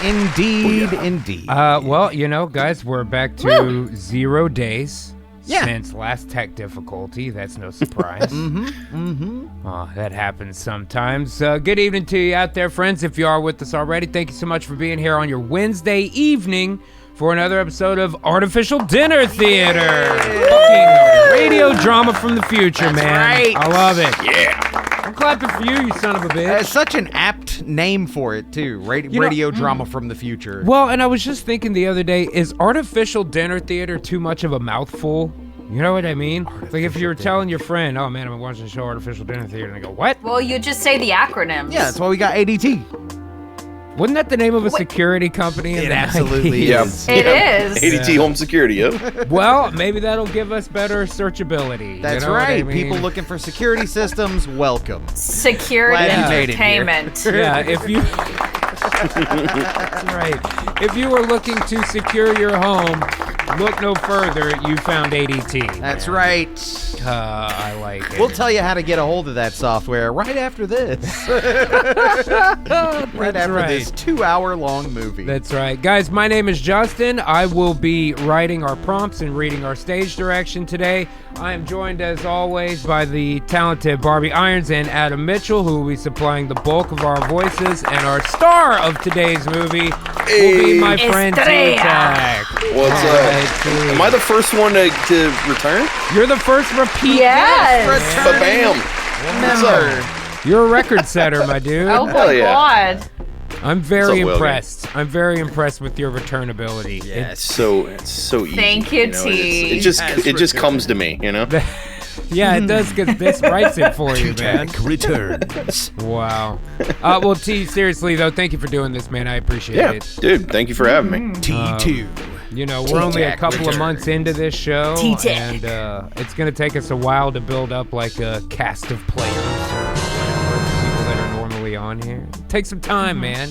Indeed. Well, guys, we're back to 0 days since last tech difficulty. That's no surprise. That happens sometimes. Good evening to you out there, friends. If you are with us already, thank you so much for being here on your Wednesday evening for another episode of Artifical Dinner Theater. Fucking radio drama from the future, man. Right. I love it. Yeah. I'm clapping for you son of a bitch. It's such an apt name for it, too. Radio drama from the future. Well, and I was just thinking the other day, is Artificial Dinner Theater too much of a mouthful? You know what I mean? Like if you were telling your friend, oh man, I'm watching the show Artificial Dinner Theater, and they go, what? Well, you just say the acronyms. Yeah, that's why we got ADT. Wasn't that the name of a security company? It absolutely is. It is. ADT Home Security, yep. Well, maybe that'll give us better searchability. That's you know right. What I mean? People looking for security systems, welcome. Security Glad you made it here. entertainment. Yeah, if you... That's right. If you were looking to secure your home, look no further. You found ADT. That's right. I like it. We'll tell you how to get a hold of that software right after this. Right after this 2-hour-long movie. That's right. Guys, my name is Justin. I will be writing our prompts and reading our stage direction today. I am joined, as always, by the talented Barbie Irons and Adam Mitchell, who will be supplying the bulk of our voices, and our star of today's movie will be my friend Teacups. What's up? Am I the first one to return? You're the first repeat. Yes. Ba-bam. What's up? You're a record setter, my dude. Oh my Hell yeah. God. I'm very What's up, impressed. I'm very impressed with your return ability. Yeah. It's so easy. Thank you, T. It T. just comes to me, you know? Yeah, it does, because this writes it for you, man. Returns. Wow. Well, T, seriously, though, thank you for doing this, man. I appreciate Yeah, it. dude, thank you for having me. T2. We're only a couple of months into this show, T-Tac. and it's going to take us a while to build up, like, a cast of players or whatever, people that are normally on here. Take some time, man.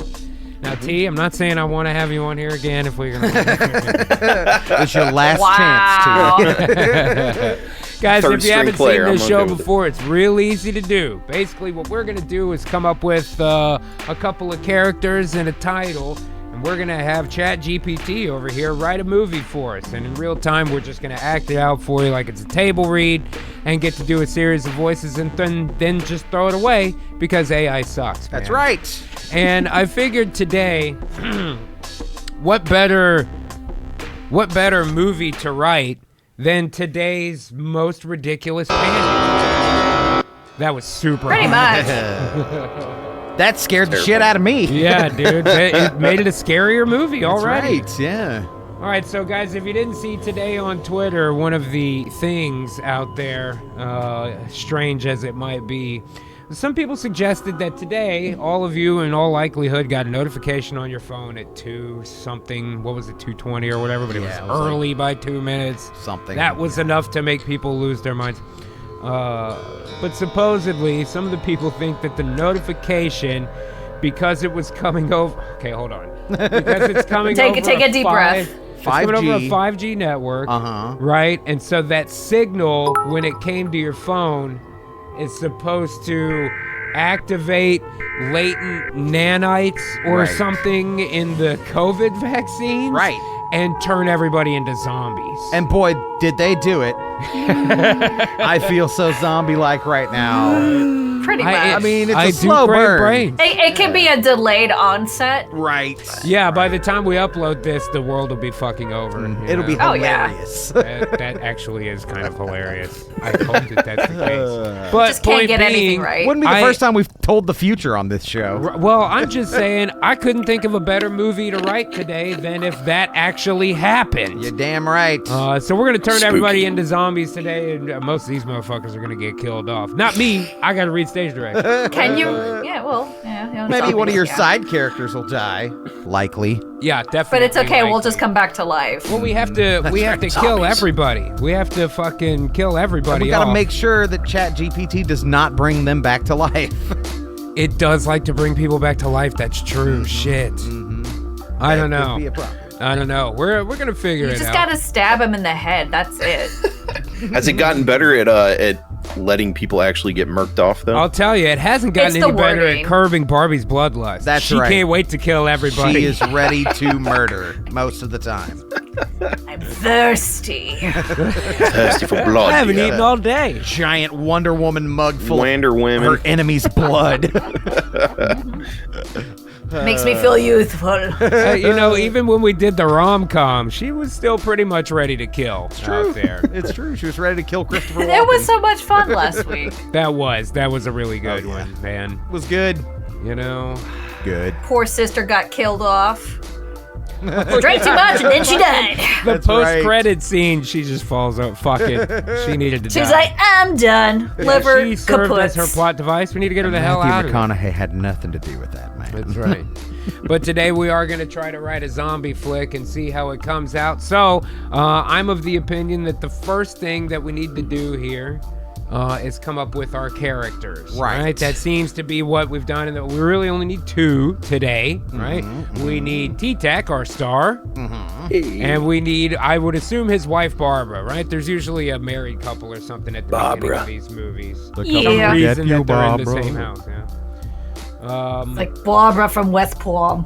Now, T, I'm not saying I want to have you on here again if we're going to... It's your last chance to. Guys, Third if you haven't string player, seen this I'm show okay with it. before, it's real easy to do. Basically, what we're going to do is come up with a couple of characters and a title, and we're going to have ChatGPT over here write a movie for us. And in real time, we're just going to act it out for you like it's a table read and get to do a series of voices and then just throw it away because AI sucks, man. That's right. And I figured today, what better movie to write than today's most ridiculous panel? That was super Pretty hard. much. That scared the shit out of me. Yeah, dude. It made it a scarier movie already. That's right, yeah. All right, so guys, if you didn't see today on Twitter, one of the things out there, strange as it might be, some people suggested that today, all of you in all likelihood got a notification on your phone at 2:20 or whatever, but it was early by 2 minutes. Something. That was enough to make people lose their minds. But supposedly, some of the people think that the notification, because it was coming over... Okay, hold on. Because it's coming over Take a deep breath. It's coming over a 5G network, right? And so that signal, when it came to your phone, is supposed to activate latent nanites or something in the COVID vaccine. Right. And turn everybody into zombies. And boy, did they do it. I feel so zombie-like right now. Pretty much. I mean, it's I a slow do crave burn. brains. It can be a delayed onset. Right. Yeah, by the time we upload this, the world will be fucking over. It'll be Oh, yeah. hilarious. That actually is kind of hilarious. I hope that that's the case. But Just can't point get anything being, right. Wouldn't be the first time we've told the future on this show. Well, I'm just saying, I couldn't think of a better movie to write today than if that actually happened. You're damn right. So we're going to turn Spooky. everybody into zombies today, and most of these motherfuckers are going to get killed off. Not me. I got to read stage direction. Can you? Yeah, well, yeah. Maybe one of your yeah. side characters will die. Likely. Yeah, definitely. But it's okay. We'll likely. just come back to life. Well, we have to kill everybody. We have to fucking kill everybody. We gotta off. make sure that ChatGPT does not bring them back to life. It does like to bring people back to life. That's true. Shit. I don't That know. could be a problem. I don't know. We're gonna figure You it just out. gotta stab him in the head. That's it. Has it gotten better at letting people actually get murked off, though? I'll tell you, it hasn't gotten It's the any better wording. at curbing Barbie's bloodlust. That's she right. can't wait to kill everybody. She is ready to murder most of the time. I'm thirsty. Thirsty for blood. I haven't eaten all day. Giant Wonder Woman mug full Wonder of Women. her enemy's blood. Makes me feel youthful. You know, even when we did the rom-com, she was still pretty much ready to kill out there. It's true. She was ready to kill Christopher Walken. It was so much fun last week. That was a really good one, man. It was good. You know, Good. Poor sister got killed off. Drank too much and then she died. the That's right. post-credit scene, she just falls out. Fuck it, she needed to die. She's like, I'm done. Liver she served kaput. as her plot device. We need to get her the hell out Matthew of here. McConaughey had nothing to do with that, man. That's right. But today we are going to try to write a zombie flick and see how it comes out. So I'm of the opinion that the first thing that we need to do here is come up with our characters. Right. That seems to be what we've done, and that we really only need 2 today. Right. We need T-Tac, our star, and we need, I would assume, his wife Barbara. Right. There's usually a married couple or something at the beginning of these movies. Yeah. Reason that they're in the same house. Yeah. Like Barbara from West Palm.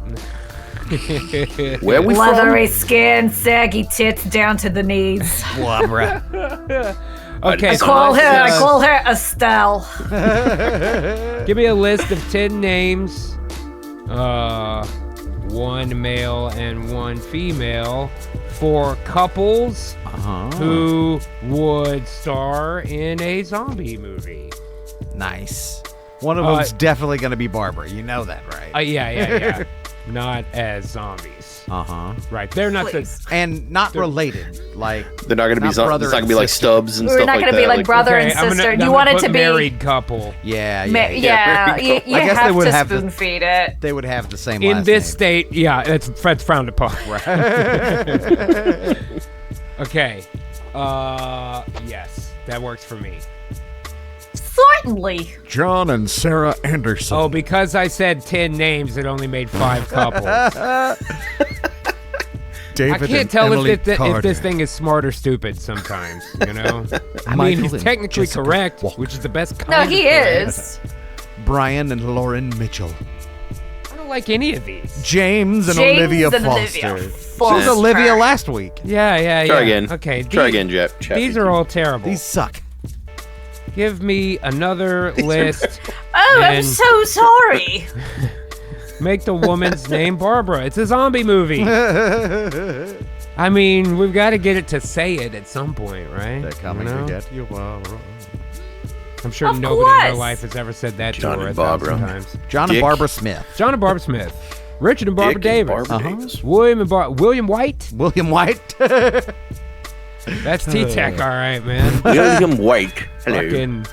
Where we Leathery skin, saggy tits down to the knees. Barbara. Okay, I so call let's, her Estelle. give me a list of 10 names. 1 male and 1 female for couples who would star in a zombie movie. Nice. One of them's definitely going to be Barbara. You know that, right? Yeah. Not as zombies. Uh-huh. Right. They're not Please. And not related. Like, They're not going to be Not zombies. brother It's not going and to be like sister. Stubbs and We're stuff not like gonna that. be like brother and I'm sister. gonna You want it put to be married couple. yeah. Yeah, you I guess they have would to have spoon feed it. They would have the same In last this name. state, yeah, that's frowned upon. Okay. Yes, that works for me. Certainly. John and Sarah Anderson. Oh, because I said 10 names, it only made 5 couples. David I can't and tell Emily if Carter. this thing is smart or stupid sometimes, you know? I mean, Michael he's and technically Jessica correct, Walker. which is the best kind No, of he correct. is. Brian and Lauren Mitchell. I don't like any of these. James and James Olivia and Foster. Olivia She was Foster. Olivia last week. Yeah. Try again. Okay. Try again, Jeff. These are all terrible. These suck. Give me another list. Oh, I'm And- so sorry. Make the woman's name Barbara. It's a zombie movie. I mean, we've got to get it to say it at some point, right? They're coming You know? to get you, Barbara. I'm sure Of nobody in their course. life has ever said that John to her and 1,000 Barbara. times. John Dick. and Barbara Smith. John and Barbara Smith. Richard and Barbara Dick Davis. and Barbara Davis. William White. William White. That's T-Tech, all right, man. William White. Hello. Fucking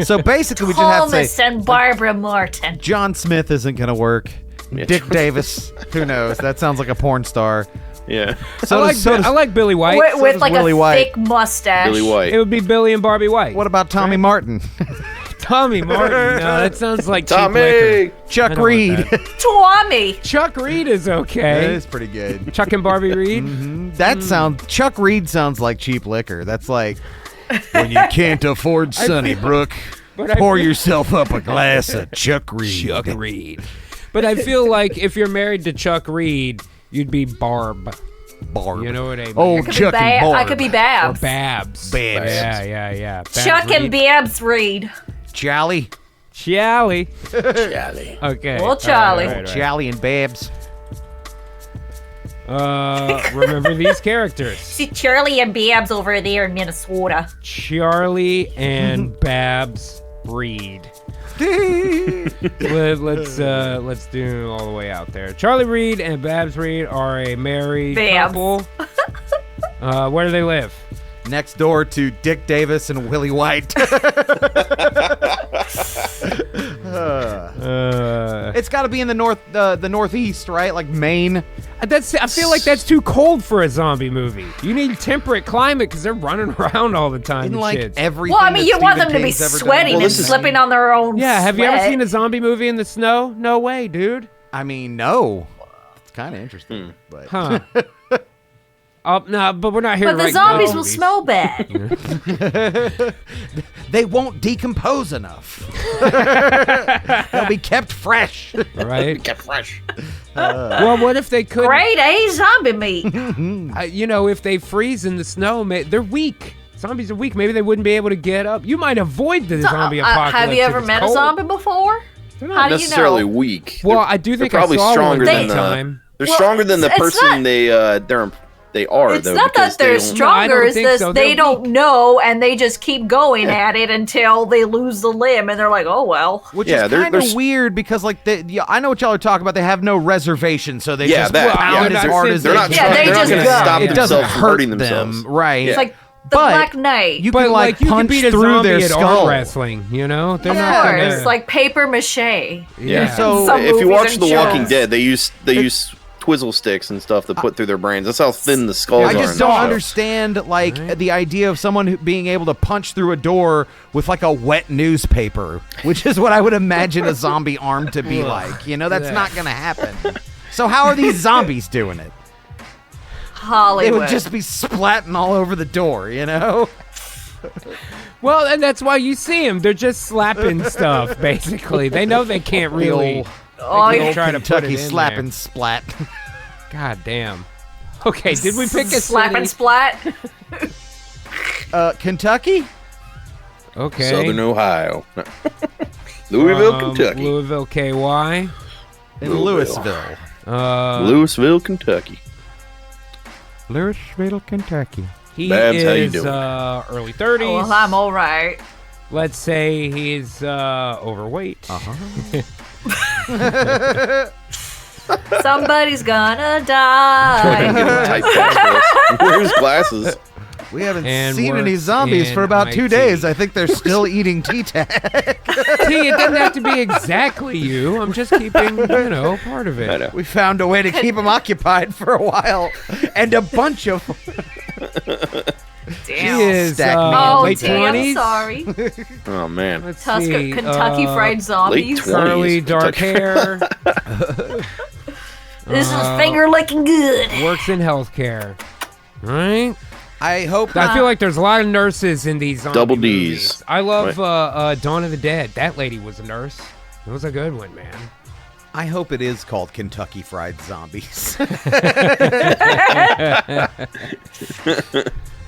So basically, we just have to Thomas say and Barbara Martin. John Smith isn't going to work. Yeah. Dick Davis, who knows? That sounds like a porn star. Yeah. So I like Billy White. With does like Willie a White. thick mustache. Billy White. It would be Billy and Barbie White. What about Tommy Martin? Tommy Martin. No, that sounds like cheap Tommy. liquor. Chuck I don't want Reed. that. Tommy. Chuck Reed is That okay. is pretty good. Chuck and Barbie Reed. That sounds. Chuck Reed sounds like cheap liquor. That's like when you can't afford Sunnybrook, But I pour feel- yourself up a glass of Chuck Reed. Chuck Reed. But I feel like if you're married to Chuck Reed, you'd be Barb. Barb. You know what I mean? Oh, I could, Chuck be and Bab- Barb. I could be Or Babs. Babs. Babs. Yeah. Babs Chuck and Reed. Babs Reed. Jolly. Charlie. Charlie. Okay. Well, Charlie. All right. Jolly and Babs. Remember these characters. See Charlie and Babs over there in Minnesota. Charlie and Babs Reed. Let's do all the way out there. Charlie Reed and Babs Reed are a married Babs. couple. Where do they live? Next door to Dick Davis and Willie White. It's got to be in the northeast, right? Like Maine. I feel like that's too cold for a zombie movie. You need temperate climate because they're running around all the time In and like shit. everything. Well, I mean, that you want Stephen them to be King's ever done. sweating Well, and this is- slipping on their own Yeah, have you ever sweat. seen a zombie movie in the snow? No way, dude. I mean, no. It's kind of interesting, but Huh. Oh no, but we're not here. But the right zombies now. will smell bad. They won't decompose enough. They'll be kept fresh. Right? Get fresh. Well, what if they could? Grade A zombie meat. If they freeze in the snow, they're weak. Zombies are weak. Maybe they wouldn't be able to get up. You might avoid the zombie apocalypse. Have you ever if it's met cold. a zombie before? They're How not do you Necessarily know? weak. Well, They're- I do think they're probably I saw stronger one than time. They're Well, stronger than the it's person they are. It's though, not because that they're they don't- stronger, don't it's think this so. they They're don't weak. know and they just keep going at it until they lose the limb and they're like, oh well. Which Yeah, is they're- kind of they're- weird because, like, I know what y'all are talking about. They have no reservation, so they Yeah, just that. pound yeah. as They're hard not- as They're not. they Yeah, can. they they're not just going go. to stop It doesn't themselves from hurt hurting them, themselves. right? It's like the But Black Knight. You But can like you can punch beat a through zombie their at skull. arm wrestling. They're not of gonna. course, like paper mache. Yeah. So Some If you movies watch and The Walking shows. Dead, they use twizzle sticks and stuff to put through their brains. That's how thin the skulls are. I just in don't that show. understand, like, the idea of someone being able to punch through a door with, like, a wet newspaper, which is what I would imagine a zombie arm to be like. You know, that's not going to happen. So how are these zombies doing it? They Hollywood. would just be splatting all over the door, you know? Well, and that's why you see them. They're just slapping stuff. Basically, they know they can't really. oh, They yeah. try to put Kentucky it in slap there. and splat. God damn. Okay, did we pick a slap city? and splat? Kentucky? Okay. Southern Ohio, Louisville, Kentucky, Louisville, KY. In Louisville. Louisville, Kentucky. Louisville, Kentucky. He Babs, is how you doing? Early 30s. Oh, well, I'm all right. Let's say he's overweight. Somebody's gonna die. Where's glasses? We haven't And seen any works zombies in for about 2 IT. days. I think they're still eating T-Tag. See, it doesn't have to be exactly you. I'm just keeping, part of it. I know. We found a way to keep them occupied for a while. And a bunch of He Damn. is Stack me. Oh, late damn, 20s. sorry. Oh man. Let's Tusker, see. Kentucky Fried Zombies. late 20s. Curly, dark hair. This is finger licking good. Works in healthcare. Right? I hope I feel like there's a lot of nurses in these zombie Double movies. Ds. I love Dawn of the Dead. That lady was a nurse. It was a good one, man. I hope it is called Kentucky Fried Zombies.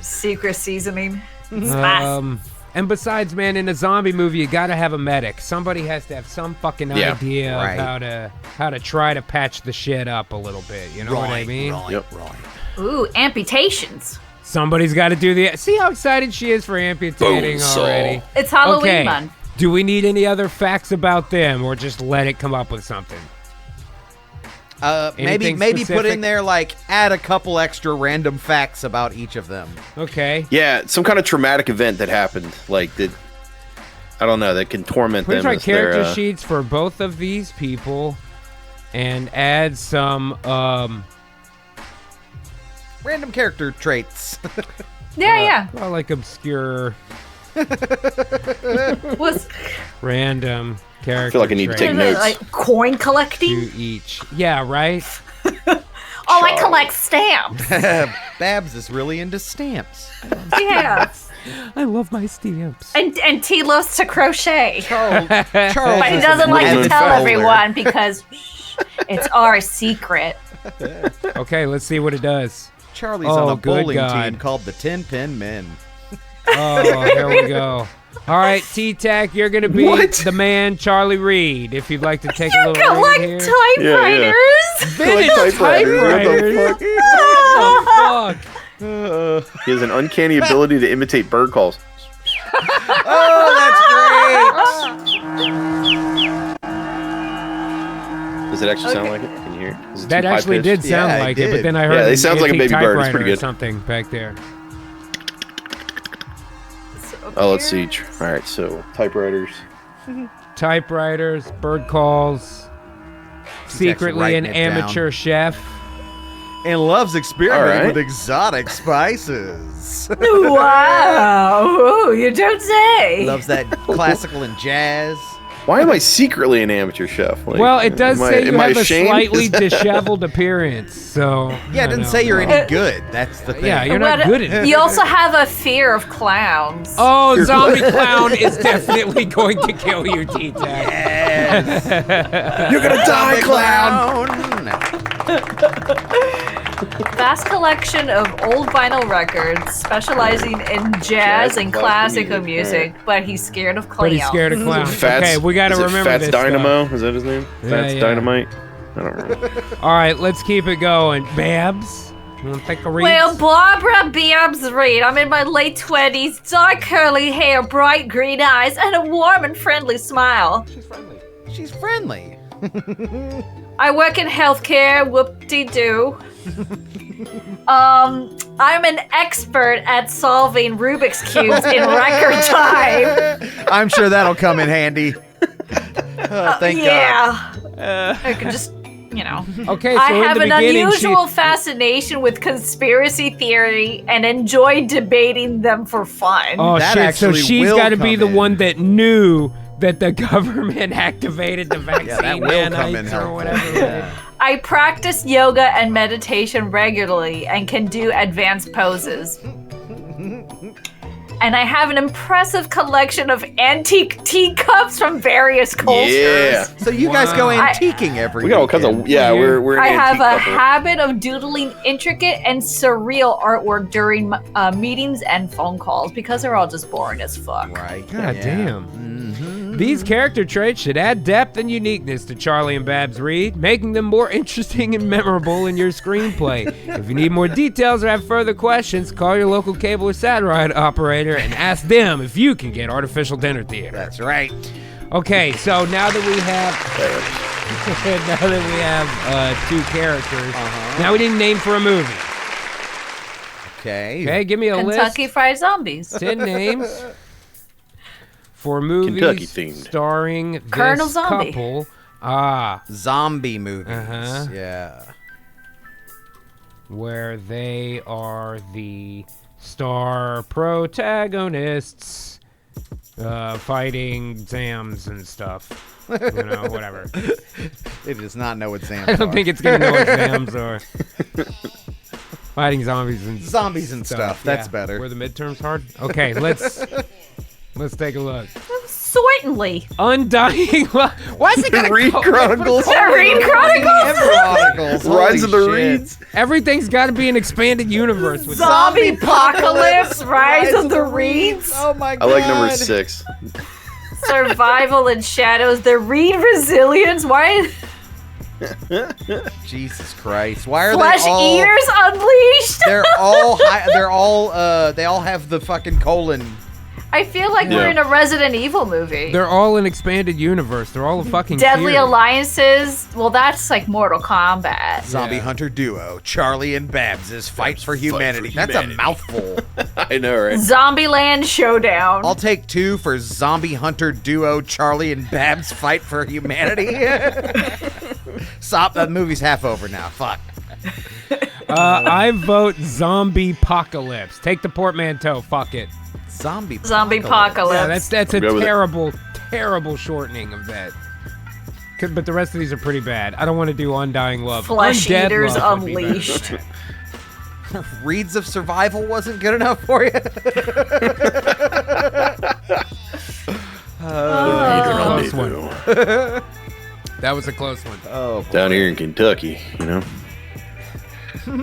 Secret seasoning. Spice. And besides, man, in a zombie movie, you gotta have a medic. Somebody has to have some fucking Yeah. idea Right. of how to try to patch the shit up a little bit. You know what I mean? Yep. Ooh, amputations. Somebody's got to do the. See how excited she is for amputating Bonesaw. already. It's Halloween Okay. month. Do we need any other facts about them, or just let it come up with something? Maybe Anything put specific? in there, like, add a couple extra random facts about each of them. Okay. Yeah, some kind of traumatic event that happened, like that. I don't know. That can torment Please them. write as their, character sheets for both of these people, and add some. Random character traits. Yeah, Well, like obscure, yeah. What's random character. I feel like I need to take traits notes. like coin collecting? to each. Yeah. Right. Oh, I collect stamps. Babs is really into stamps. Yeah. I love my stamps. And T loves to crochet. Charles But he is doesn't an like to avid tell folder. everyone because it's our secret. Okay, let's see what it does. Charlie's Oh, on a good bowling God. team called the 10-Pin Men. Oh, there we go. All right, T-Tac, you're going to be What? the man, Charlie Reed, if you'd like to take a You little collect read here. typewriters. Vintage typewriters. What the What the fuck? He has an uncanny ability to imitate bird calls. Oh, that's Does it actually sound like it? Can you hear it? Is it That too actually high-pitched? did sound Yeah, I like it, but did. then I heard Yeah, it an sounds like a antique baby bird. It's typewriter pretty or good. something back there. Oh, let's see. All right, so typewriters. Typewriters, bird calls, secretly writing an it down. amateur chef. And loves experimenting All right. with exotic spices. Wow. Ooh, you don't say. Loves that classical and jazz. Why am I secretly an amateur chef? Like, Well, it does say you am I have a ashamed? slightly disheveled appearance, so... Yeah, it didn't say you're any good. That's the thing. Yeah, you're not good at it. You also have a fear of clowns. Oh, zombie clown is definitely going to kill you, T-Tac. Yes. You're gonna die, clown! Vast collection of old vinyl records specializing in jazz and classical music, but he's scared of clowns. Pretty scared of clowns. Okay, we got to remember Fats this Dynamo? Is that his name? Fats yeah. Dynamite? I don't remember. All right, let's keep it going. Babs, you want to take a read? Well, Barbara Babs Reed. I'm in my late 20s, dark curly hair, bright green eyes, and a warm and friendly smile. She's friendly. I work in healthcare, whoop-de-doo. I'm an expert at solving Rubik's Cubes in record time. I'm sure that'll come in handy. Thank God. I could just, Okay, so I in have the an beginning, unusual fascination with conspiracy theory and enjoy debating them for fun. Oh, That shit, so actually she's will got to be come the in. one that knew that the government activated the vaccine that will come in nanites or helpful. whatever. Yeah. I practice yoga and meditation regularly and can do advanced poses. And I have an impressive collection of antique teacups from various cultures. Yeah. So you guys go Wow. antiquing every We got all kinds weekend. of... Yeah, we're an I have antique a couple. habit of doodling intricate and surreal artwork during meetings and phone calls because they're all just boring as fuck. Right. God yeah. damn. Mm-hmm. These character traits should add depth and uniqueness to Charlie and Babs Reed, making them more interesting and memorable in your screenplay. If you need more details or have further questions, call your local cable or satellite operator and ask them if you can get Artificial Dinner Theater. That's right. Okay, so now that we have two characters, now we need a name for a movie. Okay. Okay, give me a Kentucky list. Fried Zombies. 10 names for movies Kentucky themed. starring this Colonel Zombie. couple. Zombie movies. Uh-huh. Yeah. Where they are the star protagonists fighting Zams and stuff. Whatever. It does not know what Zams I don't are. think it's going to know what Zams are. Fighting zombies and Zombies and stuff. That's Yeah. better. Were the midterms hard? Okay, let's take a look. Certainly. Undying. Why is it got Reed Chronicles. The Reed Chronicles. Chronicles. Rise of the Holy shit. Reeds. Everything's got to be an expanded universe with Zombie Apocalypse, Rise of the Reeds, Oh my I God. like number 6. Survival in Shadows, the Reed Resilience. Why? Jesus Christ. Why are Flesh they all... Eaters Unleashed. They're all they all have the fucking colon. I feel like Yeah. we're in a Resident Evil movie. They're all an expanded universe. They're all a fucking Deadly series. Alliances. Well, that's like Mortal Kombat. Zombie hunter duo, Charlie and Babs' Fight for Humanity. That's Humanity. a mouthful. I know, right? Zombieland Showdown. I'll take 2 for zombie hunter duo, Charlie and Babs Fight for Humanity. Stop, that movie's half over now. Fuck. I vote Zombie Apocalypse. Take the portmanteau. Fuck it. Zombie Apocalypse. Yeah, that's a Go with it. terrible shortening of that. But the rest of these are pretty bad. I don't want to do Undying Love. Flesh Undead Eaters Love would be better. Unleashed. Reeds of Survival wasn't good enough for you? Close one. That was a close one. Oh, Down here in Kentucky, Oh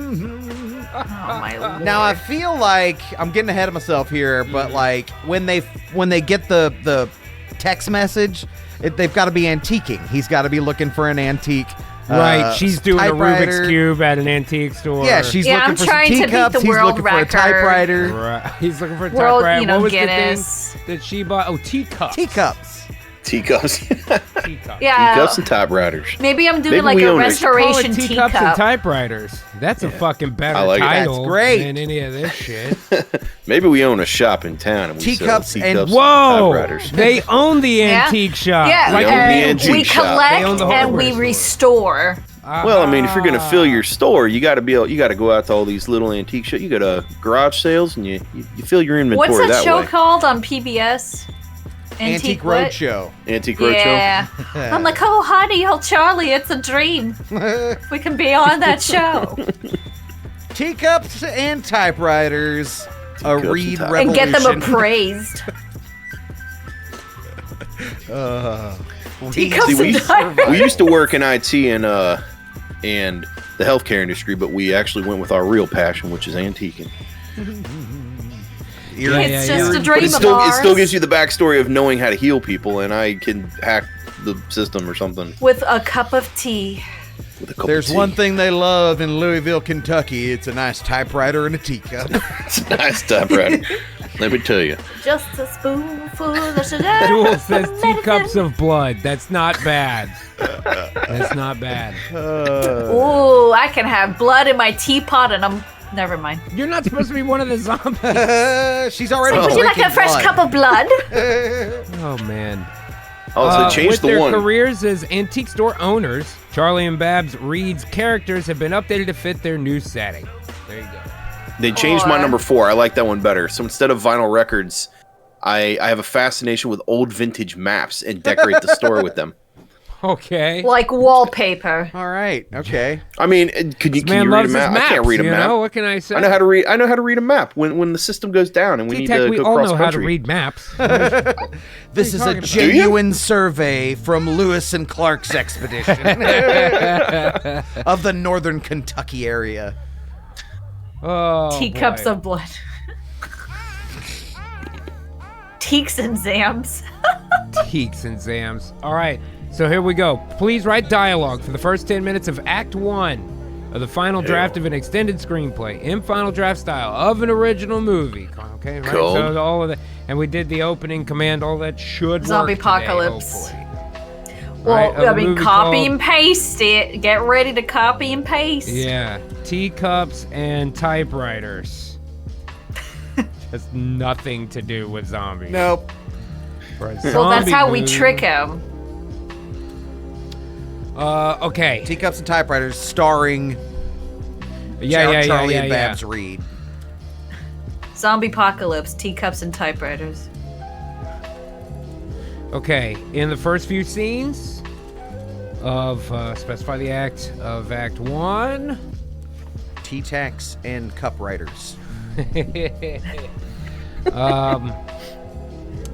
my lord. now I feel like I'm getting ahead of myself here, but like when they get the text message, they've got to be antiquing. He's got to be looking for an antique. Right, she's doing a typewriter. Rubik's Cube at an antique store. Yeah, she's Yeah, looking I'm for trying some to beat teacups. the He's world looking for a record. typewriter. Right. He's looking for a World, typewriter. What was Guinness. the thing that she bought? Oh, teacups. Teacups. teacups, Teacups. Yeah. teacups and typewriters. Maybe I'm doing Maybe like we a own it. Call restoration it Teacups and teacup. Typewriters. That's a fucking better I like it. title That's great. than any of this shit. Maybe we own a shop in town and we Teacups sell and- teacups Whoa! typewriters. They own the Yeah. antique shop. Yeah, We own the antique we shop. They own collect the and we hardware store. restore. Well, I mean, if you're gonna fill your store, you got to go out to all these little antique shows. You got garage sales, and you fill your inventory What's that show way. called on PBS? Antique what? Roadshow. Antique Roadshow. Yeah. I'm like, oh, honey, oh, Charlie, it's a dream. We can be on that show. Teacups and Typewriters. A and read Typewriters. revolution. And get them appraised. Teacups See, and Typewriters. we used to work in IT and the healthcare industry, but we actually went with our real passion, which is antiquing. It's just a But dream it of ours. still gives you the backstory of knowing how to heal people, and I can hack the system or something With a cup of tea. with a cup There's of tea. one thing they love in Louisville, Kentucky. It's a nice typewriter and a teacup. It's a nice typewriter. Let me tell you. Just a spoonful of sugar. Jewel says teacups of blood. That's not bad. That's not bad. Ooh, I can have blood in my teapot and I'm... Never mind. You're not supposed to be one of the zombies. She's already Would you like a fresh cup of blood? Oh, man. Oh, so they changed with the their one. careers as antique store owners, Charlie and Babs Reed's characters have been updated to fit their new setting. There you go. They changed my Or- number 4. I like that one better. So instead of vinyl records, I have a fascination with old vintage maps and decorate the store with them. Okay. Like wallpaper. All right. Okay. I mean, can you Man read a loves his map? maps, I can't read a you map. know? What can I say? I know how to read. I know how to read a map when the system goes down and we need T-Tech, to we go all cross know country. how to read maps. This is a talking about? genuine survey from Lewis and Clark's expedition of the northern Kentucky area. Oh, Teacups boy. of blood. Teaks and Zams. Teaks and Zams. All right, so here we go. Please write dialogue for the first 10 minutes of Act 1 of the final draft of an extended screenplay in final draft style of an original movie. Okay, right? Cool. So all of that, and we did the opening command. All that should Zombie work today, apocalypse. hopefully. Well, Right, of I a mean, movie copy called- and paste it. Get ready to copy and paste. Yeah, teacups and typewriters. Has nothing to do with zombies. Nope. For a Well, that's zombie how we movie- trick him. Okay. Teacups and Typewriters starring Yeah, Charlie and yeah. Babs Reed. Zombie apocalypse, teacups and typewriters. Okay, in the first few scenes of specify the act of Act 1. T-Tax and Cup Writers.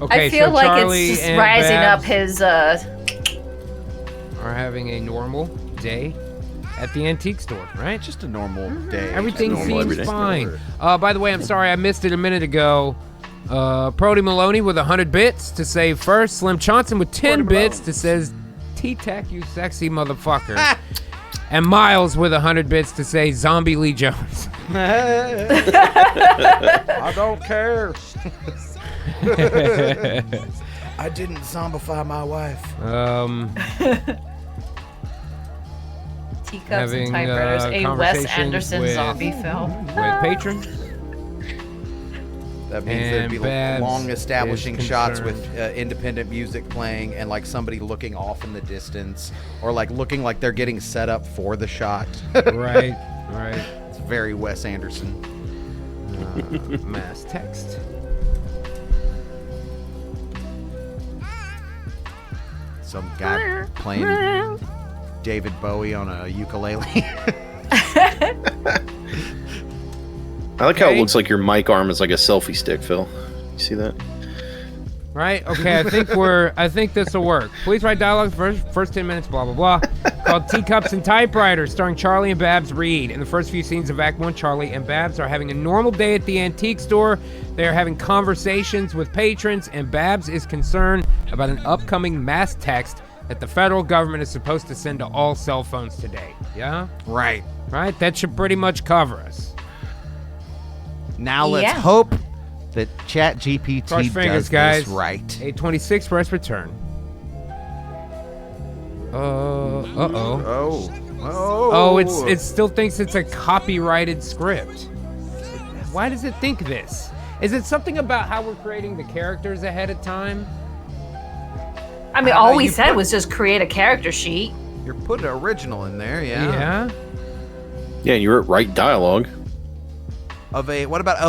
Okay, I feel so like Charlie it's just and rising Babs up his. are having a normal day at the antique store, right? Just a normal day. Everything Just normal seems every day. fine. By the way, I'm sorry I missed it a minute ago. Prody Maloney with 100 bits to say first. Slim Johnson with 10 bits to says T-Tac, you sexy motherfucker. And Miles with 100 bits to say Zombie Lee Jones. I don't care. I didn't zombify my wife. Teacups Having, and typewriters, a Wes conversations Anderson with- zombie film. With patrons. That means there'd And be Babs long establishing is shots concerned. with independent music playing and like somebody looking off in the distance or like looking like they're getting set up for the shot. Right. It's very Wes Anderson. Mass text. Some guy playing David Bowie on a ukulele. I like how it Okay. looks like your mic arm is like a selfie stick, Phil. You see that? Right? Okay, I think this will work. Please write dialogue first 10 minutes, blah, blah, blah. Called Teacups and Typewriters, starring Charlie and Babs Reed. In the first few scenes of Act 1, Charlie and Babs are having a normal day at the antique store. They are having conversations with patrons, and Babs is concerned about an upcoming mass text that the federal government is supposed to send to all cell phones today. Yeah? Right. Right? That should pretty much cover us. Now let's Yeah. hope that ChatGPT Cross fingers, does guys. this right. 8:26, press return. Uh-oh. Oh, it still thinks it's a copyrighted script. Why does it think this? Is it something about how we're creating the characters ahead of time? I mean, I all know we you said put- was just create a character sheet. You're putting original in there, Yeah. Yeah, you're at right dialogue. of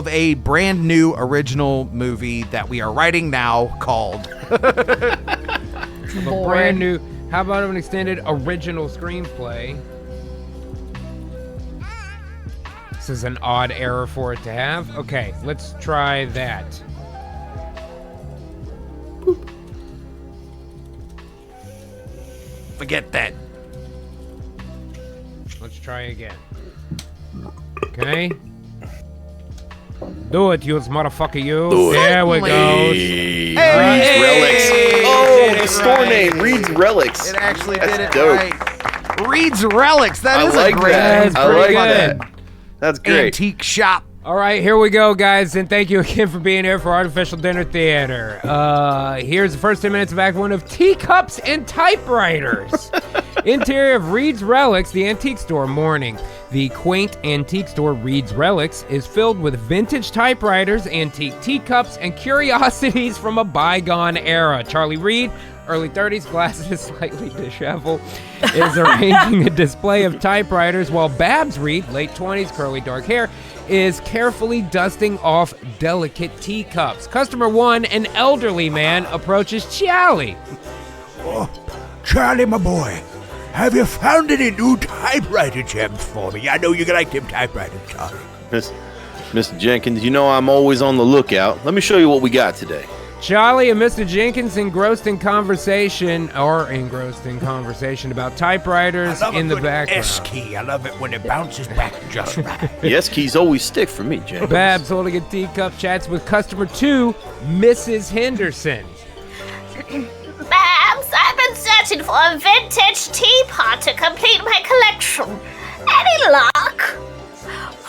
a brand new original movie that we are writing now called Brand new. How about an extended original screenplay? This is an odd error for it to have. Okay, let's try that. Forget that. Let's try again. Okay. Do it, you motherfucker, you. Do it. There we go. Reed's Hey! Relics. Did Oh, it the store right. name, Reed's Relics. It actually That's did it dope. right. Reed's Relics. That I is like a great that. name. That's I pretty like good. that. That's great. Antique shop. All right, here we go, guys, and thank you again for being here for Artificial Dinner Theater. Here's the first 10 minutes of Act 1 of Teacups and Typewriters. Interior of Reed's Relics, the antique store, morning. The quaint antique store Reed's Relics is filled with vintage typewriters, antique teacups, and curiosities from a bygone era. Charlie Reed, early 30s, glasses slightly disheveled, is arranging a display of typewriters, while Babs Reed, late 20s, curly dark hair, is carefully dusting off delicate teacups. Customer 1, an elderly man, approaches Charlie. Oh, Charlie, my boy, have you found any new typewriter gems for me? I know you like them typewriters, Charlie. Mr. Jenkins, you know I'm always on the lookout. Let me show you what we got today. Charlie and Mr. Jenkins engrossed in conversation about typewriters in the background. S key. I love it when it bounces back just right. The S keys always stick for me, Jenkins. Babs, holding a teacup, chats with customer 2, Mrs. Henderson. Babs, I've been searching for a vintage teapot to complete my collection. Any luck?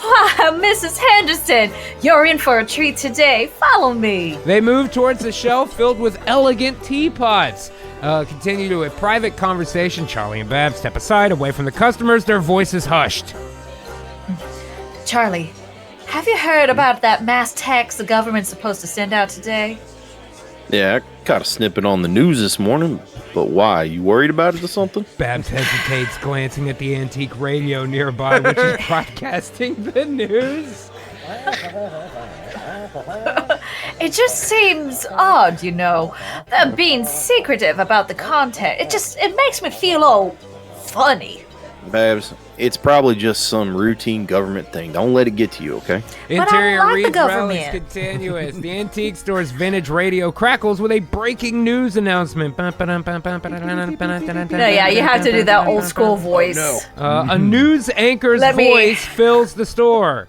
Wow, Mrs. Henderson, you're in for a treat today. Follow me. They move towards a shelf filled with elegant teapots. Continue to a private conversation. Charlie and Babs step aside, away from the customers, their voices hushed. Charlie, have you heard about that mass text the government's supposed to send out today? Yeah, I caught a snippet on the news this morning, but why? You worried about it or something? Babs hesitates, glancing at the antique radio nearby, which is broadcasting the news. It just seems odd, you know, them being secretive about the content. It makes me feel all funny. Babs, it's probably just some routine government thing. Don't let it get to you, okay? But I Interior don't like the Reed's government. Relics continuous. The antique store's vintage radio crackles with a breaking news announcement. Yeah, you have to do that old school voice. A news anchor's Let me- voice fills the store.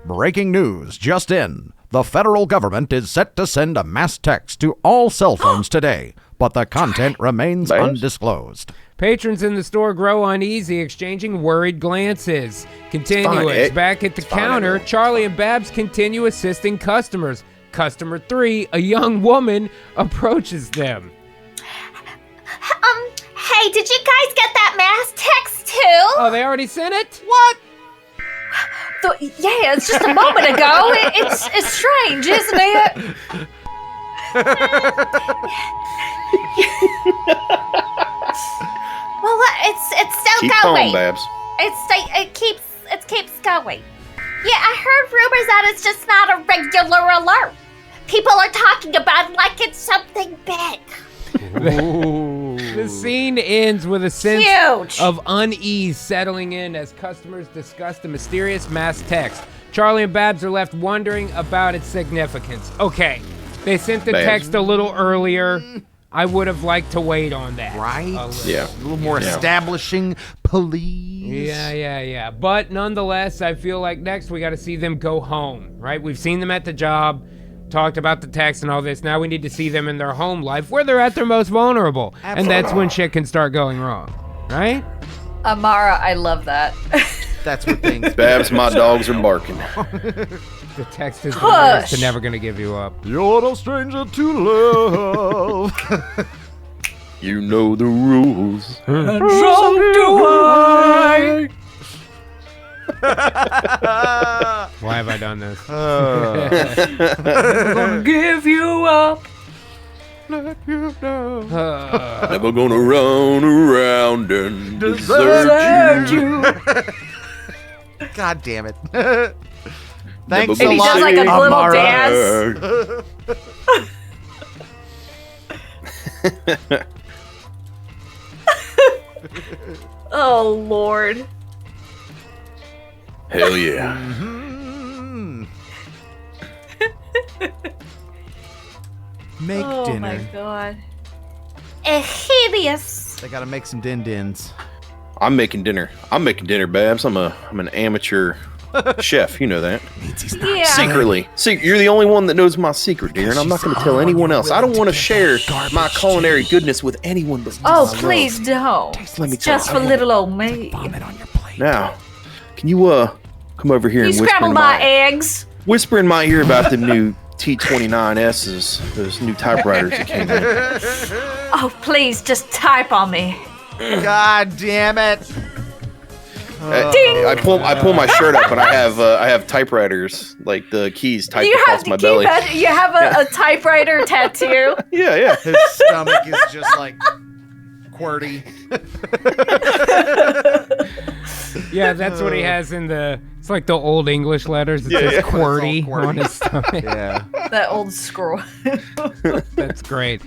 Breaking news just in. The federal government is set to send a mass text to all cell phones today, but the content remains Babs? undisclosed. Patrons in the store grow uneasy, exchanging worried glances. Continuous. Ed. Back at the counter, everyone. Charlie and Babs continue assisting customers. Customer 3, a young woman, approaches them. Hey, did you guys get that mass text too? Oh, they already sent it? What? Yeah, it's just a moment ago. It's strange, isn't it? Well, it's still Keep going. on, Babs. It keeps going. Yeah, I heard rumors that it's just not a regular alert. People are talking about it like it's something big. The scene ends with a sense Huge. of unease settling in as customers discuss the mysterious mass text. Charlie and Babs are left wondering about its significance. Okay, they sent the Babs. text a little earlier. I would have liked to wait on that. Right? A little. Yeah. A little more Yeah. establishing police. Yeah. But nonetheless, I feel like next we got to see them go home, right? We've seen them at the job, talked about the text and all this. Now we need to see them in their home life where they're at their most vulnerable. And that's when shit can start going wrong, right? Amara, I love that. That's what things. Babs, my dogs are barking. The text is Hush. to never gonna give you up. You're no stranger to love. You know the rules. Why have I done this? Gonna give you up. Never gonna run around and desert you. God damn it. Thanks If a he lot, does, like, a little Amara. dance. Oh, Lord. Hell yeah. Mhm. Make Oh, dinner. my God. Hideous. They gotta make some din-dins. I'm making dinner. Babs. I'm an amateur chef. You know that. Yeah. Secretly. You're the only one that knows my secret, dear, and I'm not going to tell anyone else. I don't want to share my culinary goodness with anyone but Oh, my please love. don't. Let me It's tell just you, for little old me. Vomit on your plate. Now, can you come over here You and whisper scramble in my eggs. whisper in my ear about the new T29S's, those new typewriters that came in. Oh, please, just type on me. God damn it. I pull my shirt up and I have typewriters, like the keys typed You across have my the belly. keypad. You have a typewriter tattoo. Yeah. His stomach is just like QWERTY. Yeah, that's what he has in the. It's like the old English letters. It says QWERTY It's all QWERTY. on his stomach. Yeah. That old scroll. That's great.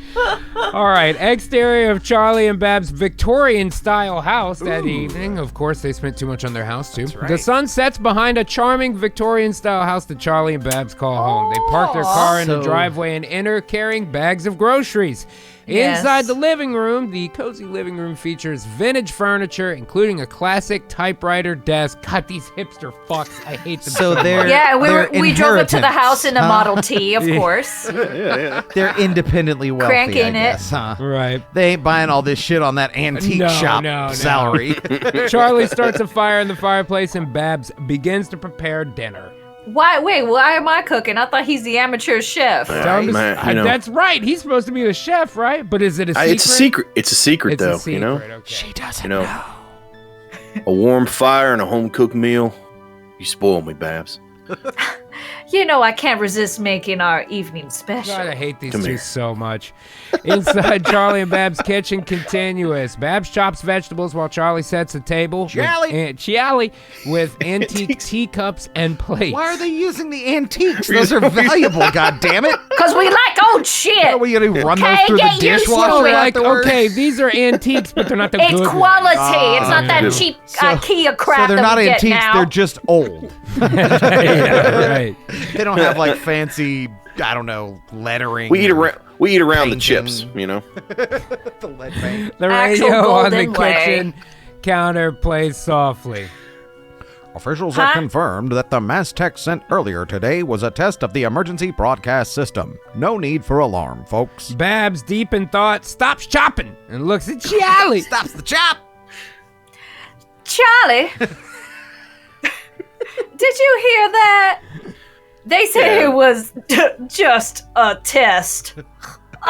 All right, exterior of Charlie and Bab's Victorian-style house that evening. Of course, they spent too much on their house, too. right. The sun sets behind a charming Victorian-style house that Charlie and Babs call home. They park their car in the So- driveway and enter carrying bags of groceries. Yes. Inside the living room, the cozy living room features vintage furniture, including a classic typewriter desk. God, these hipster fucks. I hate them So so they're much. Yeah, they're we drove up to the inheritance, house in a huh? Model T, of course. They're independently wealthy, Cranking I it. guess, huh? Right. They ain't buying all this shit on that antique No, shop no. salary. Charlie starts a fire in the fireplace and Babs begins to prepare dinner. Why am I cooking? I thought he's the amateur chef. Tell him to- man, you know. That's right. He's supposed to be the chef, right? But is it a secret? It's a secret. It's a secret, It's though. a secret. You know, Okay. Doesn't you know, a warm fire and a home cooked meal. You spoil me, Babs. You know I can't resist making our evening special. God, I hate these Come two here. so much. Inside Charlie and Bab's kitchen continuous. Babs chops vegetables while Charlie sets the table. Charlie! with antique teacups and plates. Why are they using the antiques? Those are valuable, goddammit. Because we like old shit. Are we going to run Okay, those through the get used to dishwasher it. Like, afterwards? okay, these are antiques, but they're not the It's good quality. ones. It's not that cheap IKEA crap So they're that not we get antiques, now. they're just old. Yeah, right. They don't have like fancy, I don't know, lettering. We eat around the Painting. chips. You know. the lead paint. The Actual radio on the golden way. kitchen counter plays softly. Officials Huh? have confirmed that the mass text sent earlier today was a test of the emergency broadcast system. No need for alarm, folks. Babs, deep in thought, stops chopping and looks at Charlie. Stops the chop. Charlie, did you hear that? They said Yeah. it was just a test.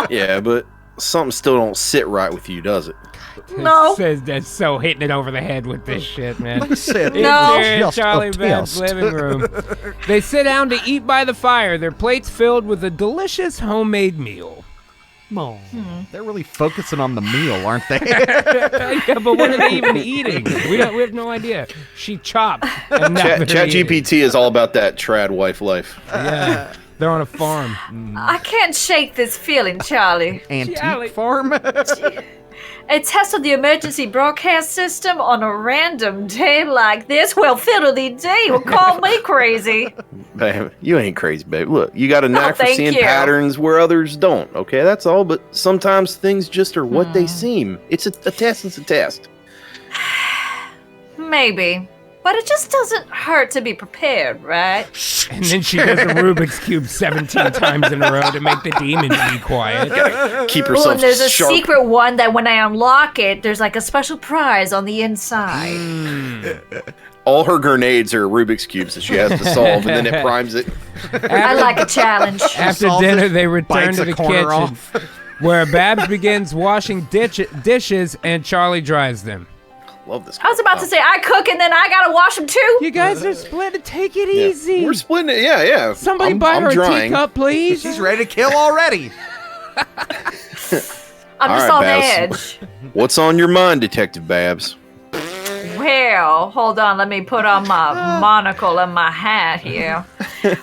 Yeah, but something still don't sit right with you, does it? No. Says that's so hitting it over the head with this shit, man. Said No. it's They're in just Charlie a Bab's test. living room. They sit down to eat by the fire, their plates filled with a delicious homemade meal. They're really focusing on the meal, aren't they? Yeah, but what are they even eating? We have no idea. She chopped. And now they're eating. ChatGPT is all about that trad wife life. Yeah, they're on a farm. I can't shake this feeling, Charlie. Antique Charlie. farm? A test of the emergency broadcast system on a random day like this? Well, fiddly D will call me crazy. Babe, you ain't crazy, babe. Look, you got a knack for thank seeing you. patterns where others don't. Okay, that's all. But sometimes things just are what they seem. It's a test. It's a test. Maybe. But it just doesn't hurt to be prepared, right? And then she does a Rubik's Cube 17 times in a row to make the demon be quiet. Keep Well, yourself and there's a sharp. secret one that when I unlock it, there's like a special prize on the inside. All her grenades are Rubik's cubes that she has to solve, and then it primes it. I like a challenge. After Solves dinner, it, they return bites to a the corner kitchen, off. where Babs begins washing dishes and Charlie dries them. Love this. I was about to say, I cook and then I gotta wash them too. You guys are split. Take it Yeah. easy. We're splitting it. Yeah. Somebody I'm, buy I'm her a drying. teacup, please. She's ready to kill already. I'm All just right, on Babs. edge. What's on your mind, Detective Babs? Well, hold on. Let me put on my monocle and my hat here.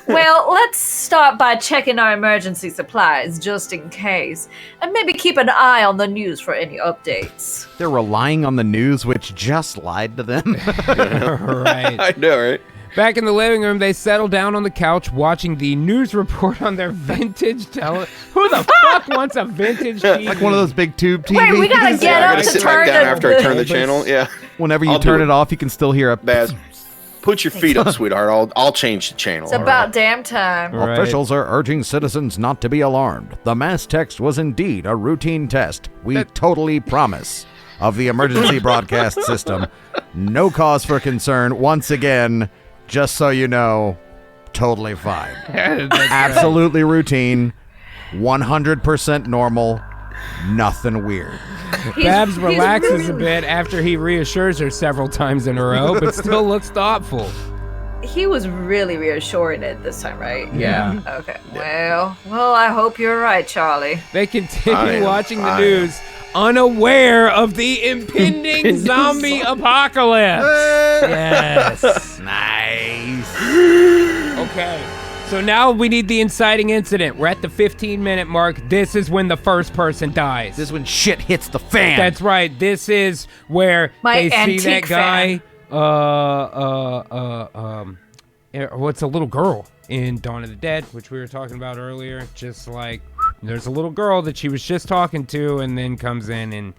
Well, let's start by checking our emergency supplies just in case. And maybe keep an eye on the news for any updates. They're relying on the news, which just lied to them. Right. I know, right? Back in the living room, they settle down on the couch watching the news report on their vintage Who the fuck wants a vintage TV? Like one of those big tube TVs. Wait, we gotta get I up gotta to sit turn back down the- after I turn the channel. Yeah. Whenever you I'll do turn it. it off, you can still hear a... Baz, put your feet up, sweetheart. I'll change the channel. It's all about right? damn time. Right. Officials are urging citizens not to be alarmed. The mass text was indeed a routine test. We totally promise. Of the emergency broadcast system. No cause for concern. Once again, just so you know, totally fine. Absolutely routine. 100% normal. Nothing weird. Babs he's relaxes a really- bit after he reassures her several times in a row, but still looks thoughtful. He was really reassuring it this time, right? Yeah. Okay. Well, I hope you're right, Charlie. They I continue am. watching the I news, unaware of the impending zombie apocalypse. Yes. Nice. Okay. So now we need the inciting incident. We're at the 15-minute mark. This is when the first person dies. This is when shit hits the fan. That's right. This is where My they see that antique guy. What's a little girl in Dawn of the Dead, which we were talking about earlier. Just like there's a little girl that she was just talking to, and then comes in and.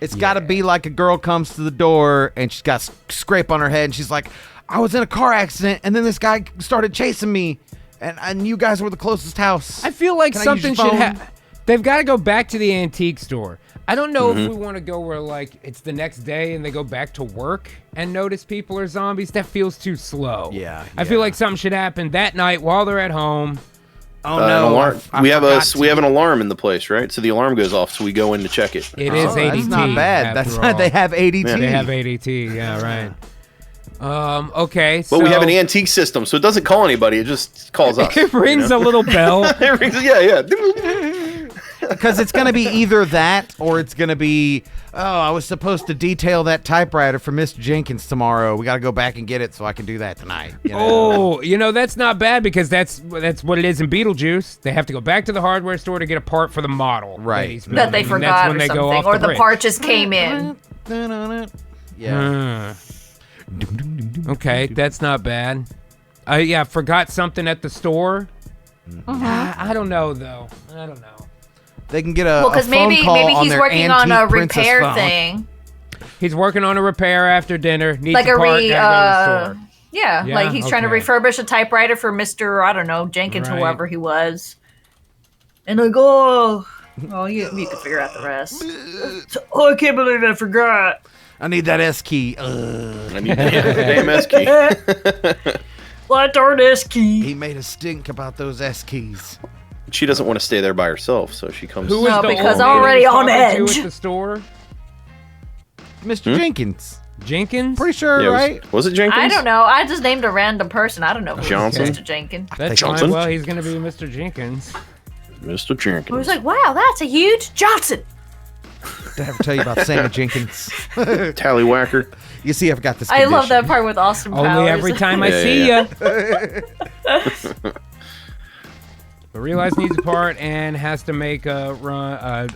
It's got to be like a girl comes to the door and she's got scrape on her head and she's like, I was in a car accident and then this guy started chasing me and you guys were the closest house. I feel like Can I something use your should phone? happen. They've got to go back to the antique store. I don't know if we want to go where like it's the next day and they go back to work and notice people are zombies. That feels too slow. Yeah, I feel yeah. like something should happen that night while they're at home. Oh An no. alarm. I we have forgot we have an alarm in the place, right? So the alarm goes off, so we go in to check it. It is ADT. That's not bad. after That's all. not, they have ADT. Yeah. They have ADT. Yeah, right. Okay. But we have an antique system, so it doesn't call anybody. It just calls us. It rings a little bell. It rings, yeah. Because it's going to be either that or it's going to be, oh, I was supposed to detail that typewriter for Mr. Jenkins tomorrow. We got to go back and get it so I can do that tonight. You know? Oh, that's not bad because that's what it is in Beetlejuice. They have to go back to the hardware store to get a part for the model. Right. That they And that's forgot when or they go something. off Or the bridge. part just came in. Yeah. Okay, that's not bad. Yeah, forgot something at the store. I don't know though. I don't know. They can get Well, a because phone maybe call on he's their working on a antique princess repair phone. thing. He's working on a repair after dinner. Needs Like a a part. re Gotta go to the store. yeah, Yeah, like he's trying to okay. refurbish a typewriter for Mr. I don't know, Jenkins, Right. whoever he was. And I go, oh, you can figure out the rest. Oh, I can't believe I forgot. I need that S key. I need the damn S key. What darn S key? He made a stink about those S keys. She doesn't want to stay there by herself, so she comes. Who was No, the because old I'm lady already he was on talking to edge. at the store? Mr. Jenkins. Jenkins? Pretty sure, Yeah, right? was it Jenkins? I don't know. I just named a random person. I don't know who Johnson? Mr. Jenkins. That's Johnson? fine. Well, he's gonna be Mr. Jenkins. Mr. Jenkins. I was like, wow, that's a huge Johnson. Did I ever tell you about Sammy Jenkins? Tallywhacker. You see, I've got this I love that condition. part with Austin Powers. Only every time I Yeah, see yeah, ya. But realize needs a part and has to make a run.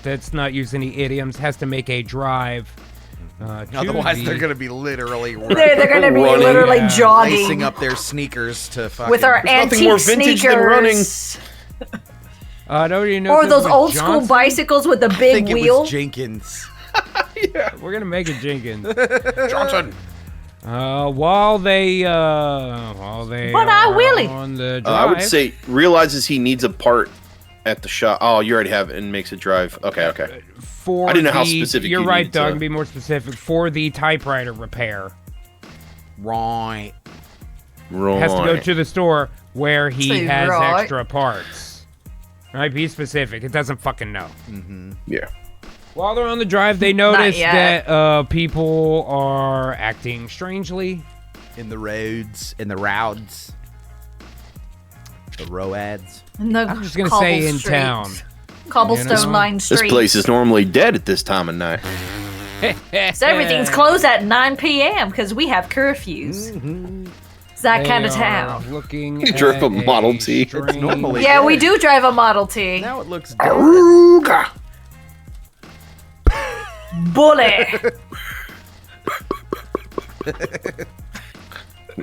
That's not use any idioms. Has to make a drive. To Otherwise, the- they're going to be literally They're going to be Running, literally yeah. jogging lacing up their sneakers to fucking... with our There's nothing antique more vintage sneakers. than running. don't you know? Or this those was old school Johnson? I bicycles with the big think it wheel. was Jenkins. We're gonna make it Jenkins. Johnson. While they But I are will it. on the drive. I would say realizes he needs a part at the shop. Oh, you already have it and makes it drive. Okay. for I didn't know how the- specific You're you right, needed Doug. to- Be more specific for the typewriter repair. Right. Right. Has to go to the store where he Say has right. extra parts. Right, be specific. It doesn't fucking know. Yeah. While they're on the drive, they notice yet. that people are acting strangely. In the roads, in the roads. The roads. I'm just gonna say in town. Cobblestone You know? lined This streets. place is normally dead at this time of night. So everything's closed at 9 p.m. because we have curfews. It's that kind of town. Looking You drove a Model T. It's normally Yeah, we good. do drive a Model T. Now it looks different. Aruga. Bullet.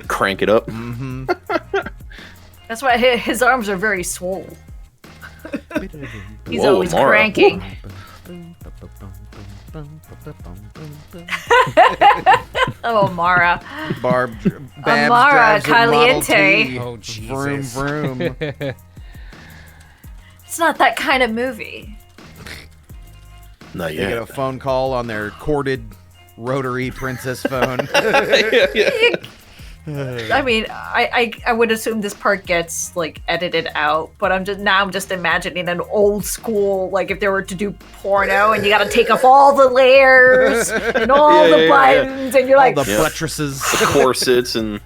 Crank it up. That's why his arms are very swole. He's Whoa, always Mara. cranking. Oh, Mara. Babs Amara drives a Model Caliente. T. Oh, Vroom, Jesus. vroom. It's not that kind of movie. Not They get a yet. phone call on their corded rotary princess phone. I mean, I would assume this part gets like edited out, but I'm just imagining an old school, like if they were to do porno and you got to take off all the layers and all the buttons and you're All like, the buttresses. Corsets and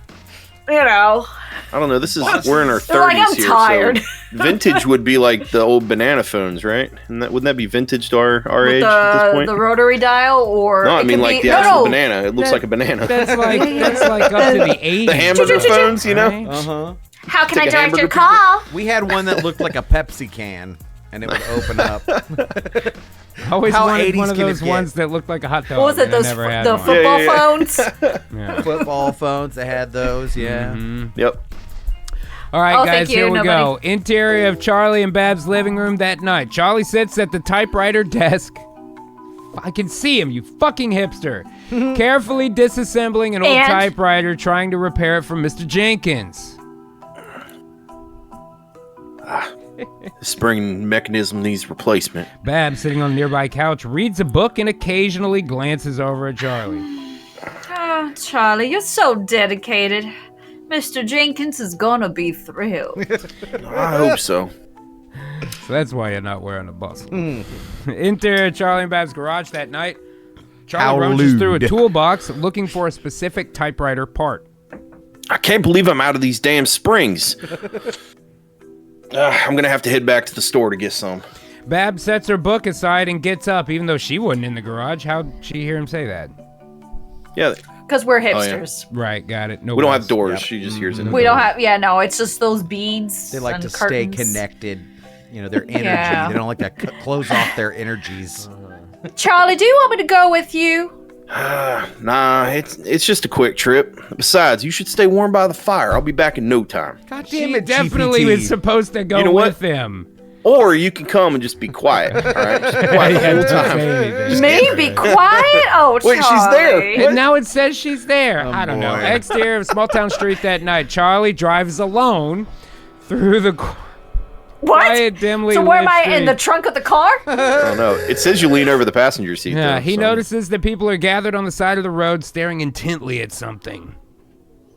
you know, I don't know. This is we're in our 30s they're like, I'm here. tired. So vintage would be like the old banana phones, right? And wouldn't that be vintage to our With age at this point? the rotary dial, or No, I it mean could like be- the actual no. banana. It looks like a banana. That's like up to the 80s. The hamburger phones, you know? Right? Uh-huh. How can I Take a direct your hamburger call? We had one that looked like a Pepsi can, and it would open up. I always How wanted 80s one of can it those get? ones that looked like a hot dog. What was it? and I Those never had the one. football Yeah, yeah, phones? Yeah. Football phones, they had those, yeah. Yep. All right, Oh, guys, thank you, here we go. nobody. Interior of Charlie and Bab's living room that night. Charlie sits at the typewriter desk. I can see him, you fucking hipster. Carefully disassembling an old And? typewriter, trying to repair it from Mr. Jenkins. The spring mechanism needs replacement. Bab, sitting on a nearby couch, reads a book and occasionally glances over at Charlie. Oh, Charlie, you're so dedicated. Mr. Jenkins is gonna be thrilled. I hope so. So that's why you're not wearing a bustle. Interior Charlie and Bab's garage that night. Charlie How rummages through a lewd. toolbox looking for a specific typewriter part. I can't believe I'm out of these damn springs. I'm gonna have to head back to the store to get some. Bab sets her book aside and gets up, even though she wasn't in the garage. How'd she hear him say that? Yeah, Because we're yeah. hipsters. Right, got it. No, we don't have worries. doors. Yep. She just hears it. We don't have, yeah, no, it's just those beads. They like and to curtains. stay connected. You know, their energy. Yeah. They don't like to close off their energies. Charlie, do you want me to go with you? Nah, it's just a quick trip. Besides, you should stay warm by the fire. I'll be back in no time. God She damn it, definitely GPT. was supposed to go You know what? with him. Or you can come and just be quiet. All right, just be quiet the whole time. Me be quiet? Oh, Wait, she's there. Charlie. And now it says she's there. Oh, I don't know. boy. Exterior of small town street that night. Charlie drives alone through the What? quiet, dimly So where am lit I, in the street. trunk of the car? I don't know. It says you lean over the passenger seat. Yeah, though, he so- notices that people are gathered on the side of the road staring intently at something.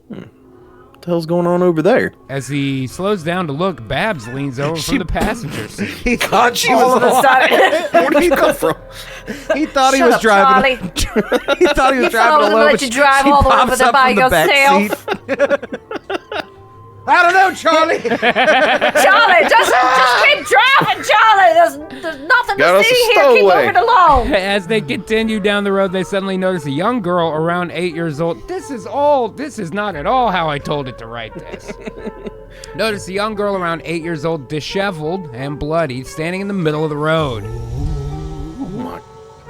What the hell's going on over there? As he slows down to look, Babs leans over from the passenger seat. He thought she All was of a sudden. Where did you come from? He thought he Shut was up, driving. Charlie. He thought he was You thought I driving was gonna alone. let but you she- drive she all the way pops over there up by from the back yourself? seat. I don't know, Charlie. Charlie, just keep driving, Charlie. There's nothing Got to us a see here. Keep stowaway. moving along. As they continue down the road, they suddenly notice a young girl around 8 years old. This is not at all how I told it to write this. Notice a young girl around 8 years old, disheveled and bloody, standing in the middle of the road.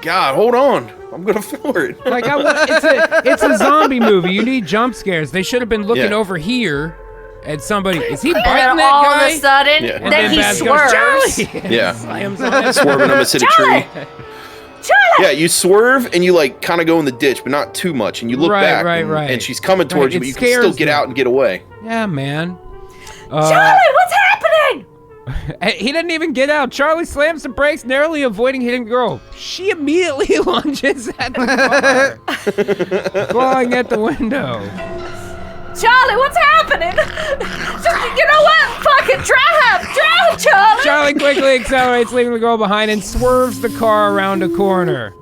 God, hold on. I'm gonna floor it. Like it's a zombie movie. You need jump scares. They should have been looking Yeah. over here at somebody. Is he biting And then that all guy? of a sudden, Yeah. then he Babs goes, swerves. Charlie! Yeah. Slams on his- Swerving almost hit a tree. Charlie! Yeah, you swerve and you like kind of go in the ditch, but not too much. And you look Right, back, right, and, right. and she's coming towards Right, you, it but you can still scares get me. out and get away. Yeah, man. Charlie, what's happening? He didn't even get out. Charlie slams the brakes, narrowly avoiding hitting the girl. She immediately lunges at the car, clawing at the window. Charlie, what's happening? Just, you know what? Fucking drive, Charlie. Charlie quickly accelerates, leaving the girl behind, and swerves the car around a corner.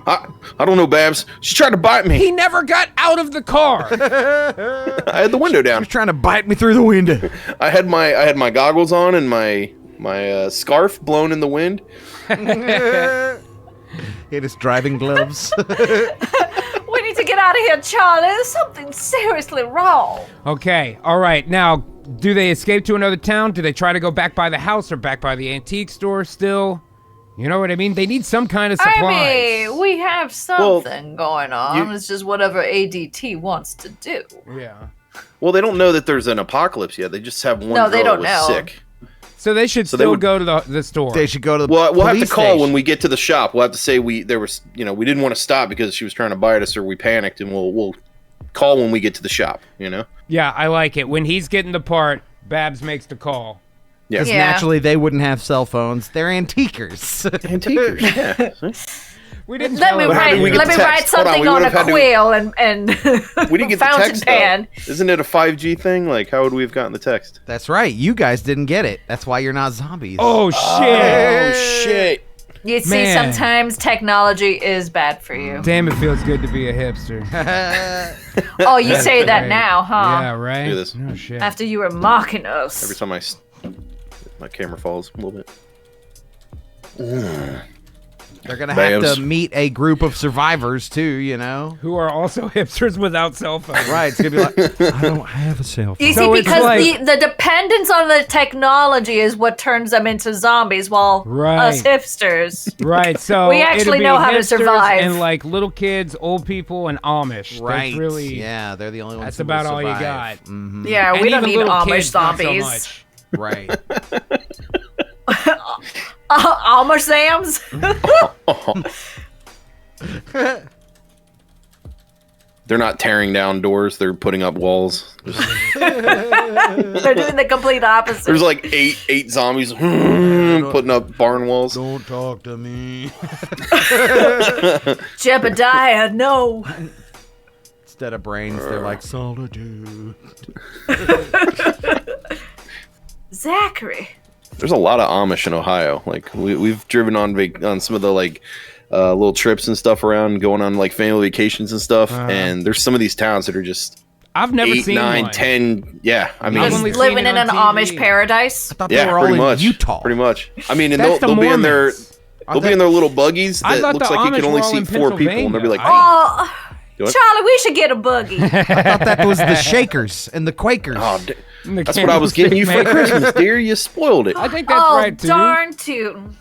I don't know, Babs. She tried to bite me. He never got out of the car. I had the window down. He's trying to bite me through the window. I had my goggles on and my scarf blown in the wind. In his driving gloves. We need to get out of here, Charlie. There's something seriously wrong. Okay, all right. Now, do they escape to another town? Do they try to go back by the house or back by the antique store still? You know what I mean? They need some kind of supplies. I mean, we have something going on. It's just whatever ADT wants to do. Yeah. Well, they don't know that there's an apocalypse yet. They just have one No, girl they don't that was know. sick. So they should still go to the store. They should go to the Well, we'll have to police call station. when we get to the shop. We'll have to say we didn't want to stop because she was trying to bite us or we panicked, and we'll call when we get to the shop, you know? Yeah, I like it. When he's getting the part, Babs makes the call. Yeah. Because naturally they wouldn't have cell phones. They're antiquers. Antiquers, yeah. We didn't Let tell me her What write. happened? We get Let the me write text. Hold on, something we on would a have had to- quill and We didn't get the fountain text, pen. though. Isn't it a 5G thing? Like, how would we have gotten the text? That's right. You guys didn't get it. That's why you're not zombies. Oh, shit. Oh, shit. You see, Man. sometimes technology is bad for you. Damn, it feels good to be a hipster. Oh, you say that Right. now, huh? Yeah, right? Do this. Oh, shit. After you were mocking us. Every time my camera falls a little bit. They're going to have Babs. to meet a group of survivors, too, you know? Who are also hipsters without cell phones. Right. It's going to be like, I don't have a cell phone. You So see, it's because like- the dependence on the technology is what turns them into zombies, while Right. us hipsters. Right, so We actually it'll be know how to hipsters survive. And like little kids, old people, and Amish. Right. That's really. Yeah, they're the only ones That's who about will all you survive. got. Mhm. Yeah, And we don't even need little Amish kids, not so zombies. much. Right. Amish Zams? They're not tearing down doors. They're putting up walls. They're doing the complete opposite. There's like eight zombies putting up barn walls. Don't talk to me. Jebediah, no. Instead of brains, they're like solitude. Zachary. There's a lot of Amish in Ohio. Like we've driven on some of the like little trips and stuff around, going on like family vacations and stuff. And there's some of these towns that are just I've never 8, seen 9, one. 10. Yeah, I mean, I've only Living seen it in on an TV. Amish paradise. I thought yeah, they were all pretty in much. Utah. Pretty much. I mean, and That's they'll the be in their Mormons. they'll be in their little buggies I that thought looks the like you can Amish only were all seat in 4 people, and they'll be like, Oh, What? Charlie, we should get a buggy. I thought that was the Shakers and the Quakers. oh, And the that's what I was getting you for candlestick maker. Christmas, dear. You spoiled it. I think that's Oh, right too. darn tootin'.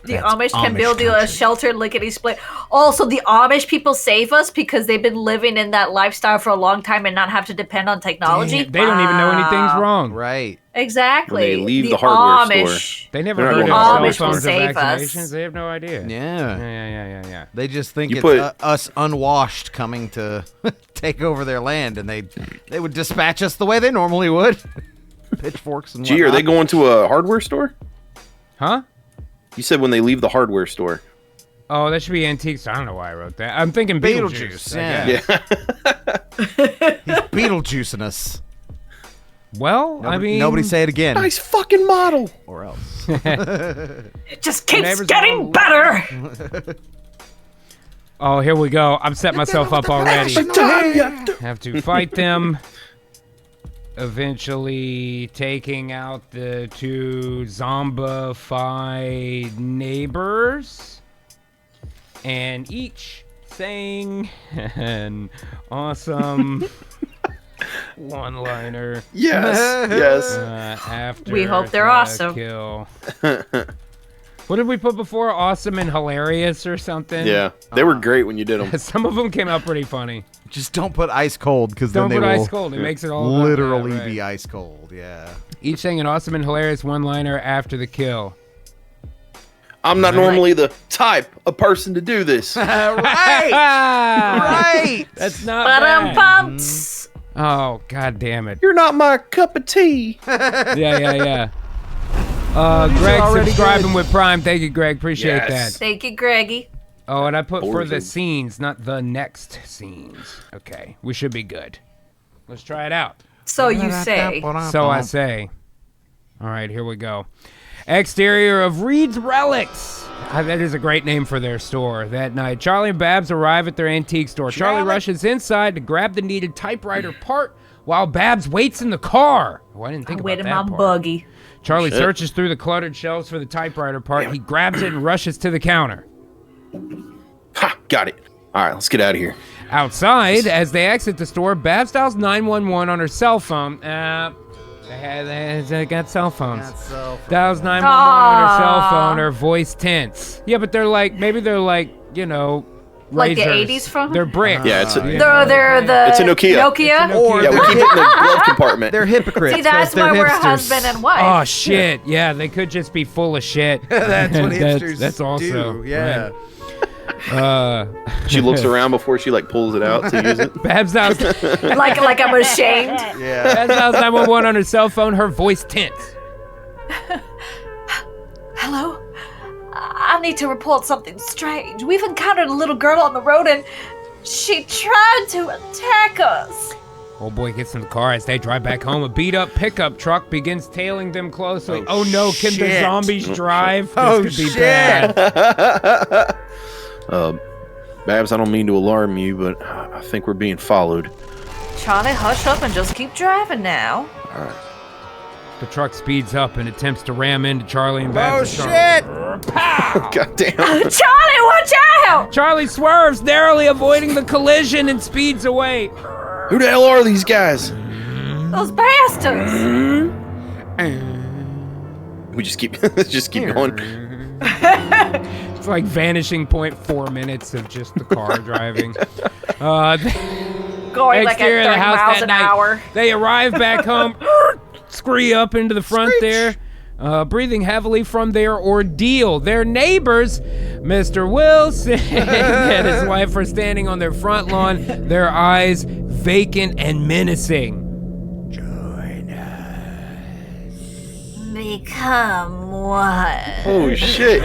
The That's Amish can Amish build you a country. shelter lickety split. Also, the Amish people save us because they've been living in that lifestyle for a long time and not have to depend on technology. Damn, they don't even know anything's Wow. wrong. Right. Exactly. When they leave the hardware Amish. They never They're heard of not cell going to phones or save us. vaccinations. They have no idea. Yeah. Yeah. They just think You it's put- us unwashed coming to take over their land, and they would dispatch us the way they normally would. Pitchforks and Gee, are whatnot. they going to a hardware store? Huh? You said when they leave the hardware store. Oh, that should be antiques. I don't know why I wrote that. I'm thinking Beetlejuice, Beetlejuice. I yeah. guess. Yeah. Beetlejuicing us? Well, I mean, Nobody say it again, Nice fucking model. or else. It just keeps neighbors getting all- better. Oh, here we go. I'm setting myself up already. Have to fight them. Eventually taking out the 2 zombified neighbors. And each saying an awesome one-liner Yes. Yes. after We hope they're the awesome. kill. What did we put before? Awesome and hilarious or something? Yeah. They were great when you did them. Some of them came out pretty funny. Just don't put ice cold, because then Don't they put will ice cold. It makes it all about literally that, right. be ice cold. Yeah. Each saying an awesome and hilarious one-liner after the kill. I'm not normally the type of person to do this. Right. Right. That's not Ba-dum bad. pumps. Oh, god damn it. You're not my cup of tea. Yeah. Greg already subscribing good. with Prime. Thank you, Greg. Appreciate Yes. that. Thank you, Greggy. Oh, and I put for the Origin. scenes, not the next scenes. Okay, we should be good. Let's try it out. So you say. So I say. All right, here we go. Exterior of Reed's Relics. That is a great name for their store. That night, Charlie and Babs arrive at their antique store. Charlie rushes inside to grab the needed typewriter part while Babs waits in the car. Oh, I didn't think about that Wait in my part. buggy. Charlie searches through the cluttered shelves for the typewriter part. He grabs it and rushes to the counter. Ha! Got it. All right, let's get out of here. Outside, as they exit the store, Babs dials 911 on her cell phone. They got cell phones. Dials 911 on her cell phone. Her voice tense. Yeah, but they're like, maybe they're like, you know, Like the razors. 80s phone? They're bricks. Yeah, it's a, They're the It's a Nokia. Nokia? Or yeah, we keep it in the glove compartment. they're hypocrites. See, that's 'cause they're why we're hipsters. husband and wife. Oh shit! Yeah, they could just be full of shit. That's what hipsters That's also do. Yeah. right. She looks around before she like pulls it out to use it. Babs dials like I'm ashamed. Yeah. Babs dials 911 on her cell phone. Her voice tense. Hello? I need to report something strange. We've encountered a little girl on the road and she tried to attack us. Old boy gets in the car as they drive back home. A beat-up pickup truck begins tailing them closely. Oh no! Can the shit. zombies drive? Oh, This could be shit. bad. Babs, I don't mean to alarm you, but I think we're being followed. Charlie, hush up and just keep driving now. The truck speeds up and attempts to ram into Charlie and Babs. Oh shit! God damn. Charlie, watch out! Charlie swerves, narrowly avoiding the collision, and speeds away. Who the hell are these guys? Those bastards! We just keep going. It's like vanishing point 4 minutes of just the car driving. Going like Exterior at of 30 the house miles that an night. hour. They arrive back home, scree up into the front there, breathing heavily from their ordeal. Their neighbors, Mr. Wilson and his wife, are standing on their front lawn, their eyes vacant and menacing. Become what? Oh shit.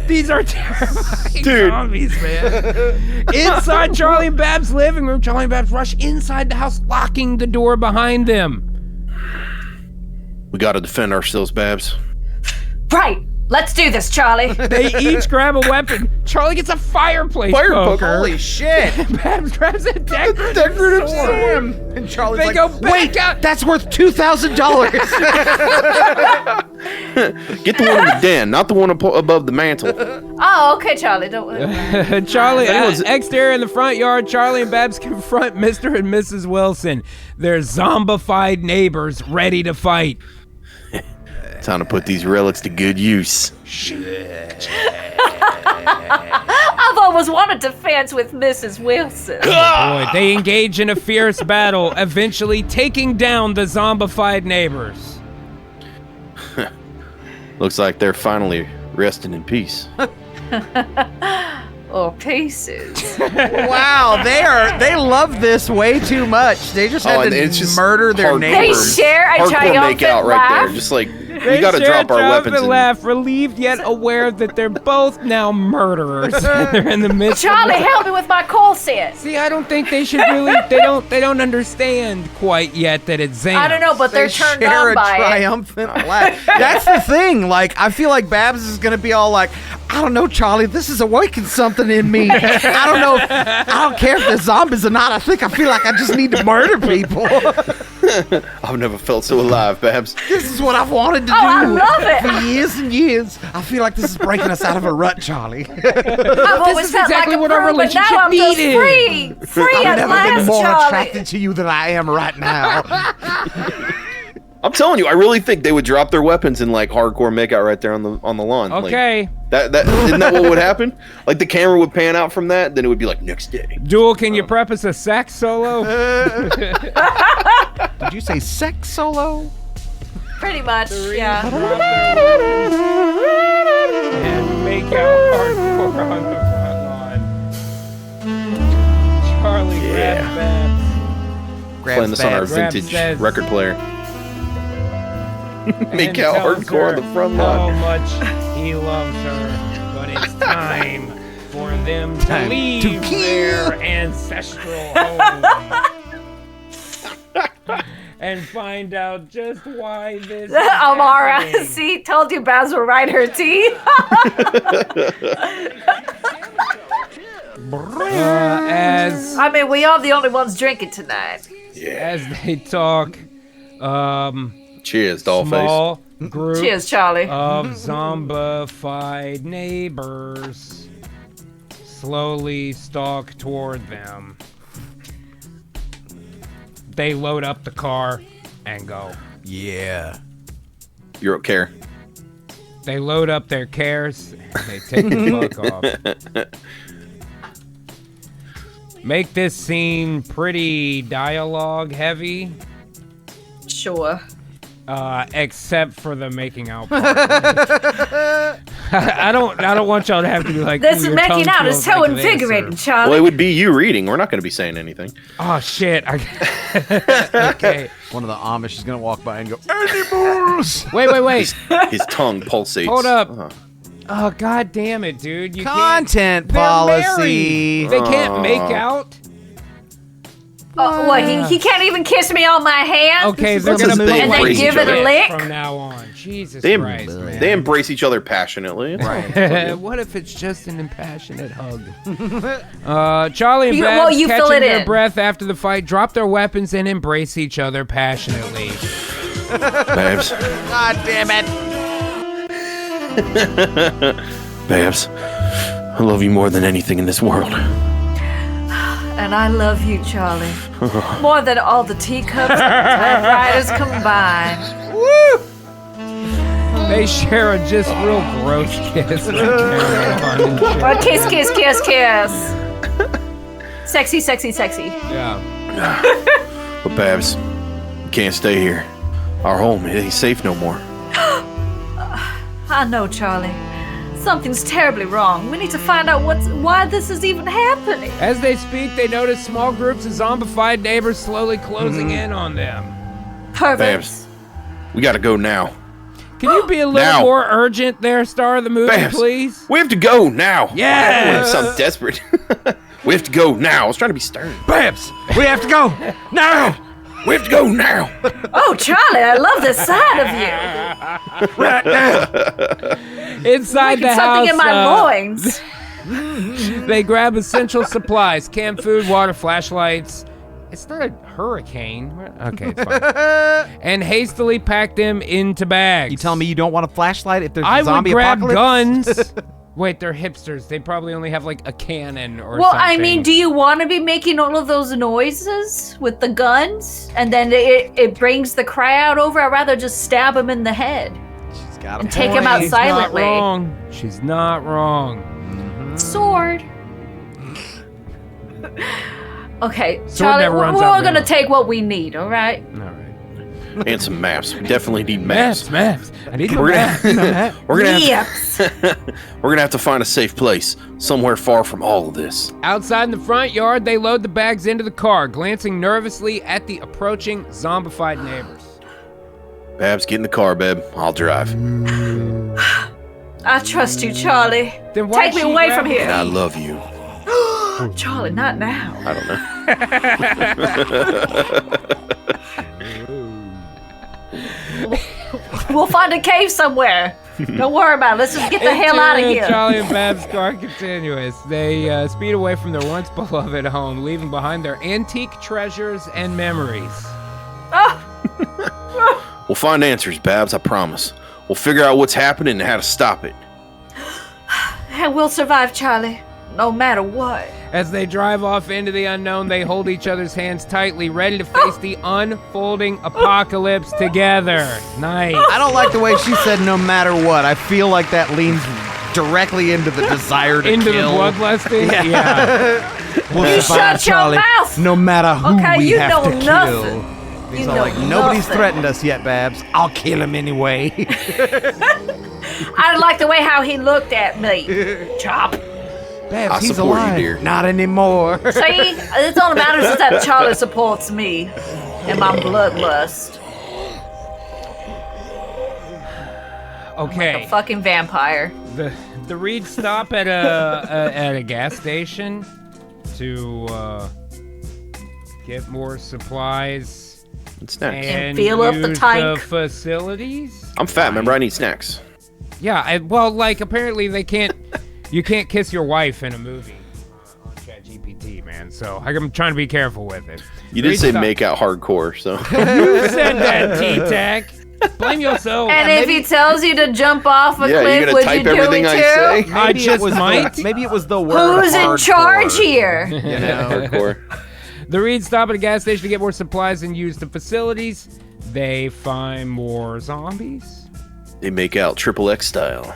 These are terrifying Dude. zombies, man. Inside Charlie and Babs' living room, Charlie and Babs rush inside the house, locking the door behind them. We gotta defend ourselves, Babs. Right! Let's do this, Charlie! They each grab a weapon. Charlie gets a fireplace poker. Holy shit! Babs grabs a decorative sword. And Charlie's They like, go back wait, out. that's worth $2,000. Get the one in the den, not the one above the mantle. Oh, okay, Charlie, don't worry. Charlie, anyone's- exterior in the front yard, Charlie and Babs confront Mr. and Mrs. Wilson, their zombified neighbors ready to fight. Time to put these relics to good use. I've always wanted to fence with Mrs. Wilson. Boy, they engage in a fierce battle, eventually taking down the zombified neighbors. Looks like they're finally resting in peace. Or pieces. Wow, they love this way too much. They just had and to it's just murder their hard- They neighbors. share a Hardcore triumphant makeout right laugh. there. Just like, we They gotta share drop our a weapons. triumphant laugh, relieved yet aware that they're both now murderers. They're in the midst Charlie, of help me with my corset. See, I don't think they should really. They don't understand quite yet that it's Zane. I don't know, but They they're turned share on a by it. triumphant laugh. That's the thing. Like, I feel like Babs is gonna be all like, I don't know, Charlie, this is awakened something in me. I don't know. I don't care if they're zombies or not. I feel like I just need to murder people. I've never felt so alive, Babs. This is what I've wanted to do I love it. for years and years. I feel like this is breaking us out of a rut, Charlie. I've always is felt exactly like what a our prude, but now I'm relationship just free. Free I've at never been last, more Charlie. attracted to you than I am right now. I'm telling you, I really think they would drop their weapons and like hardcore makeout right there on the lawn. Okay. Like, that isn't that what would happen? Like the camera would pan out from that, then it would be like next day. Duel, can you prep us a sax solo? Did you say sex solo? Pretty much, yeah. And make out hardcore on the front lawn. Charlie grabs Babs. Playing this on our Babs. vintage says- record player. Make and out tells hardcore on her the front how lawn. much he loves her, but it's time for them to Time leave to kill. their ancestral home. and find out just why this is Amara, happening. see, told you Baz will write her tea. As I mean, we are the only ones drinking tonight. as they talk, Cheers, dollface. small group Cheers, Charlie. of zombified neighbors slowly stalk toward them. They load up the car and go. Yeah. You're okay. They load up their cares and they take the fuck off. Make this scene pretty dialogue heavy, Sure. except for the making out part. I don't want y'all to have to be like. This "Ooh, your making tongue out is feels so like this," invigorating, or, Charlie. Well, it would be you reading. We're not going to be saying anything. oh shit! Okay. One of the Amish is gonna walk by and go, animals! Wait. His tongue pulsates. Hold up. Uh-huh. Oh god damn it, dude! You Content can't. They're policy. married. They can't make out. What, he can't even kiss me on my hand? Okay, they're This is gonna a big And then embrace give each it a other. lick? from now on. Jesus They, Christ, man. they embrace each other passionately. Right. What if it's just an impassionate hug? Charlie and Well, Babs, you fill catching it their in. breath after the fight, drop their weapons and embrace each other passionately. Babs. God damn it. Babs. I love you more than anything in this world. And I love you, Charlie. More than all the teacups and typewriters combined. They share a just real gross kiss. and carry on and shit. Oh, kiss, kiss, kiss, kiss. Sexy, sexy, sexy. Yeah. But Babs, you can't stay here. Our home, it ain't safe no more. I know, Charlie. Something's terribly wrong. We need to find out why this is even happening. As they speak, they notice small groups of zombified neighbors slowly closing in on them. Perfect. Babs, we gotta go now. Can you be a little Now. more urgent there, star of the movie, Babs, please? we have to go now. Yes. It sounds desperate. We have to go now. I was trying to be stern. Babs, we have to go now. We have to go now. Oh, Charlie, I love this side of you. Right now. Inside the Making house, something in my loins. they grab essential supplies, canned food, water, flashlights. It's not a hurricane. Okay, it's fine. And hastily pack them into bags. You telling me you don't want a flashlight if there's I a zombie would grab apocalypse? guns. Wait, they're hipsters. They probably only have like a cannon or Well, something. I mean, do you want to be making all of those noises with the guns? And then it brings the crowd over? I'd rather just stab him in the head. She's got a And take him point. out She's silently. not wrong. She's not wrong. Sword. Okay, Sword Charlie, never we're runs out of gonna ammo. take what we need, all right? All right. And some maps. We definitely need maps. Maps. I need the We're maps. gonna, we're gonna have Yes. we're gonna have to find a safe place somewhere far from all of this. Outside in the front yard, they load the bags into the car, glancing nervously at the approaching zombified neighbors. Babs, get in the car, babe. I'll drive. I trust you, Charlie. Then why'd Take me she away grab from me? here. And I love you. Charlie, not now. I don't know. We'll find a cave somewhere. Don't worry about it. Let's just get the hell out of here. Charlie and Babs' car continuous. They speed away from their once beloved home, leaving behind their antique treasures and memories. We'll find answers, Babs, I promise. We'll figure out what's happening and how to stop it. And we'll survive, Charlie. No matter what. As they drive off into the unknown, they hold each other's hands tightly, ready to face the unfolding apocalypse together. Nice. I don't like the way she said no matter what. I feel like that leans directly into the desire to Into kill. the bloodlusting? Yeah. We'll You survive, shut your Charlie, mouth! no matter who Okay, we you have know to nothing. kill. He's You all know like, nobody's nothing." threatened us yet, Babs. I'll kill him anyway. I like the way how he looked at me. Chop. Babs, I he's support you, alive. dear. Not anymore. See, it's all that matters is that Charlie supports me and my bloodlust. Okay. A fucking vampire. The Reeds stop at a gas station to get more supplies. And snacks. And fill up the use tank. facilities. I'm fat, remember? I need snacks. Yeah, well, like apparently they can't. You can't kiss your wife in a movie on ChatGPT, man. So I'm trying to be careful with it. You did say make out hardcore, so. You said that, T-Tac. Blame yourself. And if he tells you to jump off a Yeah, cliff, you would gonna you type do everything it I too? say? I just might. Maybe it was the word. Who's in charge here? You know? Hardcore. The Reeds stop at a gas station to get more supplies and use the facilities. They find more zombies. They make out XXX style.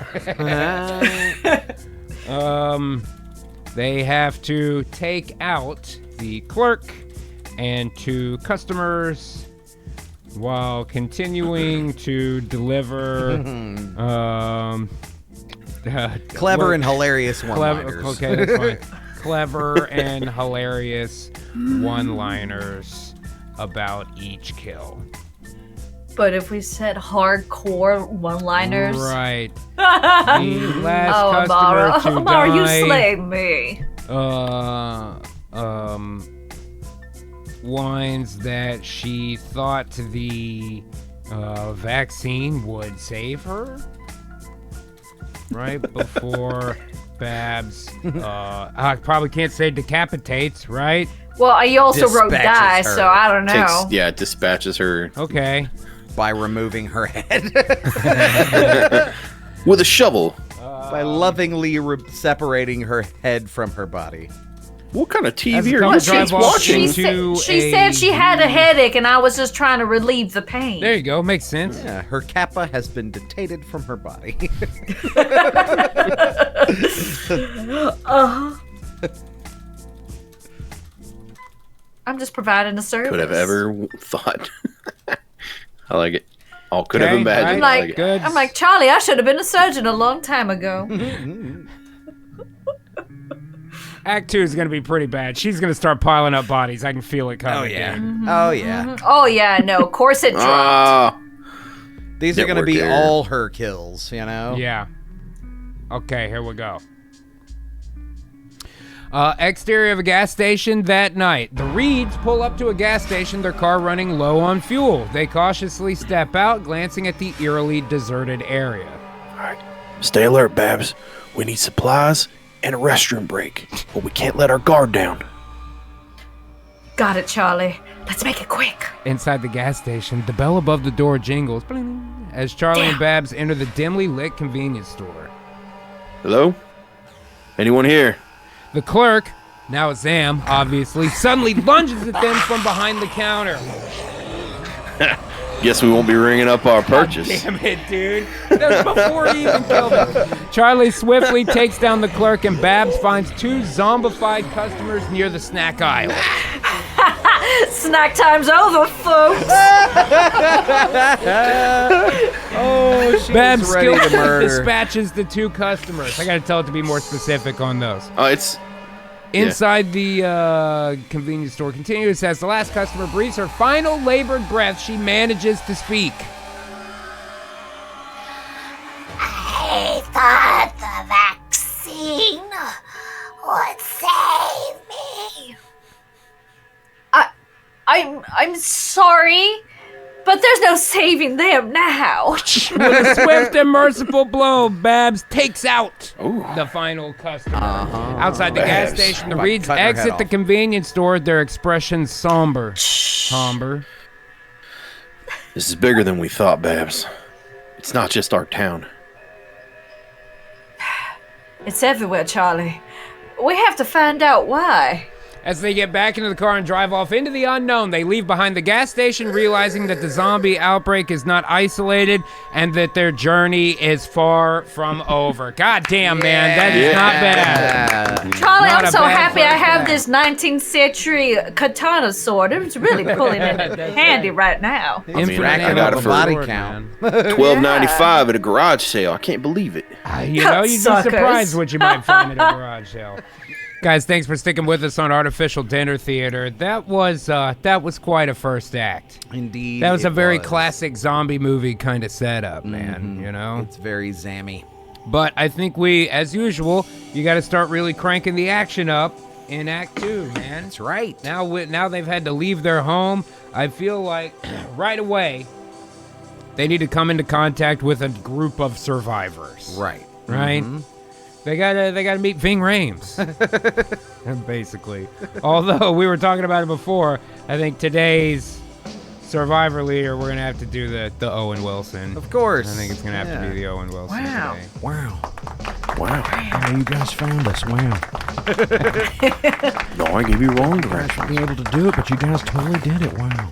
They have to take out the clerk and 2 customers while continuing to deliver Clever and hilarious one-liners. Okay, that's fine. Clever and hilarious one-liners about each kill. But if we said hardcore one-liners, Right. The last Amara, customer to Amara, you die. slay me. Lines that she thought the vaccine would save her. Right before Babs, I probably can't say decapitates, right? Well, you also wrote Dispatches die, her. so I don't know. It dispatches her Okay. By removing her head. with a shovel. By lovingly separating her head from her body. What kind of As TV a are couple you drive off watching? She said she had a headache, and I was just trying to relieve the pain. There you go. Makes sense. Yeah, her kappa has been detated from her body. I'm just providing a service. Could have ever thought. I like it. All could have Okay, imagined. I'm right. I like, like it. Good. I'm like, Charlie, I should have been a surgeon a long time ago. Act 2 is going to be pretty bad. She's going to start piling up bodies. I can feel it coming. dude. Oh, yeah. Oh yeah, no, corset dropped. Ah, These are going to Network be error. all her kills, you know? Yeah. Okay, here we go. Exterior of a gas station that night. The Reeds pull up to a gas station, their car running low on fuel. They cautiously step out, glancing at the eerily deserted area. Stay alert, Babs. We need supplies and a restroom break, but we can't let our guard down. Got it, Charlie. Let's make it quick. Inside the gas station, the bell above the door jingles bling, as Charlie and Babs enter the dimly lit convenience store. hello? Anyone here? The clerk, now it's Sam, obviously, suddenly lunges at them from behind the counter. Guess we won't be ringing up our purchase. Damn it, dude. That's before he even killed him. Charlie swiftly takes down the clerk, and Babs finds 2 zombified customers near the snack aisle. Snack time's over, folks. Oh, she Babs was ready to skillfully murder. dispatches the 2 customers. I gotta tell it to be more specific on those. Oh, it's Inside the convenience store continues as the last customer breathes her final labored breath, she manages to speak. I thought the vaccine would save me. I'm sorry, but there's no saving them now. With a swift and merciful blow, Babs takes out the final customer. Outside the gas Babs. station, the About Reeds cutting her head exit the off. convenience store, their expressions somber. This is bigger than we thought, Babs. It's not just our town. It's everywhere, Charlie. We have to find out why. As they get back into the car and drive off into the unknown, they leave behind the gas station, realizing that the zombie outbreak is not isolated and that their journey is far from over. God damn, man, that is not bad. Charlie, Not I'm a so bad happy I first have act. this 19th century katana sword. It's really pulling in handy right now. mean, I got it for body count. $12.95 at a garage sale. I can't believe it. You know, you'd be Suckers. surprised what you might find at a garage sale. Guys, thanks for sticking with us on Artificial Dinner Theater. That was quite a first act. Indeed. That was a it very classic zombie movie kind of setup, man, you know? It's very zammy. But I think we, as usual, you got to start really cranking the action up in Act 2, man. That's right. Now they've had to leave their home. I feel like right away they need to come into contact with a group of survivors. Right. Right? Mhm. They gotta meet Ving Rhames. Basically. Although we were talking about it before, I think today's survivor leader, we're gonna have to do the Owen Wilson. Of course. I think it's gonna have to be the Owen Wilson Wow. today. Wow. Wow. Oh, you guys found us. Wow. No, I gave you wrong You guys direction. should be able to do it, but you guys totally did it. Wow.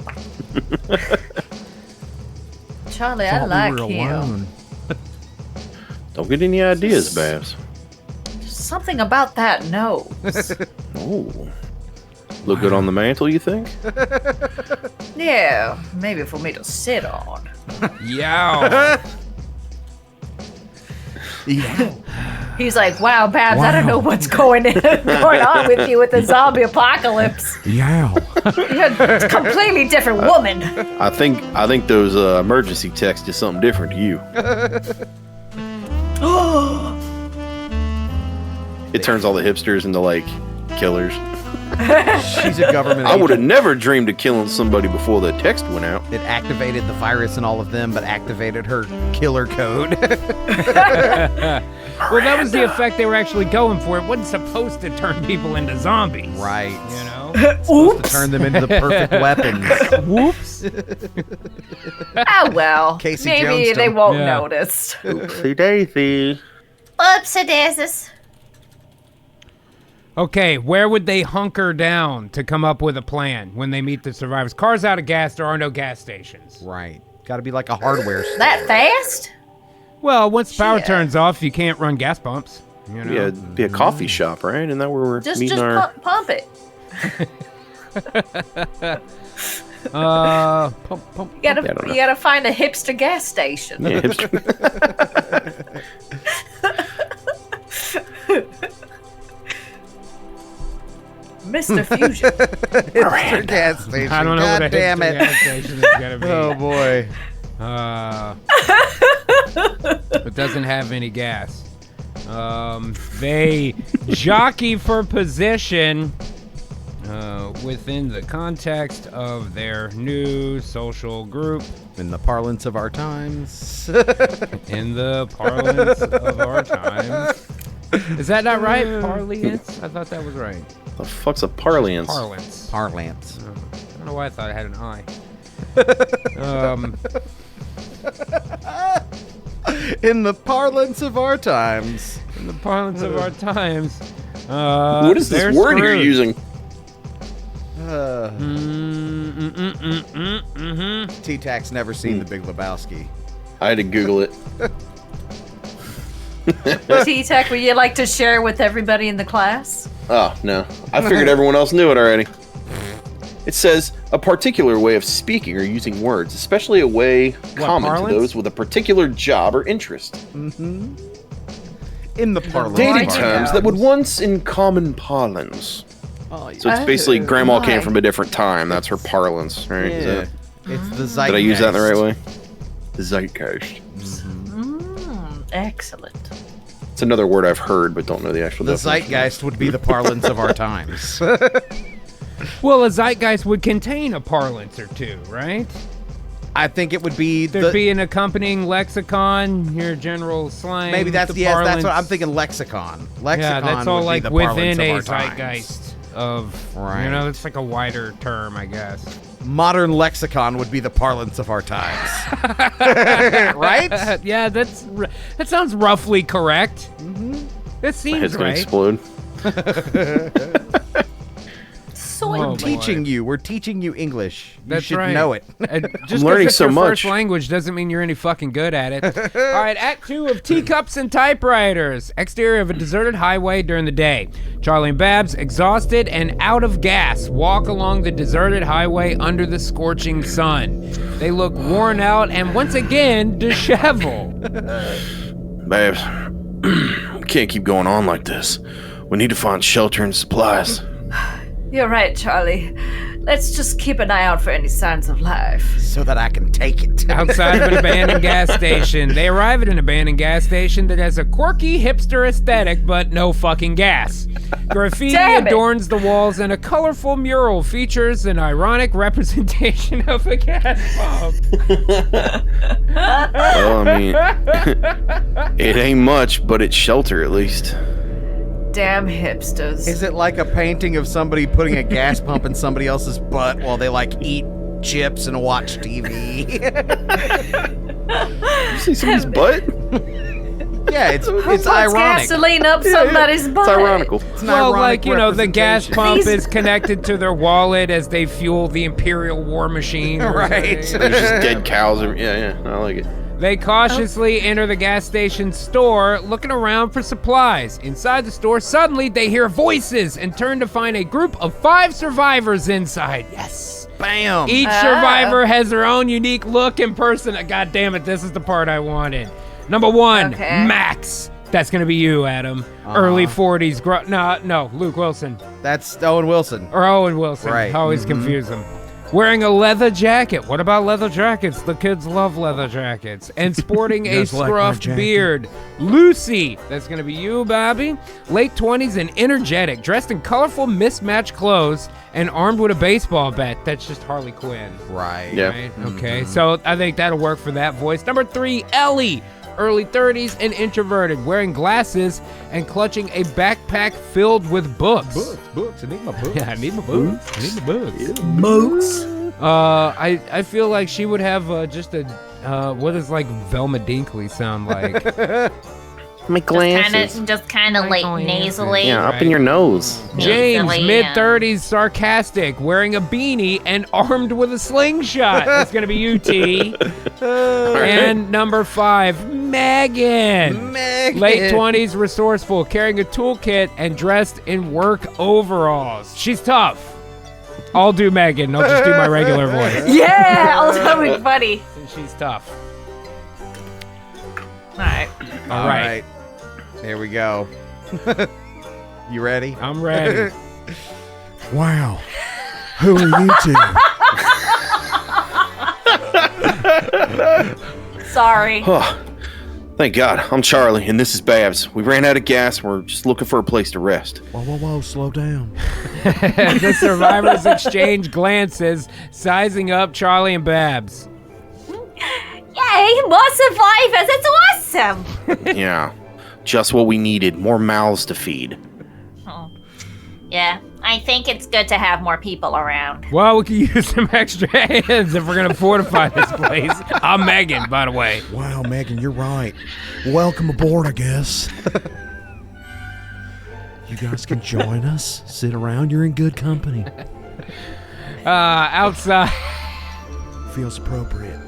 Charlie, I Thought like we were you. alone. Don't get any ideas, Babs. Something about that nose. Oh. Look good on the mantle, you think? Yeah, maybe for me to sit on. Yow. Yeah. He's like, wow, Babs, I don't know what's going on with you with the zombie apocalypse. Yeah. You're a completely different woman. I think those emergency texts did something different to you. It turns all the hipsters into like killers. She's a government I would have agent. never dreamed of killing somebody before the text went out. It activated the virus in all of them, but activated her killer code. Well, that was the effect they were actually going for. It wasn't supposed to turn people into zombies. Right. You know? To turn them into the perfect weapons. Whoops. Oh, well. Casey Maybe Jones they don't- won't Yeah. notice. Oopsie daisy. Oopsie daisies. Okay, where would they hunker down to come up with a plan when they meet the survivors? Cars out of gas, there are no gas stations. Right. Got to be like a hardware store. That fast? Well, once power Shit. turns off, you can't run gas pumps. You know? Yeah, it'd be a coffee shop, right? Isn't that where we're Just meeting our... pump it. Pump. You gotta, I don't know. you gotta find a hipster gas station. Yeah, hipster. Mr. Fusion. Hipster gas station. I don't know God what a damn hipster it. gas station is gonna be. Oh boy. It doesn't have any gas. They jockey for position within the context of their new social group. In the parlance of our times. In the parlance of our times. Is that not right? Parlance? I thought that was right. The fuck's a parlance? Parlance. Parlance. I don't know why I thought it had an I. In the parlance of our times. In the parlance of our times. What is this word you're using? T-Tac's never seen The Big Lebowski. I had to Google it. T-Tech, would you like to share with everybody in the class? Oh, no. I figured everyone else knew it already. It says, a particular way of speaking or using words, especially a way common parlance? to those with a particular job or interest. In the parlance Dated of our terms times. that would once in common parlance. Oh, yeah. So it's basically grandma came my. from a different time. That's her parlance, right? Is Yeah. that- It's the zeitgeist. Did I use that in the right way? The zeitgeist. Excellent. It's another word I've heard but don't know the actual The definition. zeitgeist would be the parlance of our times. Well, a zeitgeist would contain a parlance or two, right? I think it would be There'd be an accompanying lexicon, your general slang. maybe with that's the yes, that's parlance. what I'm thinking. Lexicon. Yeah, Lexicon that's all would like be the parlance within of a our times. zeitgeist of, Right. you know, it's like a wider term, I guess. Modern lexicon would be the parlance of our times. Right? Yeah, that sounds roughly correct. Mm-hmm. That My seems head's gonna right. explode. So Oh, We're teaching you. We're teaching you English. You That's should right. know it. Just learning 'cause it's so your much. first language doesn't mean you're any fucking good at it. All right, Act 2 of Teacups and Typewriters. Exterior of a deserted highway during the day. Charlie and Babs, exhausted and out of gas, walk along the deserted highway under the scorching sun. They look worn out and once again disheveled. Babs, we can't keep going on like this. We need to find shelter and supplies. You're right, Charlie. Let's just keep an eye out for any signs of life. So that I can take it. Outside of an abandoned gas station, they arrive at an abandoned gas station that has a quirky hipster aesthetic, but no fucking gas. Graffiti Damn it. adorns the walls, and a colorful mural features an ironic representation of a gas pump. Well, I mean, it ain't much, but it's shelter at least. Damn hipsters. Is it like a painting of somebody putting a gas pump in somebody else's butt while they like eat chips and watch TV? You see somebody's butt? Yeah, it's Puts ironic. gasoline up somebody's butt. It's ironical. It's an Well, ironic like, you know, the gas representation. pump is connected to their wallet as they fuel the Imperial War Machine. or Right. something. There's just dead cows. Yeah, I like it. They cautiously enter the gas station store, looking around for supplies. Inside the store, suddenly they hear voices and turn to find a group of 5 survivors inside. Yes. Bam. Each survivor has their own unique look and person. God damn it, this is the part I wanted. Number 1, Okay. Max. That's gonna be you, Adam. Early 40s. No, Luke Wilson. That's Owen Wilson. Or Owen Wilson. Right. I always confuse them. Wearing a leather jacket. What about leather jackets? The kids love leather jackets. And sporting a guys like my scruffed jacket? beard. Lucy. That's going to be you, Bobby. Late 20s and energetic. Dressed in colorful mismatched clothes and armed with a baseball bat. That's just Harley Quinn. Right. Yeah. Right? Okay. So I think that'll work for that voice. Number 3, Ellie. Early 30s and introverted. Wearing glasses and clutching a backpack filled with books. Books. I need my books. Yeah, I need my books. I need my books. Mooks. I feel like she would have just a what does like Velma Dinkley sound like? My Just kind of like nasally. Yeah, up in your nose. James, Nasally, mid-30s, sarcastic, wearing a beanie and armed with a slingshot. That's gonna be you, T. And number 5, Megan. Late 20s, resourceful, carrying a toolkit and dressed in work overalls. She's tough. I'll do Megan. I'll just do my regular voice. Yeah, ultimately funny. She's tough. All right. All right. Here we go. You ready? I'm ready. Wow. Who are you two? Sorry. Oh, thank God. I'm Charlie, and this is Babs. We ran out of gas, and we're just looking for a place to rest. Whoa, slow down. The survivors exchange glances, sizing up Charlie and Babs. Yay, more survivors. It's awesome. Yeah, just what we needed. More mouths to feed. Yeah, I think it's good to have more people around. Well, we can use some extra hands if we're going to fortify this place. I'm Megan, by the way. Wow, Megan, you're right. Welcome aboard, I guess. You guys can join us. Sit around. You're in good company. Outside, Feels appropriate.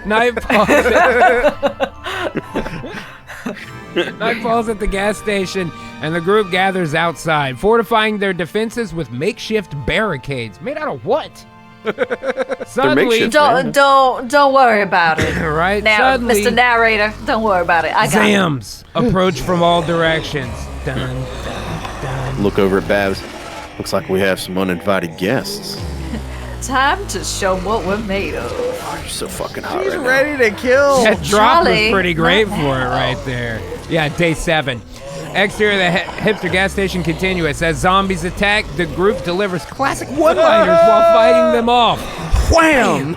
night falls at the gas station, and the group gathers outside, fortifying their defenses with makeshift barricades. Made out of what? Suddenly, makeshift. Don't worry about it. right? Now, Suddenly, Mr. Narrator, don't worry about it. I got it. Zams approach from all directions. Dun, Look over at Babs. Looks like we have some uninvited guests. Time to show what we're made of. Oh, you're so fucking hot He's right now. ready to kill. That drop was Charlie, pretty great not for it now. right there. Yeah, day 7. Exterior of the hipster gas station continuous. As zombies attack, the group delivers classic one-liners while fighting them off. Wham!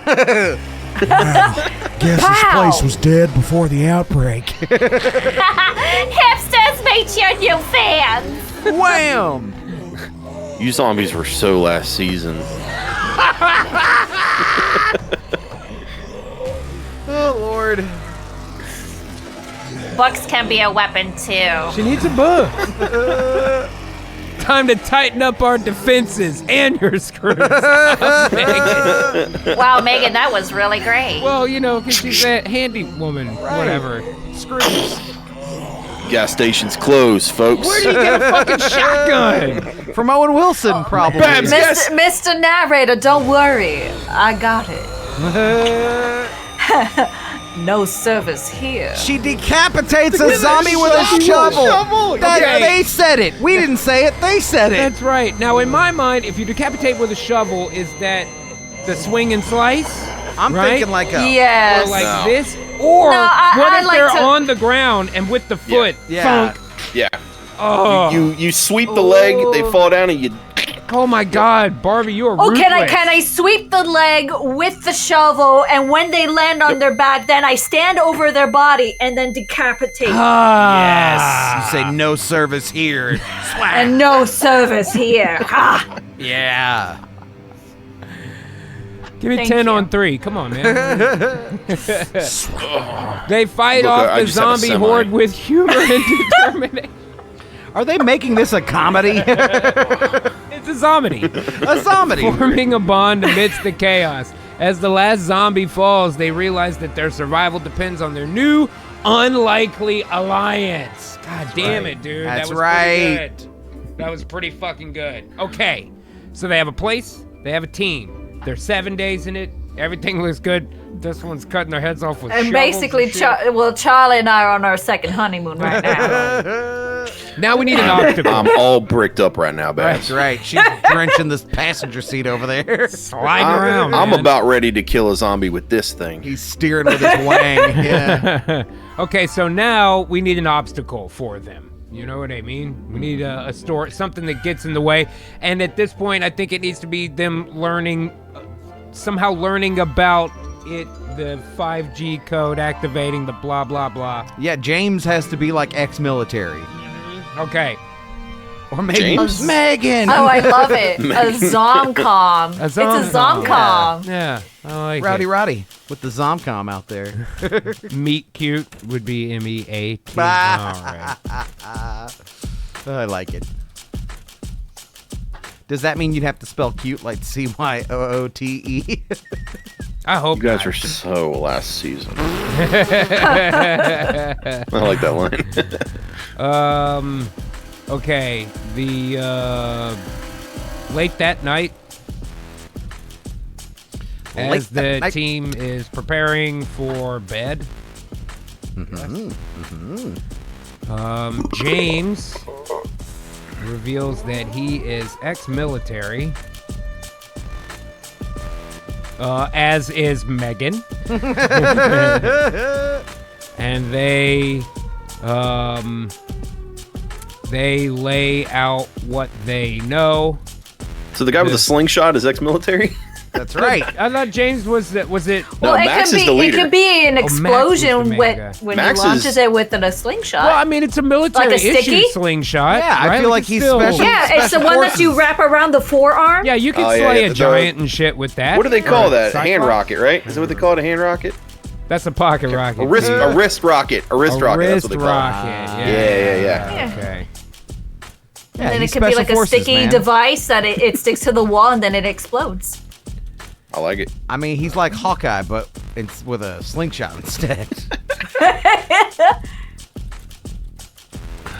Guess this place was dead before the outbreak. Hipsters, meet your new fans. Wham! You zombies were so last season. Oh, Lord. Books can be a weapon too. She needs a book. Time to tighten up our defenses and your screws. Megan. Wow, Megan, that was really great. Well, you know, because she's that handy woman, whatever. Screws. Gas station's closed, folks. Where do you get a fucking shotgun? From Owen Wilson, probably. Babs. Mr. Narrator, don't worry. I got it. No service here. She decapitates a zombie with a shovel. They said it. We didn't say it. They said it. That's right. Now, in my mind, if you decapitate with a shovel, is that the swing and slice? I'm right? thinking like a... Yes. Or like this? Or No, what I if like they're to- on the ground and with the foot, Yeah. thunk? Yeah. Oh. You sweep the leg, they fall down, and you. Oh my God, Barbie, you are Oh, ruthless. can I sweep the leg with the shovel, and when they land on their back, then I stand over their body and then decapitate. Ah. Yes. You say no service here. Swag. And no service here. Ah. Yeah. Give me Thank 10 you. on 3. Come on, man. They fight Look, off I the just have a zombie semi. horde with humor and determination. Are they making this a comedy? It's a zombie. A zombie. Forming a bond amidst the chaos. As the last zombie falls, they realize that their survival depends on their new, unlikely alliance. God damn it, dude. That's that was right. pretty good. That was pretty fucking good. Okay, so they have a place, they have a team. They're 7 days in it. Everything looks good. This one's cutting their heads off with And shovels basically, and shit. Charlie and I are on our second honeymoon right now. Now we need an obstacle. I'm all bricked up right now, Babs. That's right. She's drenching this passenger seat over there. Sliding around, I'm man. about ready to kill a zombie with this thing. He's steering with his wang. Yeah. Okay, so now we need an obstacle for them. You know what I mean? We need a story, something that gets in the way. And at this point, I think it needs to be them learning, somehow learning about it, the 5G code, activating the blah, blah, blah. Yeah, James has to be like ex-military. Okay. Or maybe James? Megan. Oh, I love it. A Zomcom. It's a Zomcom. Yeah, I like Rowdy it. Roddy with the Zomcom out there. Meet cute would be MEAT. All right. I like it. Does that mean you'd have to spell cute like CYOOTE? I hope You guys not. are so last season. I like that line. Okay, the late that night, as the team is preparing for bed, James reveals that he is ex-military, as is Megan, and they lay out what they know. So the guy with the slingshot is ex-military? That's right. I thought James was it. No, Well, Max it is the could be. It leader. could be an Max was the explosion main when guy. when Max he launches is- it with a slingshot. Well, I mean, it's a military Like a issue sticky? slingshot. Yeah, I right? feel like it's he's still- special. yeah, it's the Special one that you forces. wrap around the forearm. Yeah, you can Oh, yeah, slay yeah, a the- giant and shit with that. What do they call Or that? Cyclops? Hand rocket, right? Is that what they call it? A hand rocket? That's a pocket rocket. A wrist rocket. A wrist rocket. That's Wrist what they call rocket. Yeah. Yeah. Okay. Yeah, And then he's it could be special like a forces, sticky man. device that it sticks to the wall and then it explodes. it. I like it. I mean, he's like Hawkeye, but it's with a slingshot instead.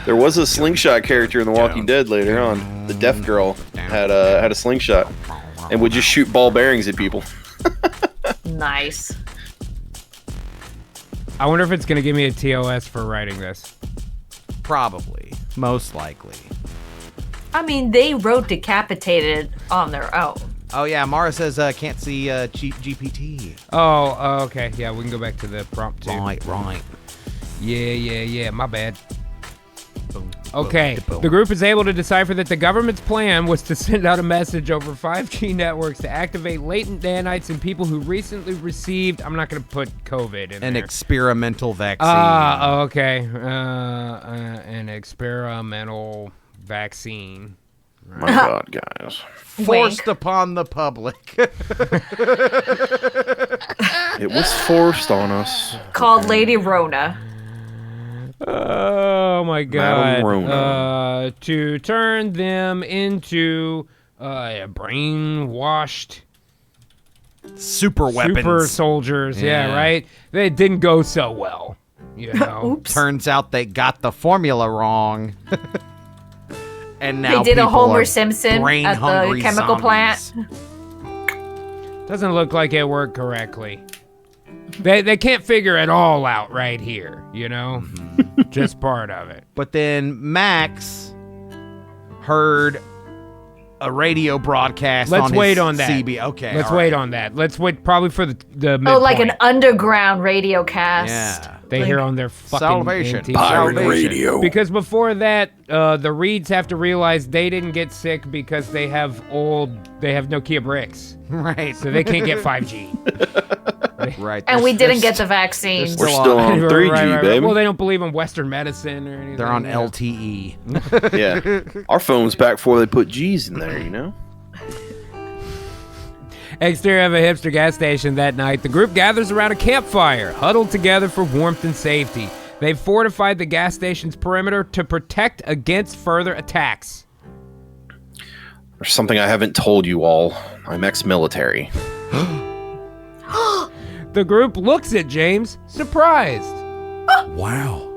There was a slingshot character in The Walking Dead later on. The deaf girl had a slingshot and would just shoot ball bearings at people. Nice. I wonder if it's gonna give me a TOS for writing this. Probably. Most likely. I mean, they wrote decapitated on their own. Oh, yeah. Mara says can't see GPT. Oh, okay. Yeah, we can go back to the prompt too. Right. Yeah. My bad. Boom, Okay, boom, boom. the group is able to decipher that the government's plan was to send out a message over 5G networks to activate latent nanites in people who recently received, I'm not going to put COVID in An there. experimental vaccine. Okay. An experimental vaccine. My God, guys. Forced upon the public. It was forced on us. Called Lady Rona. Oh my Madame God. Rona. To turn them into brainwashed Super weapons. super soldiers. Yeah, Yeah. right? It didn't go so well. You know? Oops. Turns out they got the formula wrong. And now They did a people Homer are Simpson at the brain-hungry chemical zombies. plant. Doesn't look like it worked correctly. They can't figure it all out right here, you know? Just part of it. But then Max heard a radio broadcast. Let's on wait his on that. CB. Okay, Let's all wait right. on that. Let's wait probably for the midpoint. Oh, like an underground radio cast. Yeah. They hear on their fucking Salvation. antique Pirate Salvation. radio. Because before that, the Reeds have to realize they didn't get sick because they have Nokia bricks. Right. So they can't get 5G. Right. And we They're didn't get the vaccines. We're still on 3G, baby. Well, they don't believe in Western medicine or anything. They're on yeah. LTE. Yeah. Our phone's back before they put G's in there, you know? Exterior of a hipster gas station that night, the group gathers around a campfire, huddled together for warmth and safety. They've fortified the gas station's perimeter to protect against further attacks. There's something I haven't told you all. I'm ex-military. The group looks at James, surprised. Wow.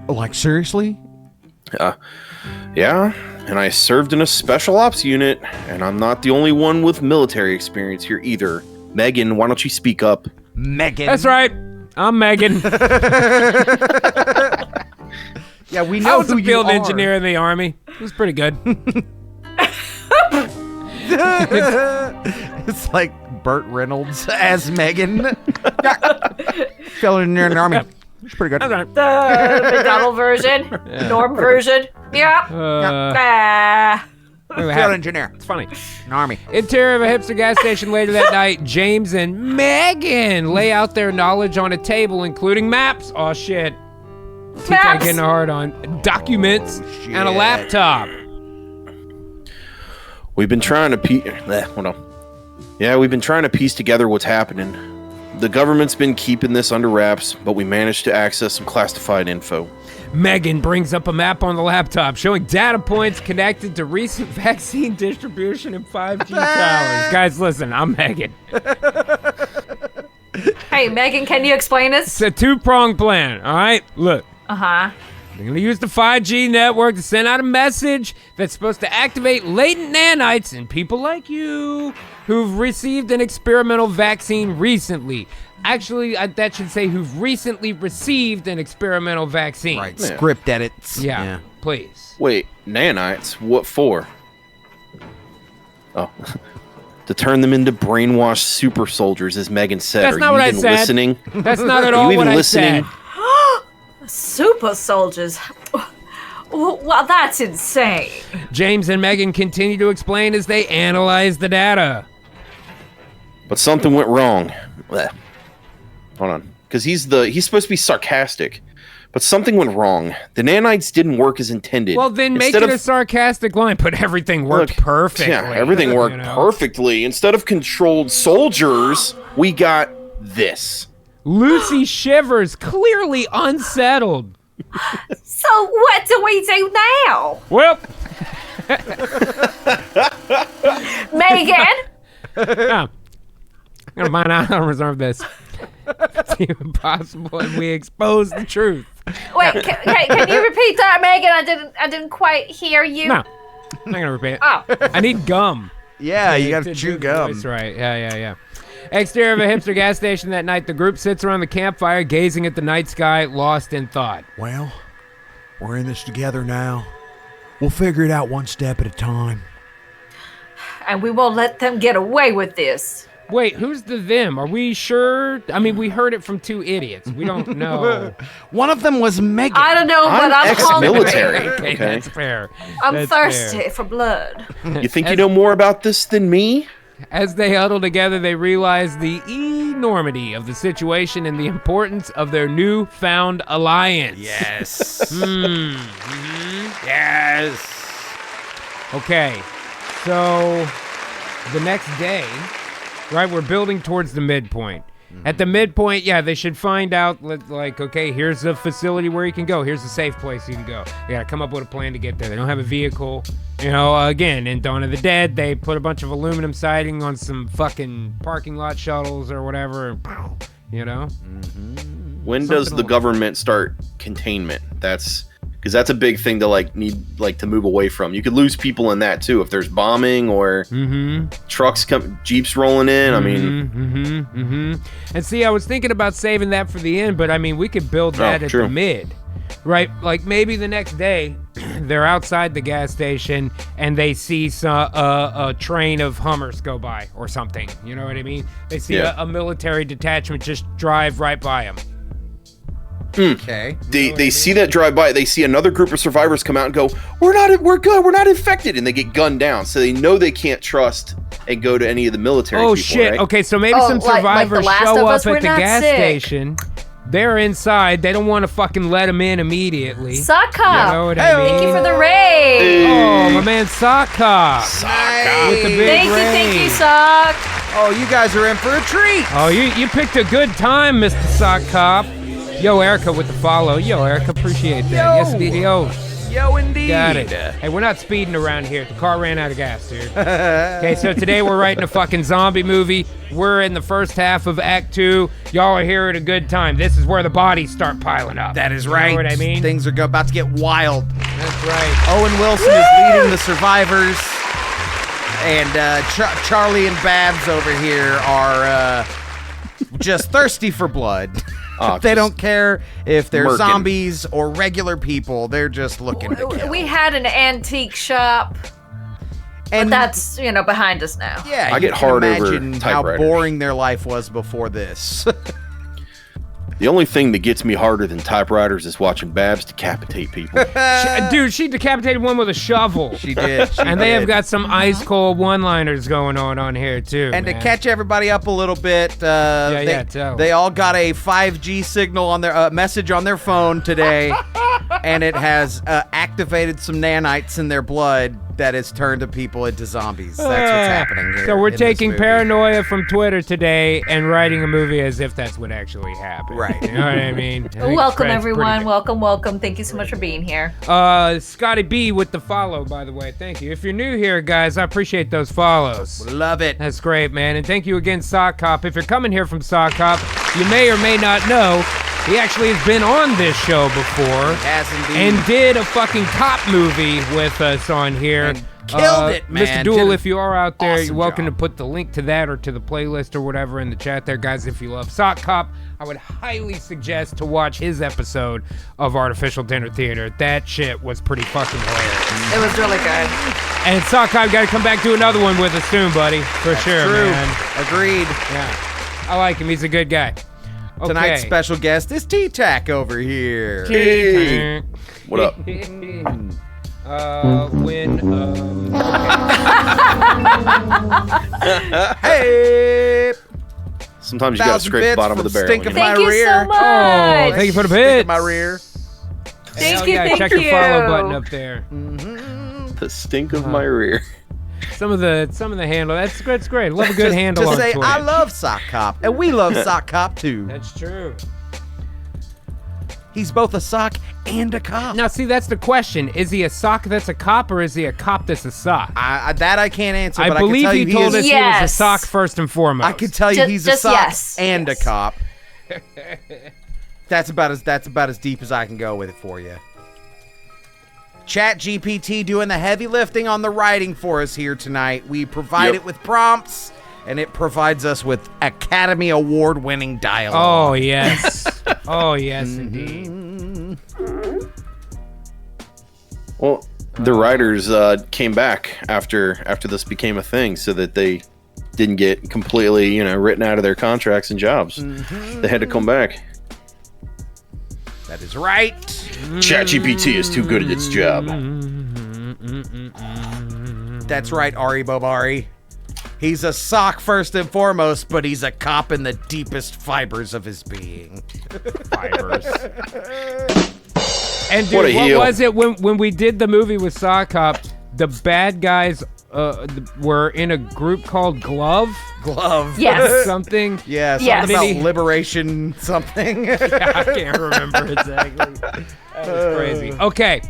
Like, seriously? Yeah, and I served in a special ops unit, and I'm not the only one with military experience here either. Megan, why don't you speak up? Megan. That's right. I'm Megan. Yeah, we I know was who a field you are. engineer in the Army. It was pretty good. It's like Burt Reynolds as Megan. Field engineer in the Army. It's pretty good. That's right. The McDonald version. Norm version. Yeah. Ah. Field engineer. It's funny. In the Army. Interior of a hipster gas station later that night, James and Megan lay out their knowledge on a table, including maps. Oh, shit. TK Maps. getting hard on documents and a shit. laptop. We've been trying to hold on. Yeah, we've been trying to piece together what's happening. The government's been keeping this under wraps, but we managed to access some classified info. Megan brings up a map on the laptop showing data points connected to recent vaccine distribution and 5G towers. Guys, listen, I'm Megan. Hey, Megan, can you explain It's this? a two-pronged plan, all right? Look. Uh-huh. They're going to use the 5G network to send out a message that's supposed to activate latent nanites in people like you who've received an experimental vaccine recently. Actually, that should say who've recently received an experimental vaccine. Right. Yeah. Script edits. Yeah, please. Wait, nanites? What for? Oh. To turn them into brainwashed super soldiers, as Megan said. That's Are not you what I even said. listening? That's not at Are all you what even I listening? said. Super soldiers. Well, that's insane. James and Megan continue to explain as they analyze the data. But something went wrong. Blech. Hold on. Because he's supposed to be sarcastic. But something went wrong. The nanites didn't work as intended. Well, then make Instead it of- a sarcastic line, but everything worked Look, perfectly. Yeah, everything worked you know? perfectly. Instead of controlled soldiers, we got this. Lucy shivers, clearly unsettled. So what do we do now? Well, Megan? I'm gonna mind out and reserve this. It's even possible if we expose the truth. Wait, can you repeat that, Megan? I didn't quite hear you. No, I'm not gonna repeat it. Oh. I need gum. Yeah, you got to to do chew the gum. voice right. Yeah. Exterior of a hipster gas station that night, the group sits around the campfire, gazing at the night sky, lost in thought. Well, we're in this together now. We'll figure it out one step at a time. And we won't let them get away with this. Wait, who's the them? Are we sure? I mean, we heard it from two idiots. We don't know. One of them was Megan. I don't know, but I'm ex-military. hungry. Okay, that's fair. I'm That's thirsty fair. for blood. You think you know more about this than me? As they huddle together, they realize the enormity of the situation and the importance of their newfound alliance. Yes. Mm-hmm. Yes. Okay, so the next day, right, we're building towards the midpoint. At the midpoint, yeah, they should find out, like, okay, here's a facility where you can go. Here's a safe place you can go. They gotta come up with a plan to get there. They don't have a vehicle. You know, again, in Dawn of the Dead, they put a bunch of aluminum siding on some fucking parking lot shuttles or whatever, and pow, you know? When does Something the like- government start containment? because that's a big thing to need to move away from. You could lose people in that too if there's bombing or trucks jeeps rolling in. I mean, and see, I was thinking about saving that for the end, but I mean, we could build that at the mid, right? Like maybe the next day they're outside the gas station and they see a train of Hummers go by or something. You know what I mean? They see a military detachment just drive right by them. Okay. They see that drive by. They see another group of survivors come out and go, we're good, we're not infected, and they get gunned down. So they know they can't trust and go to any of the military people. Shit. Right? Okay, so maybe some survivors show up at the gas sick. station. They're inside. They don't want to fucking let them in immediately. Sokka! You know what I mean? Thank you for the raid! Oh, my man Sokka! With the big raid. Thank you, Sok! Oh, you guys are in for a treat. Oh, you picked a good time, Mr. Sokka. Yo, Erica with the follow. Yo, Erica, appreciate that. Yes, indeed. Yo, indeed. Got it. Hey, we're not speeding around here. The car ran out of gas, dude. Okay, so today we're writing a fucking zombie movie. We're in the first half of Act 2. Y'all are here at a good time. This is where the bodies start piling up. That is right. You know what I mean? Things are about to get wild. That's right. Owen Wilson is leading the survivors. And Charlie and Babs over here are just thirsty for blood. They don't care if they're zombies or regular people. They're just looking to kill. We had an antique shop, but that's, behind us now. Yeah, I get hard over imagine how boring their life was before this. The only thing that gets me harder than typewriters is watching Babs decapitate people. She decapitated one with a shovel. She did. And they have got some ice cold one-liners going on here too. And man. to catch everybody up a little bit, they all got a 5G signal on their message on their phone today, and it has activated some nanites in their blood that has turned people into zombies. That's what's happening here. So we're taking paranoia from Twitter today and writing a movie as if that's what actually happened. Right. You know what I mean? Welcome, everyone. Welcome. Thank you so much for being here. Scotty B with the follow, by the way. Thank you. If you're new here, guys, I appreciate those follows. Love it. That's great, man. And thank you again, Sock Cop. If you're coming here from Sock Cop, you may or may not know he actually has been on this show before. He has indeed. And did a fucking cop movie with us on here. And killed it, man. Mr. Duel, if you are out there, awesome you're welcome job. to put the link to that or to the playlist or whatever in the chat there, guys. If you love Sock Cop, I would highly suggest to watch his episode of Artificial Dinner Theater. That shit was pretty fucking hilarious. It was really good. And Sock Cop, got to come back do another one with us soon, buddy. For sure, True. man. Agreed. Yeah. I like him. He's a good guy. Okay. Tonight's special guest is T-Tac over here. Hey. What up? Hey! Sometimes you gotta scrape the bottom of the barrel. Stink of you know? my Thank you rear. so much. Oh, thank you for the Stink bits. of my rear. Thank you. Check your follow button up there. The stink of my rear. Some of the handle. That's great. Love a good handle to on say, Twitter. I love Sock Cop, and we love Sock Cop too. That's true. He's both a sock and a cop. Now, see, that's the question. Is he a sock that's a cop, or is he a cop that's a sock? That I can't answer, I but believe I can tell he you told us he was a Yes. sock first and foremost. I can tell you he's a Just sock yes. and Yes. a cop. That's about as deep as I can go with it for you. ChatGPT doing the heavy lifting on the writing for us here tonight. We provide it with prompts, and it provides us with Academy Award-winning dialogue. Oh, yes. Oh, yes, indeed. Well, the writers came back after this became a thing, so that they didn't get completely, written out of their contracts and jobs. They had to come back. That is right. ChatGPT is too good at its job. That's right, Ari Bobari. He's a sock first and foremost, but he's a cop in the deepest fibers of his being. Fibers. And What a dude, what heel. was it when we did the movie with Sock Cop? The bad guys were in a group called Glove. Yes. Something. Yeah, something Yes. about liberation something. I can't remember exactly. That was crazy. Okay.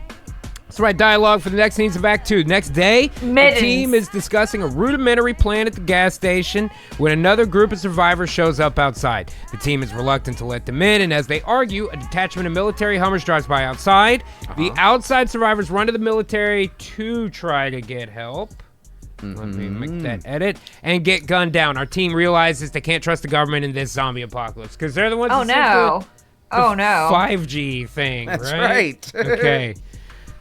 Let's write dialogue for the next scenes of Act 2. Next day, Mittens. the team is discussing a rudimentary plan at the gas station when another group of survivors shows up outside. The team is reluctant to let them in, and as they argue, a detachment of military Hummers drives by outside. The outside survivors run to the military to try to get help. Let me make that edit. And get gunned down. Our team realizes they can't trust the government in this zombie apocalypse because they're the ones Oh, that sent the no. Oh, no. 5G thing, That's right? right. Okay.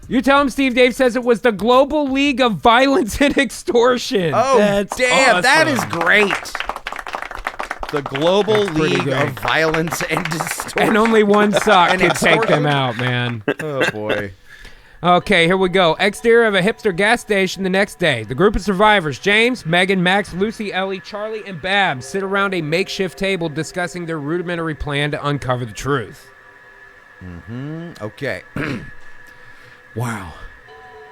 You tell him Steve Dave says it was the Global League of Violence and Extortion. Oh, That's damn, that is awesome. great. The Global That's pretty League great. of Violence and Distortion. And only one sock And can take extortion. them out, man. Oh, boy. Okay, here we go. Exterior of a hipster gas station the next day. The group of survivors, James, Megan, Max, Lucy, Ellie, Charlie, and Babs, sit around a makeshift table discussing their rudimentary plan to uncover the truth. Okay. Wow.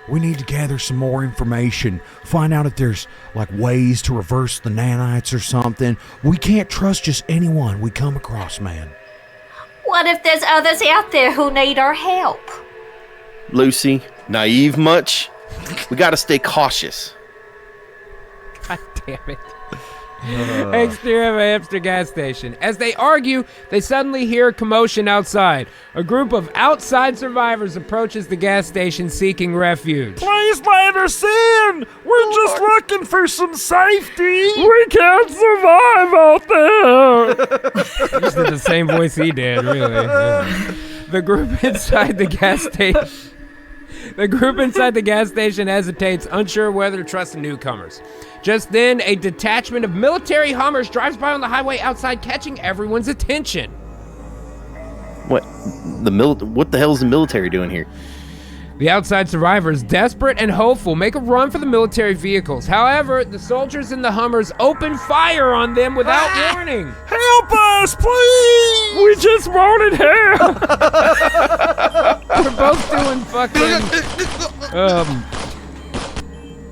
We need to gather some more information. Find out if there's, like, ways to reverse the nanites or something. We can't trust just anyone we come across, man. What if there's others out there who need our help? Lucy, naive much? We gotta stay cautious. God damn it. Exterior of a hipster gas station. As they argue, they suddenly hear a commotion outside. A group of outside survivors approaches the gas station seeking refuge. Please let us in! We're just looking for some safety! We can't survive out there! Just did the same voice he did, really. Yeah. The group inside the gas station. The group inside the gas station hesitates, unsure whether to trust the newcomers. Just then, a detachment of military Hummers drives by on the highway outside, catching everyone's attention. What the hell is the military doing here? The outside survivors, desperate and hopeful, make a run for the military vehicles. However, the soldiers in the Hummers open fire on them without warning. Help us, please! We just wanted help! We're both doing fucking...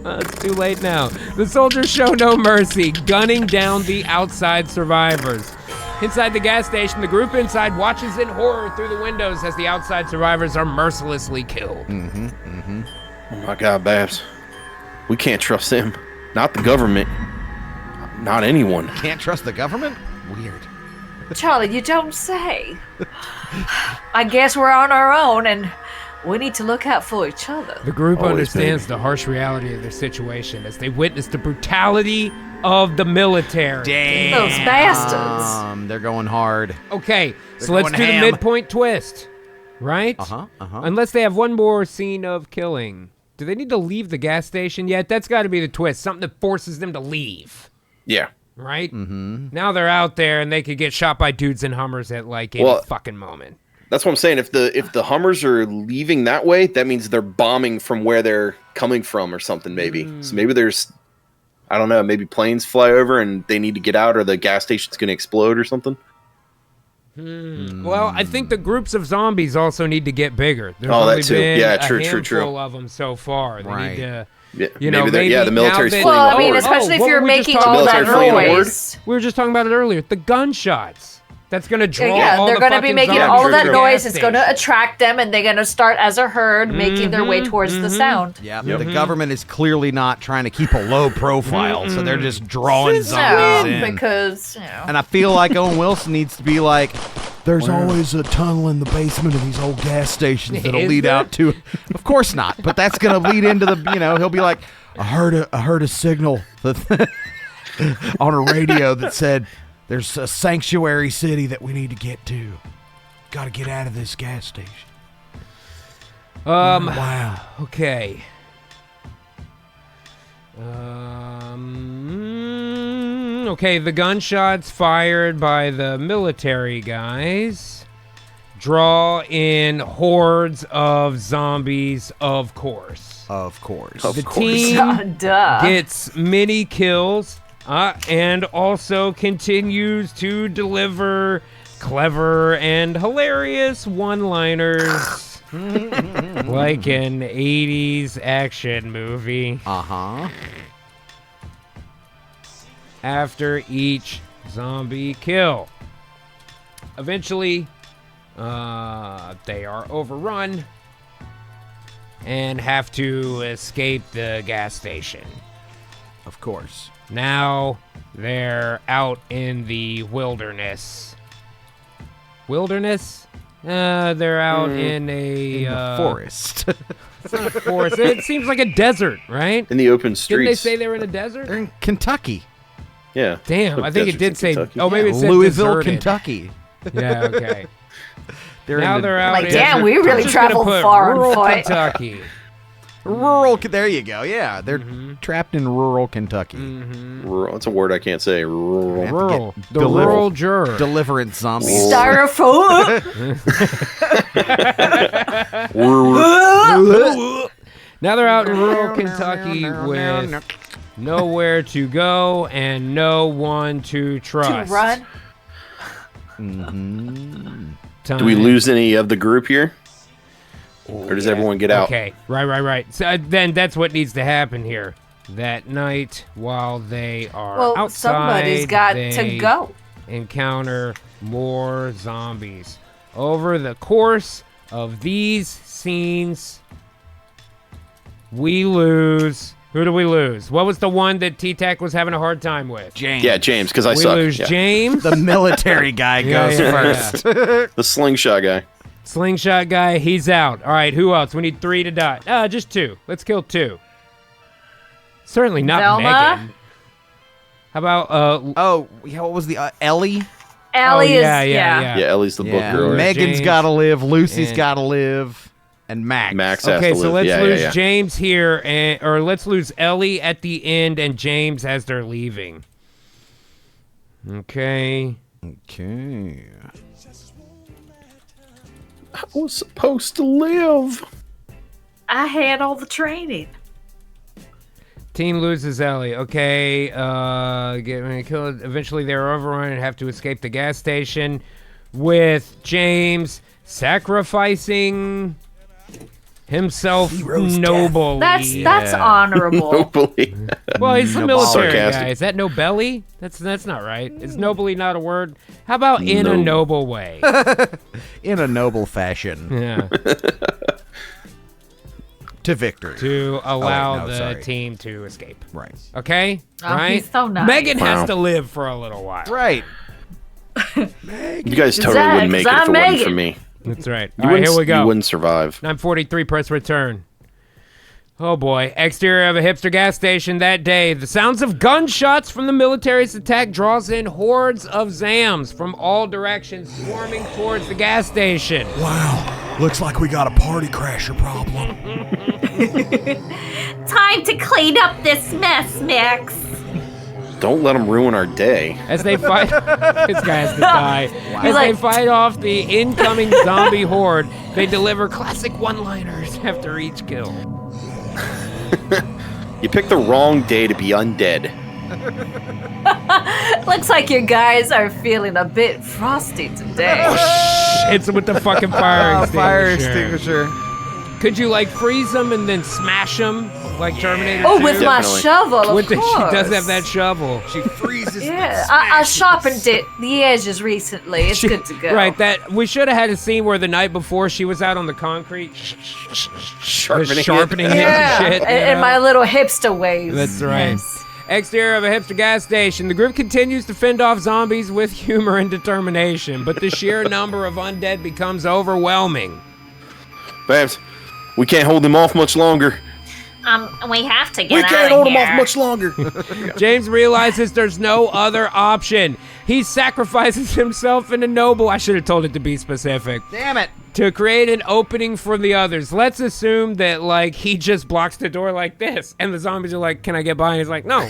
it's too late now. The soldiers show no mercy, gunning down the outside survivors. Inside the gas station, the group inside watches in horror through the windows as the outside survivors are mercilessly killed. Oh my God, Babs. We can't trust them. Not the government. Not anyone. Can't trust the government? Weird. Charlie, you don't say. I guess we're on our own, and we need to look out for each other. The group Always, understands baby. the harsh reality of their situation as they witness the brutality of the military. Damn. Those bastards. They're going hard. Okay, so They're let's going do ham. the midpoint twist, right? Uh-huh. Unless they have one more scene of killing. Do they need to leave the gas station yet? That's got to be the twist. Something that forces them to leave, Yeah. right? Mm-hmm. Now they're out there and they could get shot by dudes in Hummers at like any fucking moment. That's what I'm saying. If the Hummers are leaving that way, that means they're bombing from where they're coming from or something, maybe. So maybe there's, I don't know, maybe planes fly over and they need to get out or the gas station's going to explode or something. Well, I think the groups of zombies also need to get bigger. There's Oh, that only too. been Yeah, a true. handful of them so far. They Right. need to, Yeah, you know, maybe the military's now fleeing Well, the I mean, horde. especially if what you're were we just making talking all about? that Military fleeing the noise. we were just talking about it earlier. The gunshots. That's going to draw all They're the going to be fucking making zombies all to of that the noise. gas It's going to station. attract them, and they're going to start as a herd, making their way towards the sound. Yeah, the government is clearly not trying to keep a low profile, so they're just drawing No, zombies in. because, And I feel like Owen Wilson needs to be like, There's always a tunnel in the basement of these old gas stations that'll Is lead there? out to. of course not, but that's going to lead into the, he'll be like, I heard a signal that on a radio that said there's a sanctuary city that we need to get to. Got to get out of this gas station. Wow. Okay. Okay, the gunshots fired by the military guys draw in hordes of zombies, of course. of course. The team duh. gets many kills and also continues to deliver clever and hilarious one-liners like an 80s action movie. Uh-huh. After each zombie kill. Eventually, they are overrun and have to escape the gas station. Of course. Now they're out in the wilderness. Wilderness? They're out in a Forest. It's not a forest. It seems like a desert, right? In the open streets. Didn't they say they were in a desert? They're in Kentucky. Yeah. Damn, I think it did Deserts in say. Kentucky. Oh, maybe it said Louisville, deserted. Kentucky. Yeah, okay. They're Now in the they're out. Like, in damn, desert- we really I'm just gonna traveled put far on rural foot. Kentucky. rural. There you go. Yeah, they're trapped in rural Kentucky. Rural. It's a word I can't say. Rural. Have to Rural. get The rural juror. Deliverance zombies. Styrofoam. Now they're out in rural Kentucky with nowhere to go and no one to trust. To run. Do we lose any of the group here? Or does everyone get out? Okay, right. So then that's what needs to happen here. That night, while they are Well, outside, somebody's got they to go. encounter more zombies. Over the course of these scenes, we lose. Who do we lose? What was the one that T-Tac was having a hard time with? James. Yeah, James, because I We suck. lose Yeah. James. The military guy goes first. The slingshot guy. Slingshot guy, he's out. All right, who else? We need 3 to die. Just 2. Let's kill 2. Certainly not Velma? Megan. How about Oh, yeah, what was the Ellie Ellie? oh, is yeah. Yeah, Ellie's the book Yeah, girl. Megan's James got to live. Lucy's and- got to live, and Max. Max has Okay, to so live. let's Yeah, lose yeah. James here, or let's lose Ellie at the end and James as they're leaving. Okay. Okay. I was supposed to live. I had all the training. Team loses Ellie. Okay, get killed. Eventually, they're overrun and have to escape the gas station, with James sacrificing himself nobly. That's honorable. Nobly. Well, he's the military Sarcastic. guy. Is that nobly? That's not right. Is nobly not a word? How about in a noble way? In a noble fashion. Yeah. To victory. To allow no, the sorry. team to escape. Right. Okay? Oh, right? he's so nice. Megan Wow. has to live for a little while. Right. You guys totally Zach, wouldn't make it if I'm it wasn't for Megan. me. That's right. You All right, wouldn't, here we go. You wouldn't survive. 9:43, press return. Oh boy. Exterior of a hipster gas station that day. The sounds of gunshots from the military's attack draws in hordes of Zams from all directions swarming towards the gas station. Wow, looks like we got a party crasher problem. Time to clean up this mess, Max. Don't let them ruin our day. As they fight, this guy has to die. As they fight off the incoming zombie horde, they deliver classic one-liners after each kill. You picked the wrong day to be undead. Looks like you guys are feeling a bit frosty today. Hits him with the fucking fire extinguisher. Fire extinguisher. Could you like freeze them and then smash them like Terminator? Oh, 2? with my Definitely. shovel, of With the, course. she does have that shovel. She freezes. Yeah, I sharpened it, the edges recently. It's good to go. Right, that we should have had a scene where the night before she was out on the concrete sharpening it Yeah, and shit. you in know? my little hipster ways. That's right. Yes. Exterior of a hipster gas station. The group continues to fend off zombies with humor and determination, but the sheer number of undead becomes overwhelming. Babs, we can't hold them off much longer. We have to get We out can't of hold them here. off much longer. James realizes there's no other option. He sacrifices himself in a noble. I should have told it to be specific. Damn it. To create an opening for the others. Let's assume that, like, he just blocks the door like this, and the zombies are like, "Can I get by?" And he's like, "No."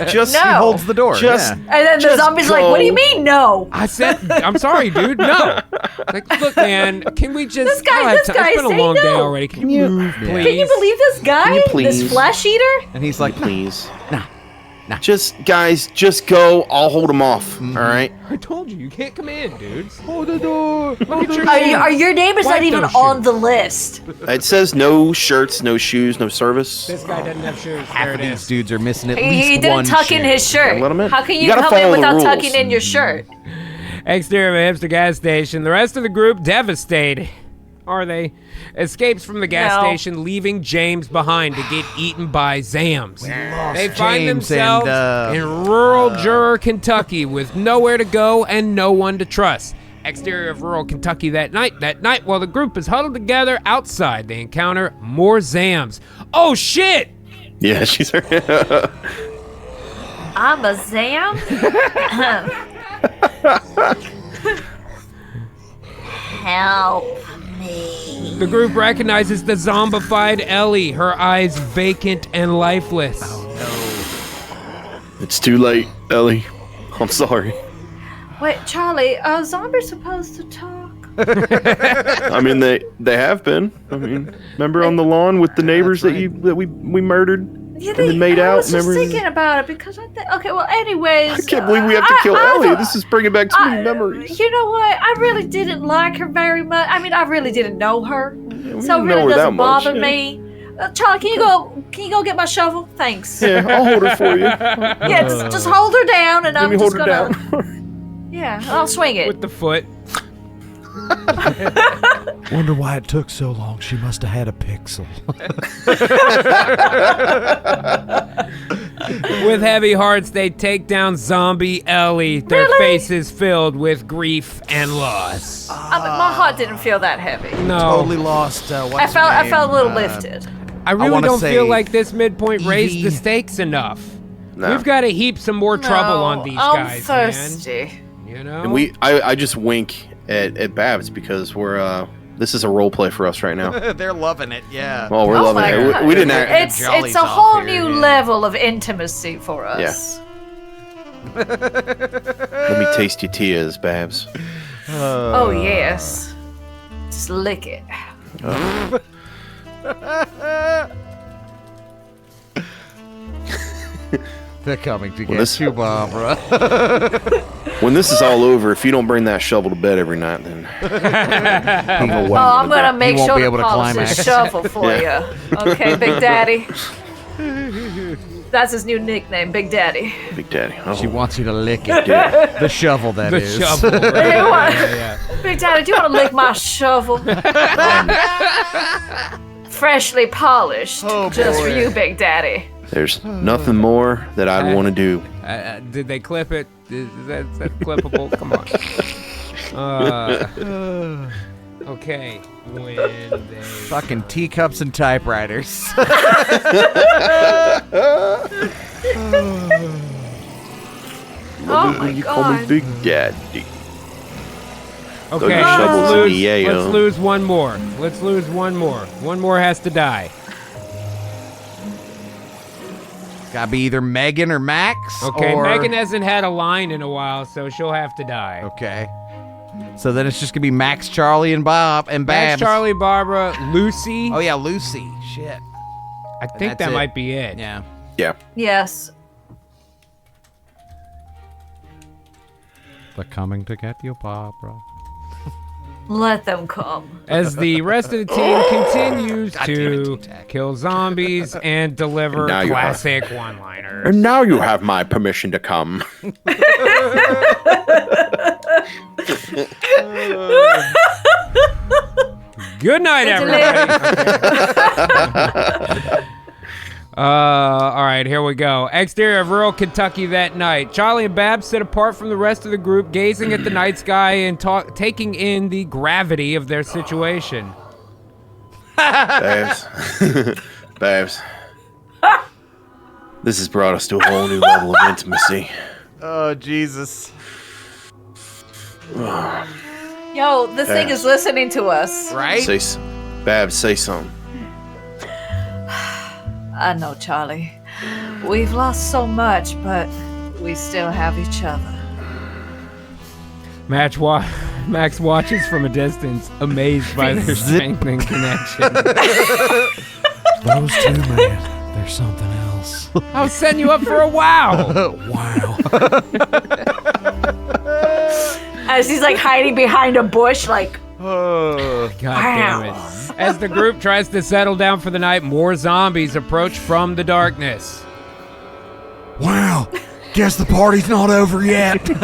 Just No. He holds the door. Just- yeah. And then the Just zombie's like, what do you go. mean, no? I said, "I'm sorry, dude. No." Like, look, man, can we just? This guy- I don't have this time. guy It's been a say long day no. already. Can you move, please? Can you believe this guy? you please? This flesh eater? And he's like, Please. Nah. Just, guys, just go. I'll hold them off. All right? I told you come in, dudes. hold the door. Look at your Are your neighbors Wipe not even those on shoes. the list? It says no shirts, no shoes, no service. This guy doesn't have shoes. Half There of it these is. dudes are missing at He least didn't one tuck in shoe. his shirt. Yeah, let him in. How can You you gotta come in follow the without rules. tucking in your shirt? Exterior of a hipster gas station. The rest of the group devastated. are they? Escapes from the gas station, leaving James behind to get eaten by Zams. They find James themselves and, in rural Juror, Kentucky, with nowhere to go and no one to trust. Exterior of rural Kentucky that night, while the group is huddled together outside, they encounter more Zams. Oh, shit! Yeah, she's her. I'm a Zam? Help me. The group recognizes the zombified Ellie, her eyes vacant and lifeless. It's too late, Ellie. I'm sorry. Wait, Charlie, are zombies supposed to talk? I mean, they have been. I mean, remember on the lawn with the neighbors that we murdered? Yeah, and then made I out. was just Remember? thinking about it because I think. Okay, well, anyways. I can't believe we have to kill Ellie. This is bringing back too many memories. You know what? I really didn't like her very much. I mean, I really didn't know her, so it didn't know really her that doesn't much, bother yeah. me. Charlie, can you go get my shovel? Thanks. Yeah, I'll hold her for you. Yeah, just hold her down, and Let I'm me just hold her gonna. down. Yeah, I'll swing it. With the foot. Wonder why it took so long. She must have had a pixel. With heavy hearts, they take down zombie Ellie, their faces filled with grief and loss. I mean, my heart didn't feel that heavy. No, Totally lost. I felt a little lifted. I really wanna don't feel say like this midpoint raised Evie- the stakes enough. No. We've got to heap some more trouble on these I'm guys, thirsty. man. You know? And I just wink at Babs because we're this is a role play for us right now. They're loving it. Yeah. Oh, we're Oh loving my it. God. We didn't act. Jollies It's a off whole here, new yeah. level of intimacy for us. Let me taste your tears, Babs. Oh yes. Just lick it. They're coming to Well, get this- you, Barbara. When this is all over, if you don't bring that shovel to bed every night, then Oh, I'm gonna make won't sure be to able to polish climax. this shovel for Yeah. you. Okay, Big Daddy. That's his new nickname, Big Daddy. Big Daddy. Oh, She wants you to lick it. yeah. The shovel, that the is. shovel. Hey, what? Yeah. Big Daddy, do you want to lick my shovel? Freshly polished, just for you, Big Daddy. There's nothing more that I'd want to do. Did they clip it? Is that clippable? Come on. Okay. When they... Fucking teacups and typewriters. Oh my You call me God. Big Daddy. Okay, your shovels in the yayo. let's lose one more. Let's lose one more. One more has to die. Gotta be either Megan or Max. Okay, or... Megan hasn't had a line in a while, so she'll have to die. Okay. So then it's just gonna be Max, Charlie, and Bob and Babs. Max, Charlie, Barbara, Lucy. Oh yeah, Lucy. Shit. I think that's that it. might be it. Yeah. Yeah. Yes. They're coming to get you, Barbara. Let them come. As the rest of the team continues God damn it, to T-Tac. kill zombies and deliver And now you have- classic one-liners. And now you have my permission to come. Good night, everybody. All right, here we go. Exterior of rural Kentucky that night. Charlie and Babs sit apart from the rest of the group, gazing at the night sky and taking in the gravity of their situation. Babs. Babs. This has brought us to a whole new level of intimacy. Oh Jesus. Yo, the thing is listening to us. Right? Babs, say something. I know, Charlie. We've lost so much, but we still have each other. Max watches from a distance, amazed by their strengthening connection. Those two, man, they're something else. I was setting you up for a wow. Wow. As he's like hiding behind a bush, like, Oh. God damn it. As the group tries to settle down for the night, more zombies approach from the darkness. Wow. Guess the party's not over yet. They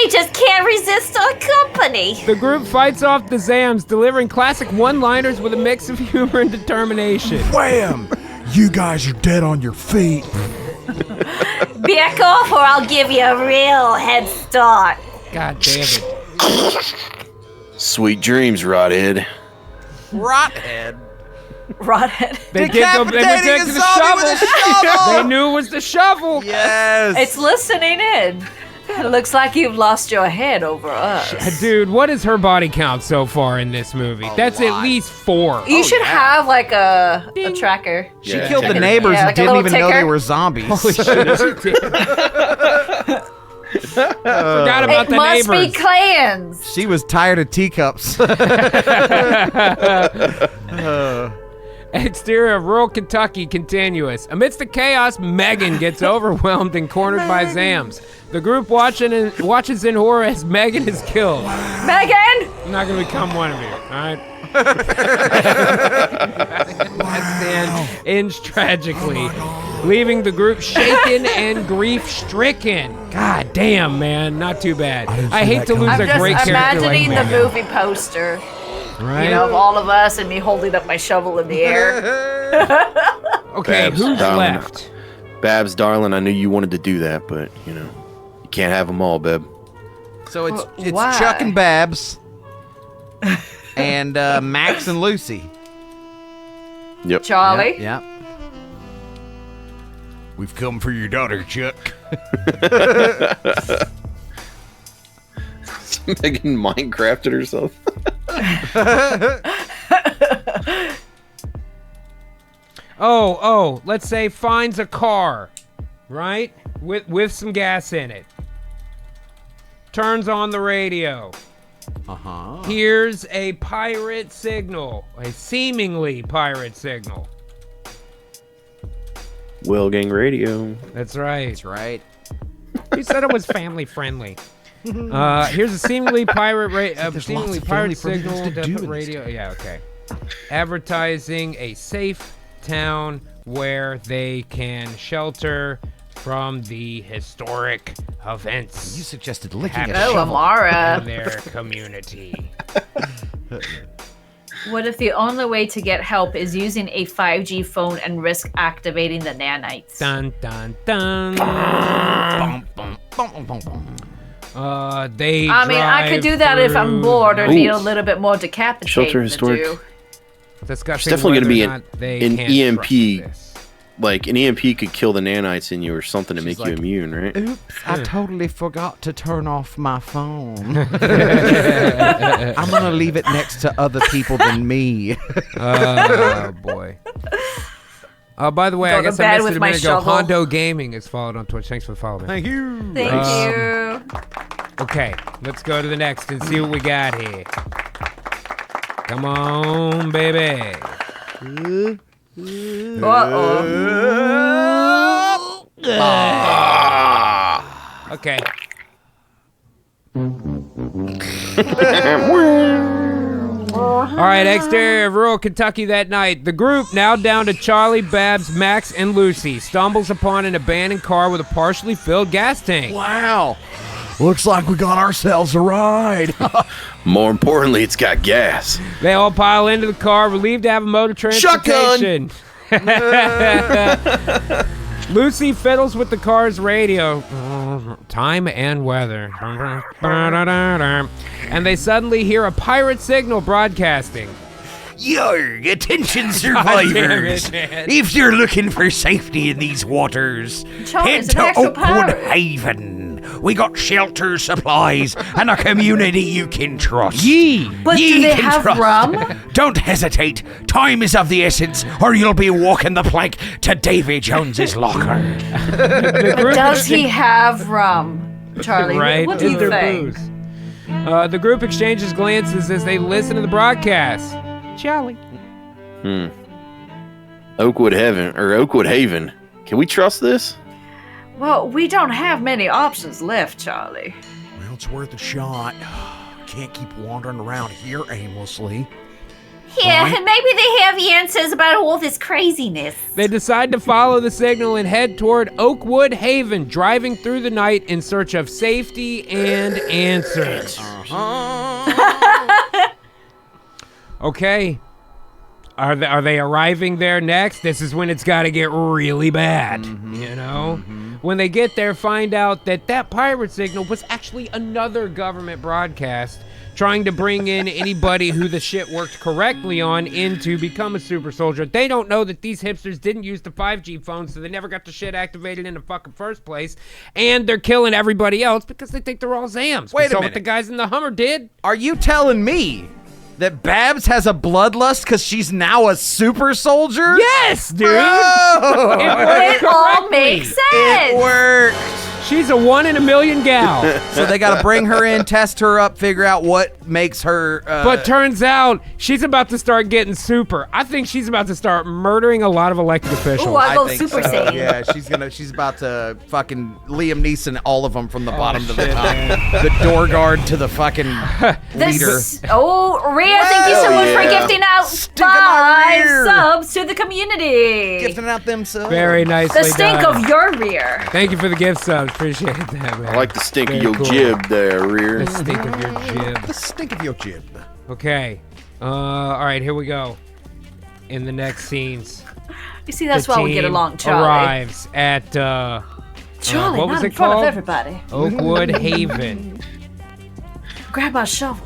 They just can't resist our company. The group fights off the Zams, delivering classic one-liners with a mix of humor and determination. Wham! You guys are dead on your feet. Back off or I'll give you a real head start. God damn it. Sweet dreams, Rodhead. Rothead. Rodhead. They Decapitating went a to the zombie with a shovel. shovel. They knew it was the shovel. Yes. It's listening in. It looks like you've lost your head over us. Dude, what is her body count so far in this movie? That's lot. at least 4. You should yeah. have like a tracker. She Yeah, killed the check it. neighbors Yeah, and like a didn't little even know they ticker. were zombies. Holy shit, she did. Forgot about It the must neighbors. be clans. She was tired of teacups. Exterior of rural Kentucky continuous. Amidst the chaos, Megan gets overwhelmed and cornered by Zams. The group watches in horror as Megan is killed. Megan! I'm not gonna become one of you, alright? That stand ends tragically, leaving the group shaken and grief-stricken. God damn, man, not too bad. I hate to lose I'm a great just character like imagining the Megan. movie poster. Right? You know, of all of us and me holding up my shovel in the air. Okay, Babs, who's darling. left? Babs, darling, I knew you wanted to do that, but, you know, you can't have them all, Beb. So it's Why? Chuck and Babs and Max and Lucy. Yep. Charlie? Yep. We've come for your daughter, Chuck. Megan Minecrafted herself. Oh, let's say finds a car, right? With some gas in it. Turns on the radio. Uh-huh. Here's a pirate signal, a seemingly pirate signal. Well Gang Radio. That's right. That's right. He said it was family friendly. Here's a seemingly pirate lots of family-friendly signal things to do in this radio. Yeah, okay. Advertising a safe town where they can shelter from the historic events You suggested licking Happy. a Oh, shovel. in Amara. their community. What if the only way to get help is using a 5G phone and risk activating the nanites? Dun dun dun. Bum, bum, bum, bum, bum. They. I mean, I could do that if I'm bored or Ooh. need a little bit more decapitating Shelter to historic. do. Discussing There's definitely whether gonna or be not they an can EMP. trust this. Like, an EMP could kill the nanites in you or something to She's make you like, immune, right? Oops, I totally forgot to turn off my phone. I'm going to leave it next to other people than me. Oh boy. By the way, Go I to guess I bed missed with it a my minute ago. shovel. Hondo Gaming is followed on Twitch. Thanks for following. Thank you. Thank you. Okay, let's go to the next and see what we got here. Come on, baby. Uh-oh. Okay. All right, exterior of rural Kentucky that night. The group, now down to Charlie, Babs, Max, and Lucy, stumbles upon an abandoned car with a partially filled gas tank. Wow. Looks like we got ourselves a ride. More importantly, it's got gas. They all pile into the car, relieved to have a mode of transportation. Lucy fiddles with the car's radio. Time and weather. And they suddenly hear a pirate signal broadcasting. Your attention, damn survivors. it, man. If you're looking for safety in these waters, Charlie, head it's an to actual Oakwood pirate. Haven. We got shelter, supplies, and a community you can trust. But Ye do they can have trust. rum? Don't hesitate. Time is of the essence, or you'll be walking the plank to Davy Jones's locker. Does he have rum? Charlie, Right? what do Is you there think? booze? The group exchanges glances as they listen to the broadcast. Charlie. Oakwood Haven. Can we trust this? Well, we don't have many options left, Charlie. Well, it's worth a shot. Can't keep wandering around here aimlessly. Yeah, maybe they have answers about all this craziness. They decide to follow the signal and head toward Oakwood Haven, driving through the night in search of safety and answers. Okay. Are they arriving there next? This is when it's got to get really bad, you know? When they get there, find out that pirate signal was actually another government broadcast trying to bring in anybody who the shit worked correctly on in to become a super soldier. They don't know that these hipsters didn't use the 5G phones, so they never got the shit activated in the fucking first place. And they're killing everybody else because they think they're all Zams. Wait a What minute. the guys in the Hummer did. Are you telling me that Babs has a bloodlust because she's now a super soldier? Yes, dude. Oh, It all makes sense. it worked. She's a 1 in a million gal. So they got to bring her in, test her up, figure out what makes her. But turns out she's about to start getting super. I think she's about to start murdering a lot of elected officials. Ooh, I go think Super so. Saiyan. Yeah, she's about to fucking Liam Neeson all of them from the bottom to the shit, top. man. The door guard to the fucking leader. Oh, Rhea, thank you so Well, much for yeah. gifting out Stink of my 5 rear. subs to the community. Gifting out them subs. Very nicely The stink done. of your rear. Thank you for the gift subs. Appreciate that, man. I like the stink Very of your cool. jib there, Rear. The stink of your jib. The stink of your jib. Okay. All right, here we go. In the next scenes, You see, that's the why we get team along, Charlie. arrives at Charlie, what was not it in front called? of everybody. Oakwood Haven. Grab our shovel.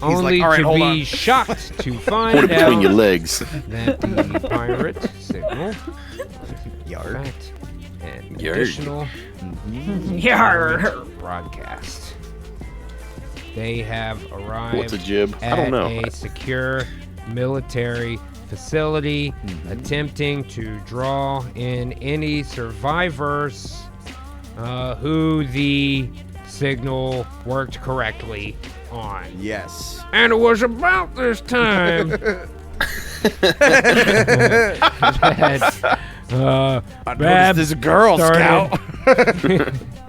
Only "All right, to hold be on." shocked to Put find it between your out legs. that the pirate signal Yarg. fact an Yarg. additional Yarr. broadcast. They have arrived What's a jib? I at don't know. a secure military facility, attempting to draw in any survivors who the signal worked correctly on. Yes. And it was about this time that Babs This is a Girl started- Scout.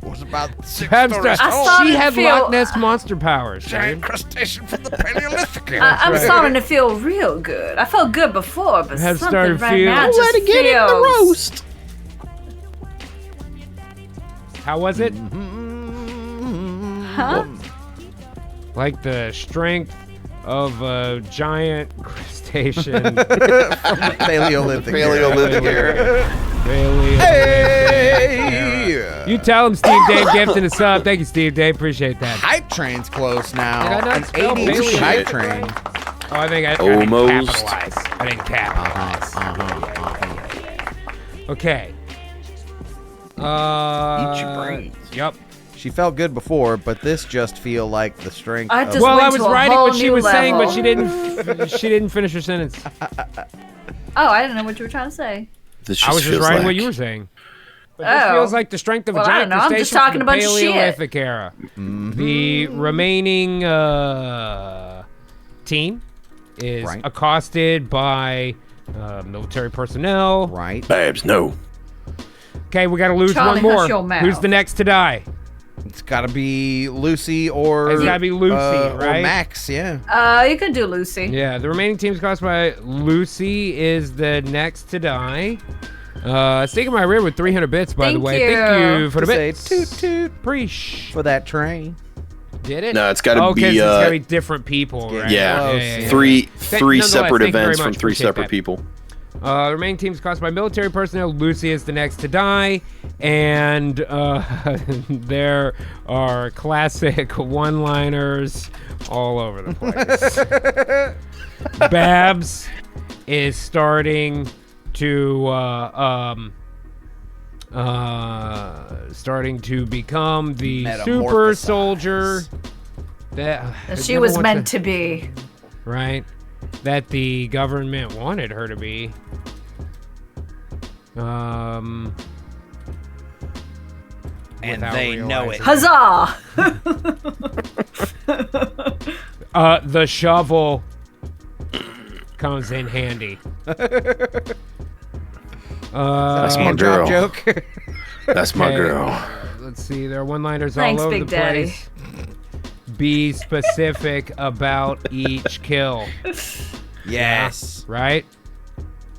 Was about 6 Babs stories started- I tall. she started had to feel- Loch Ness monster powers, Giant dude. crustacean from the Paleolithic. I'm starting to feel real good. I felt good before, but Have something started right feel- now Let's just feels... roast. How was it? Huh? Like the strength of a giant crustacean. Paleolithic. Paleolithic era. Hey! You tell him Steve Dave gifted us up. Thank you, Steve Dave. Appreciate that. Hype train's close now. Did I not An spell 80s Paleo hype shit? train. Oh, I think I didn't Almost. capitalize. I didn't capitalize. Okay. Eat your brains. Yep. She felt good before, but this just feel like the strength I of... just- Well, went I was to a writing whole what she new was saying, but level. she didn't finish her sentence. Oh, I didn't know what you were trying to say. This I was just feels writing like, what you were saying. But this Oh. feels like the strength of Well, a I giant don't know. I'm just crustacean talking from a the bunch of shit. Paleolithic era. The remaining team is Right. accosted by military personnel. Right. Babs, no. Okay, we got to lose Charlie, one hush your more. mouth. Who's the next to die? It's got to be Lucy or... It's gotta be Lucy, or right? Max, yeah. You can do Lucy. Yeah, the remaining team is accosted by Lucy is the next to die. Sticking my rear with 300 bits, by the Thank way. Thank you. you for the Say bits. toot toot Preach. for that train. Did it? No, it's gotta okay, be, so it's gotta be different people, right? Yeah. Close. Three Nonetheless, separate thank you very events from much. 3 Appreciate separate that. people. The remaining team is caused by military personnel. Lucy is the next to die, and there are classic one-liners all over the place. Babs is starting to become the super Metamorphosize. soldier that She was meant to be. right? That the government wanted her to be. And without they know it. Huzzah! The shovel comes in handy. That's my Hand job girl. joke. That's my Okay. girl. Let's see, there are one-liners Thanks, all over Big the Daddy. place. be specific about each kill. Yes. Right?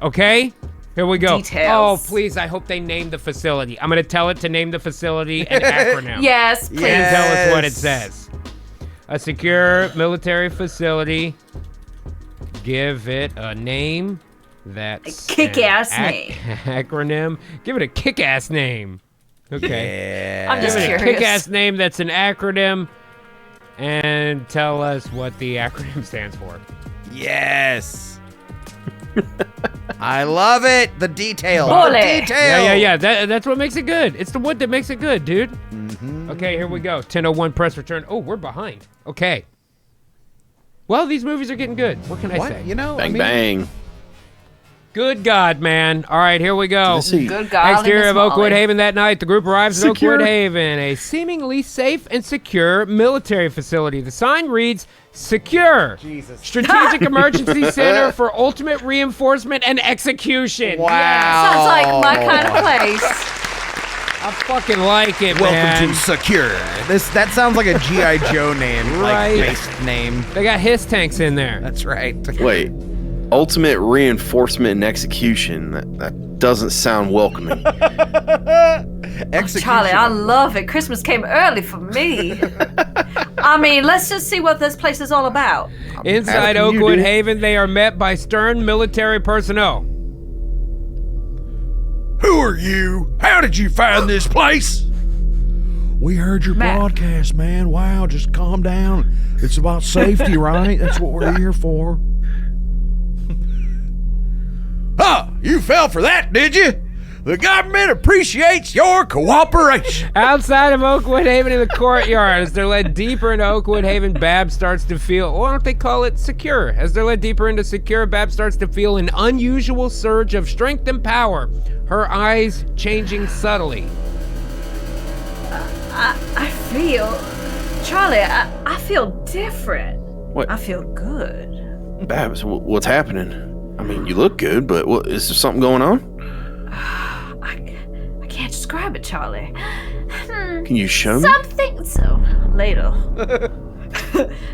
Okay? Here we go. Details. Oh, please, I hope they name the facility. I'm going to tell it to name the facility an acronym. Yes, please. And tell us what it says. A secure military facility. Give it a name that's A kick-ass name. Acronym. Give it a kick-ass name. Okay. Yeah. I'm just Give it a curious. kick-ass name that's an acronym. And tell us what the acronym stands for. Yes. I love it. The detail. Bully. The detail. Yeah. That's what makes it good. It's the wood that makes it good, dude. Okay, here we go. 10:01 press return. Oh, we're behind. Okay. Well, these movies are getting good. What can I say? What? You know, Bang bang. Good God, man. All right, here we go. Let's see. Good God. Exterior of Oakwood Haven that night. The group arrives at Secure. Oakwood Haven, a seemingly safe and secure military facility. The sign reads, Secure. Jesus. Strategic Emergency Center for Ultimate Reinforcement and Execution. Wow. Yes. Sounds like my kind of place. I fucking like it, Welcome man. to Secure. That sounds like a G.I. Joe name, Right. like based name. They got his tanks in there. That's right. Wait. Ultimate reinforcement and execution. That doesn't sound welcoming. Execution. Charlie, I love it. Christmas came early for me. I mean, let's just see what this place is all about. Inside How can you Oakwood do- Haven, they are met by stern military personnel. Who are you? How did you find this place? We heard your Matt. broadcast, man. Wow, just calm down. It's about safety, right? That's what we're here for. Oh, you fell for that, did you? The government appreciates your cooperation. Outside of Oakwood Haven in the courtyard, as they're led deeper into Oakwood Haven, Bab starts to feel, why don't they call it secure? As they're led deeper into secure, Bab starts to feel an unusual surge of strength and power, her eyes changing subtly. I feel, Charlie, I feel different. What? I feel good. Babs, what's happening? I mean, you look good, but what, is there something going on? I can't describe it, Charlie. Can you show me? So later.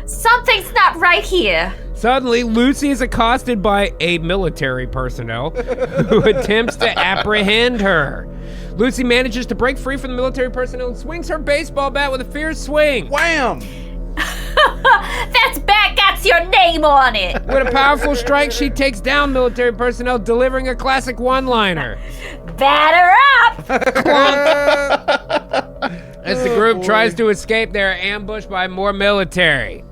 Something's not right here. Suddenly, Lucy is accosted by a military personnel who attempts to apprehend her. Lucy manages to break free from the military personnel and swings her baseball bat with a fierce swing. Wham! That's bat got your name on it. With a powerful strike, she takes down military personnel, delivering a classic one-liner. Batter up. As the group tries to escape, they are ambushed by more military.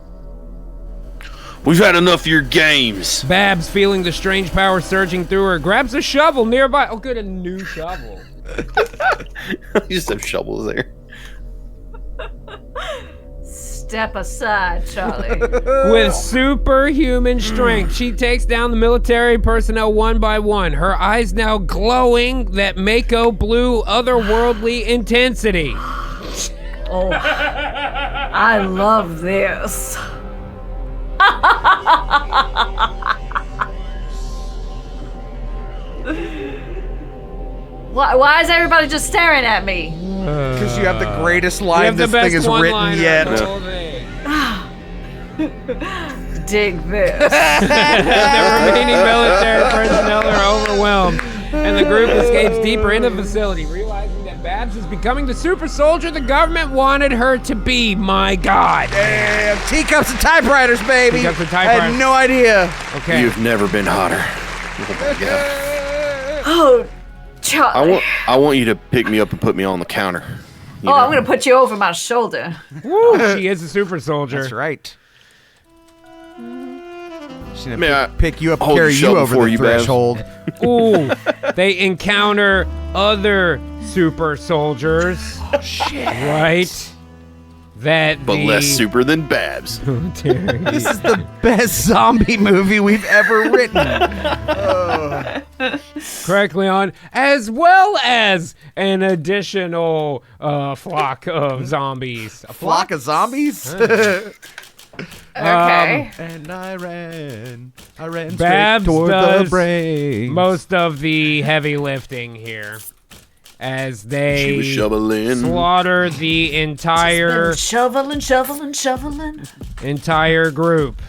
We've had enough of your games. Babs, feeling the strange power surging through her, grabs a shovel nearby. Oh, good, a new shovel. You just have shovels there. Step aside, Charlie. With superhuman strength, she takes down the military personnel one by one, her eyes now glowing that Mako blue otherworldly intensity. Oh, I love this. Why is everybody just staring at me? Because you have the greatest You line have the this thing best has written one-liner yet. of the whole thing. Dig this. The remaining military personnel are overwhelmed, and the group escapes deeper into the facility, realizing that Babs is becoming the super soldier the government wanted her to be. My God. Damn, Teacups and Typewriters, baby. Teacups and I Typewriters. had no idea. Okay. You've never been hotter. Oh my God. Oh, Charlie. I want you to pick me up and put me on the counter. You I'm know? gonna put you over my shoulder. Woo, she is a super soldier. That's right. She's gonna May I pick you up and hold carry your you shovel over for the you, Babs? threshold. Ooh, they encounter other super soldiers. Oh, shit. Right? But less super than Babs. This is the best zombie movie we've ever written. Correctly on, as well as an additional flock of zombies. A Flock of zombies? Okay. And I ran Babs straight toward does the brain. most of the heavy lifting here. as they She was shoveling. slaughter the entire Shoveling. entire group.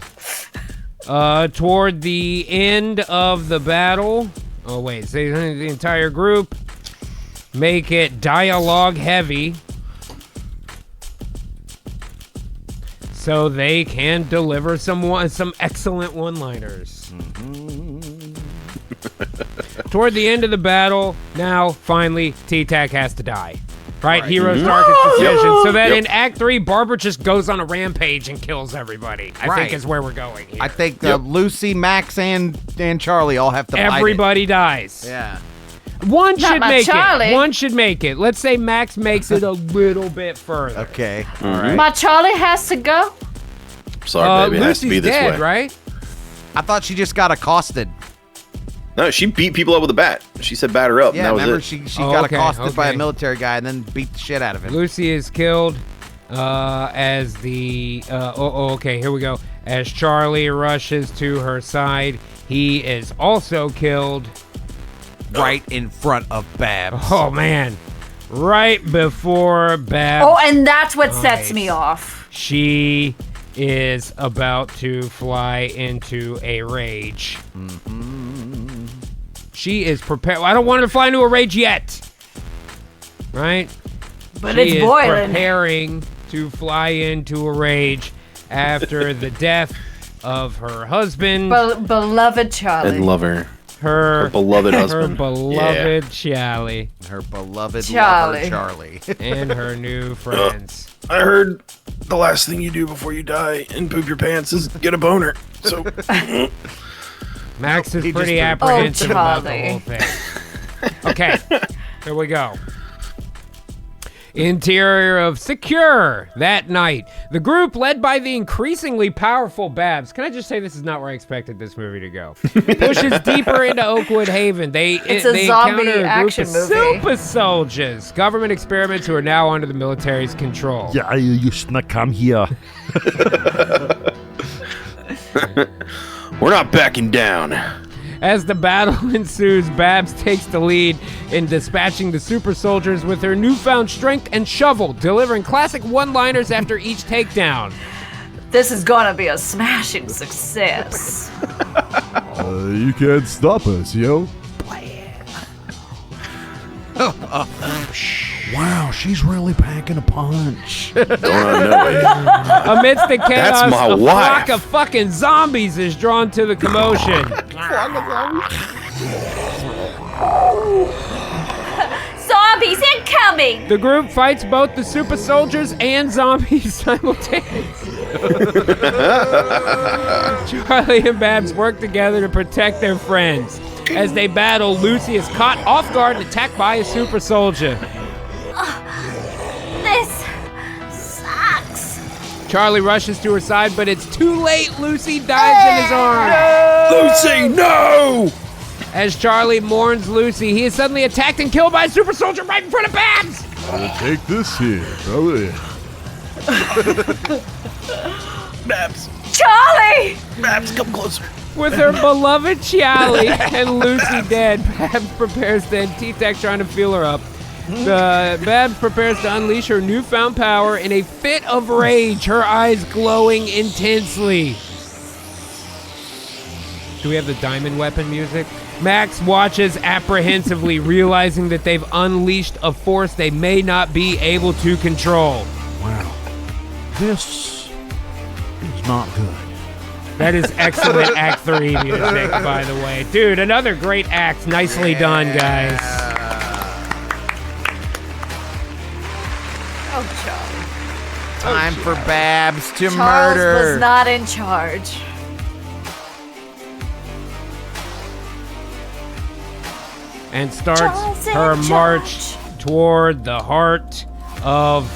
Toward the end of the battle, the entire group make it dialogue heavy so they can deliver some excellent one-liners. Toward the end of the battle, now finally T-Tac has to die. Right? Hero's darkest decision. So that in Act 3, Barbara just goes on a rampage and kills everybody. I think is where we're going here. I think Lucy, Max, and Charlie all have to fight Everybody dies. Yeah. One Not should my make Charlie. it. One should make it. Let's say Max makes it a little bit further. Okay. All All right. My Charlie has to go. Sorry, baby. It has to Lucy's be this dead, way. right? I thought she just got accosted. No, she beat people up with a bat. She said bat her up, Yeah, and that was remember it. she got accosted by a okay. military guy and then beat the shit out of him. Lucy is killed as the... okay, here we go. As Charlie rushes to her side, he is also killed. Right in front of Babs. Oh, man. Right before Babs. Oh, and that's what sets me off. She is about to fly into a rage. She is prepared. I don't want her to fly into a rage yet. Right? But She it's is boiling. preparing to fly into a rage after the death of her husband, Beloved Charlie. And lover. her beloved her husband. beloved Charlie, Her beloved Charlie. lover, Charlie. and her new friends. I heard the last thing you do before you die and poop your pants is get a boner. So Max is He pretty just- apprehensive about the Charlie. whole thing. Okay, here we go. Interior of Secure. That night, the group led by the increasingly powerful Babs. Can I just say this is not where I expected this movie to go? Pushes deeper into Oakwood Haven. They It's a they zombie encounter a group action of movie. super soldiers, government experiments who are now under the military's control. Yeah, you should come here. we're not backing down. As the battle ensues, Babs takes the lead in dispatching the super soldiers with her newfound strength and shovel, delivering classic one-liners after each takedown. This is gonna be a smashing success. You can't stop us, yo. Wow, she's really packing a punch. Don't I know it? Amidst the chaos, That's my a wife. flock of fucking zombies is drawn to the commotion. Zombies incoming! The group fights both the super soldiers and zombies simultaneously. Charlie and Babs work together to protect their friends. As they battle, Lucy is caught off guard and attacked by a super soldier. This sucks. Charlie rushes to her side, but it's too late. Lucy dives in his arms. Lucy, no! As Charlie mourns Lucy, he is suddenly attacked and killed by a super soldier right in front of Babs. Take this here, throw it in. Babs, Charlie! Babs, come closer. With her beloved Charlie and Lucy dead, Babs prepares to, and T-Tac trying to feel her up. Babs prepares to unleash her newfound power in a fit of rage, her eyes glowing intensely. Do we have the diamond weapon music? Max watches apprehensively, realizing that they've unleashed a force they may not be able to control. Wow. This is not good. That is excellent Act 3 music, by the way. Dude, another great act. Nicely done, guys. Oh, Charlie. Time for Babs to Charles murder. was not in charge. And starts Charles in her charge. march toward the heart of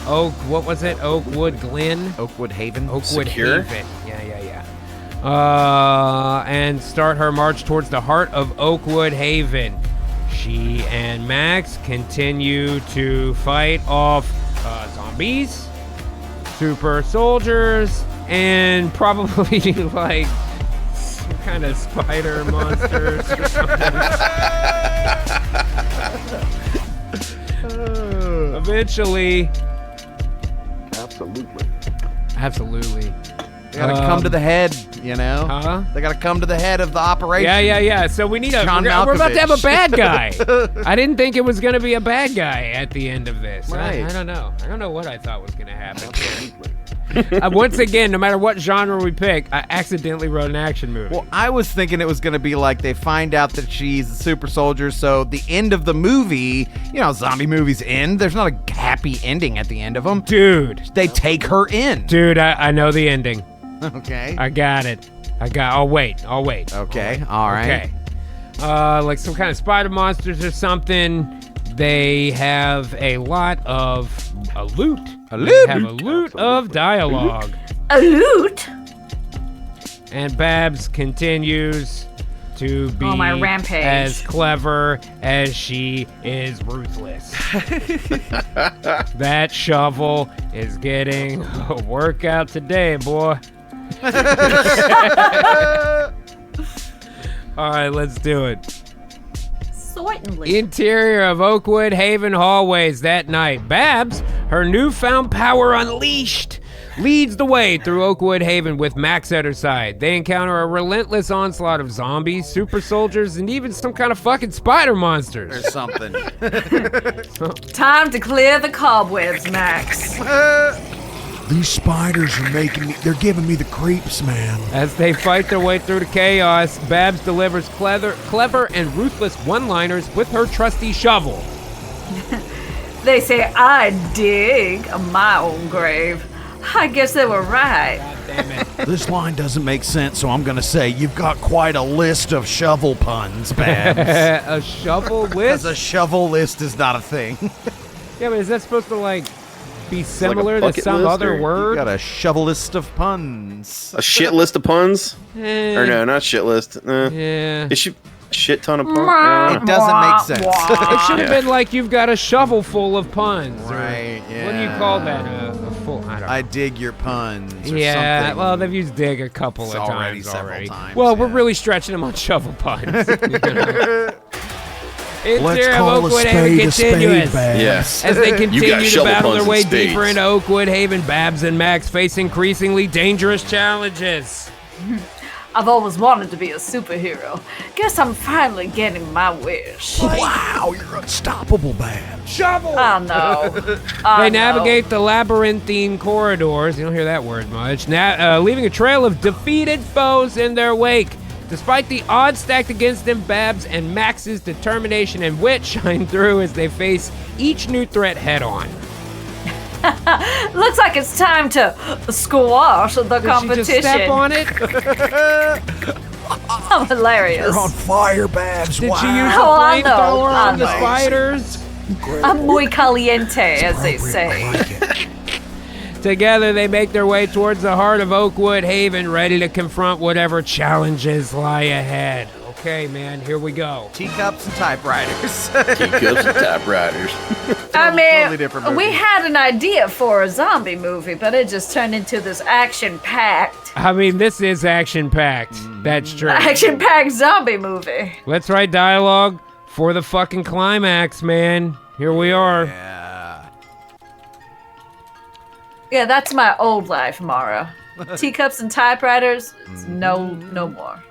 Oakwood Glen? Oakwood Haven. Oakwood Secure? Haven. Yeah. And start her march towards the heart of Oakwood Haven. She and Max continue to fight off zombies, super soldiers, and probably like some kind of spider monsters or something. Eventually. Absolutely. They gotta come to the head, you know? Huh? They gotta come to the head of the operation. Yeah. So we need John we're about to have a Malkovich. bad guy. I didn't think it was gonna be a bad guy at the end of this. Right. I don't know. I don't know what I thought was gonna happen. Once again, no matter what genre we pick, I accidentally wrote an action movie. Well, I was thinking it was going to be like they find out that she's a super soldier, so the end of the movie, you know, zombie movies end. There's not a happy ending at the end of them. Dude, They take her in. I know the ending. Okay. I got it. I'll wait. Okay. All right. Okay. Like some kind of spider monsters or something. They have a lot of loot. They have a loot of dialogue. A loot? And Babs continues to be On my rampage. as clever as she is ruthless. That shovel is getting a workout today, boy. All right, let's do it. Certainly. Interior of Oakwood Haven hallways that night. Babs, her newfound power unleashed, leads the way through Oakwood Haven with Max at her side. They encounter a relentless onslaught of zombies, super soldiers, and even some kind of fucking spider monsters. Or something. Time to clear the cobwebs, Max. These spiders are they're giving me the creeps, man. As they fight their way through the chaos, Babs delivers clever and ruthless one-liners with her trusty shovel. They say I dig my own grave. I guess they were right. Damn it. This line doesn't make sense, so I'm gonna say you've got quite a list of shovel puns, Babs. A shovel Because list? a shovel list is not a thing. Yeah, but is that supposed to, like, be similar to bucket some list, other or you You word? got a shovel list of puns. A shit list of puns? Eh, Or no, not shit list. Yeah. It should shit ton of puns. It doesn't make sense. It should have been like you've got a shovel full of puns. or- Right, What do you call that? yeah. A full. I don't know. I dig your puns. Or Yeah, something. well, they've used dig a couple It's of already times several already. times, Well, we're yeah. really stretching them on shovel puns. Let's Interior of call a Oakwood Haven spade a spade, continuous. Babs. Yes. As they continue to shovel battle puns their way and spades. deeper into Oakwood Haven, Babs and Max face increasingly dangerous challenges. I've always wanted to be a superhero. Guess I'm finally getting my wish. Wow, you're unstoppable, Babs. Oh no. They navigate the labyrinthine corridors. You don't hear that word much. Leaving a trail of defeated foes in their wake. Despite the odds stacked against them, Babs and Max's determination and wit shine through as they face each new threat head-on. Looks like it's time to squash the Did competition. she just step on it? I'm hilarious. You're on fire, Babs. Did wow. she use a Oh, I know, flamethrower I on the know. spiders? I'm muy caliente, as they Appropriate, say. I like it. Together, they make their way towards the heart of Oakwood Haven, ready to confront whatever challenges lie ahead. Okay, man, here we go. Teacups and typewriters. Teacups and Typewriters. I totally different mean, we movie. had an idea for a zombie movie, but it just turned into this action-packed, I mean, this is action-packed. That's true. action-packed zombie movie. Let's write dialogue for the fucking climax, man. Here we are. Yeah. Yeah, that's my old life, Mara. Teacups and typewriters, no more.